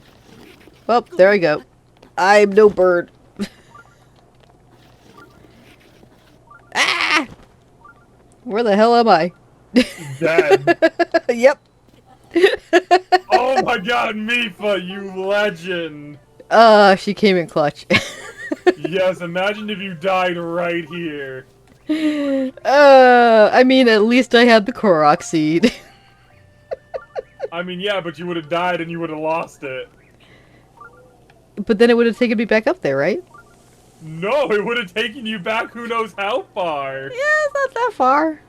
Well, there I go. I'm no bird. Ah! Where the hell am I? Dead. Yep. Oh my god, Mifa, you legend! She came in clutch. Yes, imagine if you died right here. I mean, at least I had the Korok seed. I mean, yeah, but you would have died and you would have lost it. But then it would have taken me back up there, right? No, it would have taken you back who knows how far. Yeah, it's not that far.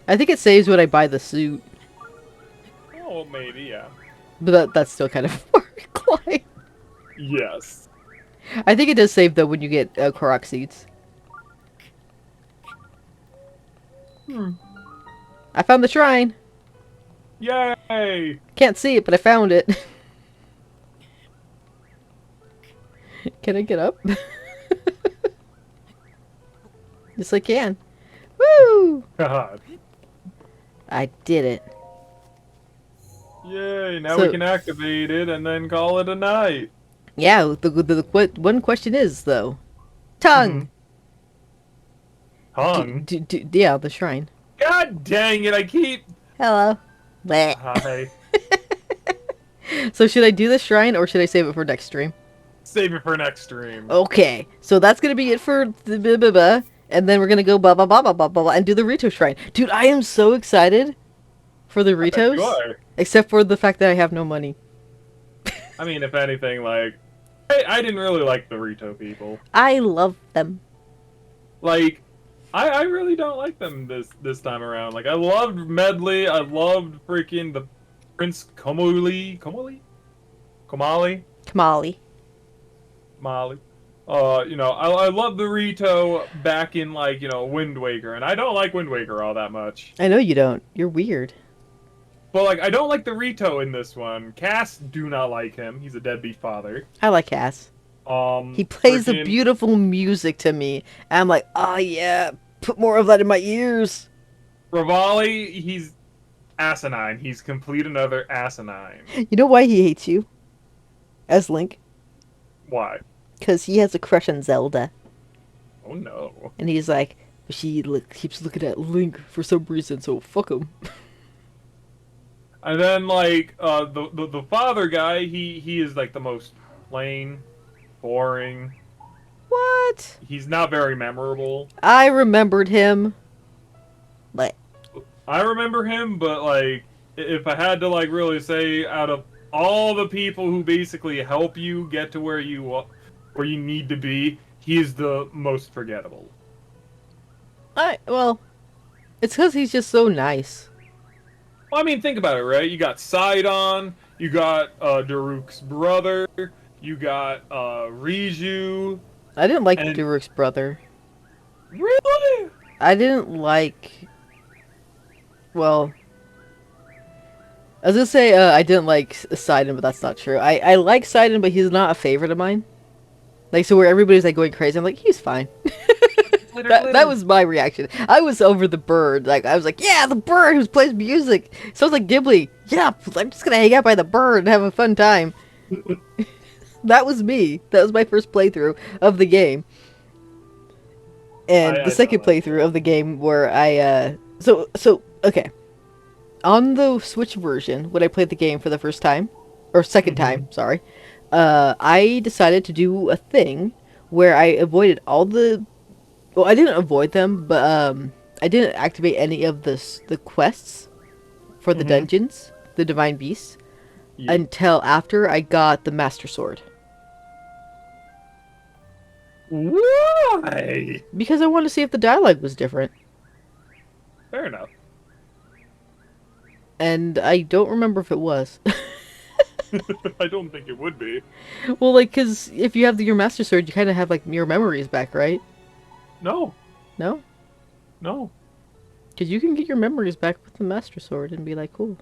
I think it saves when I buy the suit. Oh, maybe, yeah. But that's still kind of far to climb. Yes. I think it does save, though, when you get Korok seeds. I found the shrine. Yay! Can't see it, but I found it. Can I get up? Yes, I can. Woo! God. I did it. Yay, now So- we can activate it and then call it a night. Yeah, what one question is, though. Tongue! Tongue? Yeah, the shrine. God dang it, I keep... Hello. Bleh. Hi. So should I do the shrine, or should I save it for next stream? Save it for next stream. Okay, so that's gonna be it for the blah, blah, blah, and then we're gonna go blah blah blah blah blah blah blah and do the Rito shrine. Dude, I am so excited for the Ritos, You are. except for the fact that I have no money. I mean, if anything, like... I didn't really like the Rito people. I love them. Like, I really don't like them this time around. Like, I loved Medley, I loved freaking the Prince Komali? Kamali. Molly. You know, I love the Rito back in, like, you know, Wind Waker, and I don't like Wind Waker all that much. I know you don't. You're weird. But, like, I don't like the Rito in this one. Cass do not like him. He's a deadbeat father. I like Cass. He plays the freaking- beautiful music to me, and I'm like, oh yeah, put more of that in my ears. Rivali, he's asinine. He's complete another asinine. You know why he hates you? As Link? Why? Because he has a crush on Zelda. Oh no. And he's like, she keeps looking at Link for some reason, so fuck him. And then, like, the father guy, he is, like, the most plain, boring. What? He's not very memorable. I remembered him. But I remember him, but, like, if I had to, like, really say, out of all the people who basically help you get to where you need to be, he is the most forgettable. well, it's because he's just so nice. Well, I mean, think about it, right? You got Sidon, you got Daruk's brother, you got Riju. I didn't like And- Daruk's brother. Really? I didn't like... Well... I was gonna say I didn't like Sidon, but that's not true. I like Sidon, but he's not a favorite of mine. Like, so where everybody's like going crazy, I'm like, he's fine. That was my reaction. I was over the bird. Like, I was like, yeah, the bird who plays music. Sounds like Ghibli. Yeah, I'm just gonna hang out by the bird and have a fun time. That was me. That was my first playthrough of the game. And I the second don't like playthrough of the game where I, okay. On the Switch version, when I played the game for the first time, or 2nd time, sorry, I decided to do a thing where I avoided all the... Well, I didn't avoid them, but I didn't activate any of the quests for the dungeons, the Divine Beasts, Yeah. until after I got the Master Sword. Why? Because I wanted to see if the dialogue was different. Fair enough. And I don't remember if it was. I don't think it would be. Well, like, because if you have your Master Sword, you kind of have, like, your memories back, right? No. No? No. Because you can get your memories back with the Master Sword and be like, cool.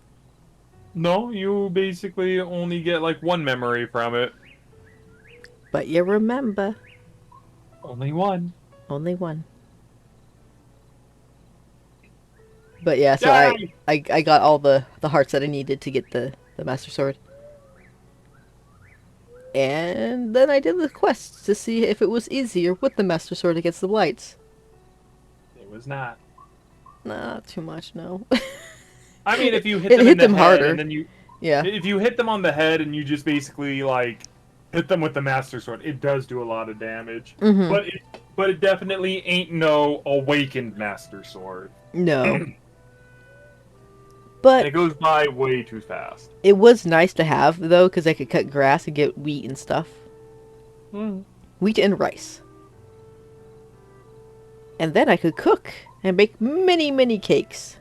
No, you basically only get, like, one memory from it. But you remember. Only one. Only one. But yeah, so Yay! I got all the hearts that I needed to get the Master Sword. And then I did the quests to see if it was easier with the Master Sword against the Blights. It was not. Nah, not too much, no. I mean, if you hit It them hit in the them head harder. and then you, Yeah. if you hit them on the head and you just basically like hit them with the Master Sword, it does do a lot of damage. Mm-hmm. But it definitely ain't no awakened Master Sword. No. And But it goes by way too fast. it was nice to have, though, because I could cut grass and get wheat and stuff. Wheat and rice. And then I could cook and make many, many cakes.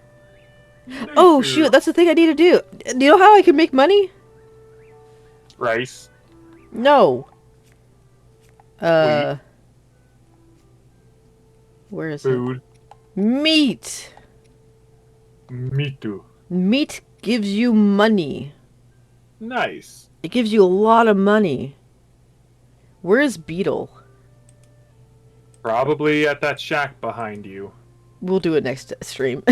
Oh, shoot, that's the thing I need to do. Do you know how I can make money? Rice. No. Where is Food. it? Meat. Me too. Meat gives you money. Nice. It gives you a lot of money. Where is Beetle? Probably at that shack behind you. We'll do it next stream.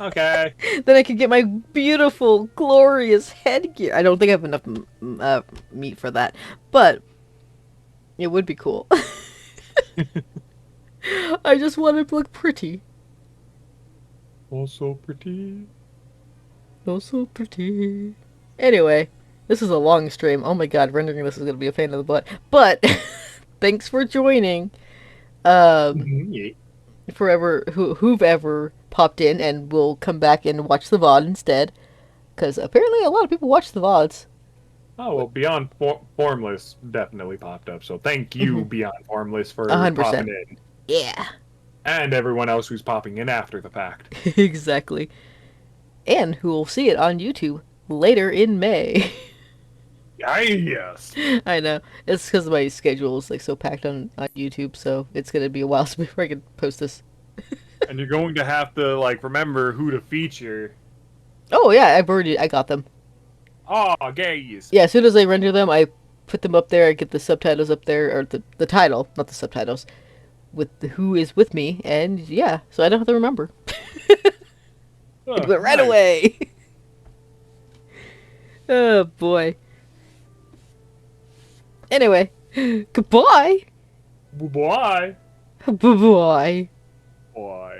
Okay. Then I could get my beautiful, glorious headgear. I don't think I have enough meat for that, but it would be cool. I just want it to look pretty. Oh, so pretty. Oh, so pretty. Anyway, this is a long stream. Oh my god, rendering this is going to be a pain in the butt. But, thanks for joining. Yeah. Forever, who've popped in and will come back and watch the VOD instead. Because apparently a lot of people watch the VODs. Oh, well, Beyond Formless definitely popped up, so thank you, Beyond Formless, for 100%. popping in. Yeah. And everyone else who's popping in after the fact. Exactly. And who will see it on YouTube later in May. Yes! I know. It's because my schedule is like so packed on YouTube, so it's going to be a while before I can post this. And you're going to have to, like, remember who to feature. Oh yeah, I got them. Oh, gays! Yeah, as soon as I render them, I put them up there, I get the subtitles up there, or the title, not the subtitles, with the who is with me, and yeah, so I don't have to remember. Oh, I do it right nice. away. Oh boy. Anyway, goodbye. Bye. Bye bye. Bye.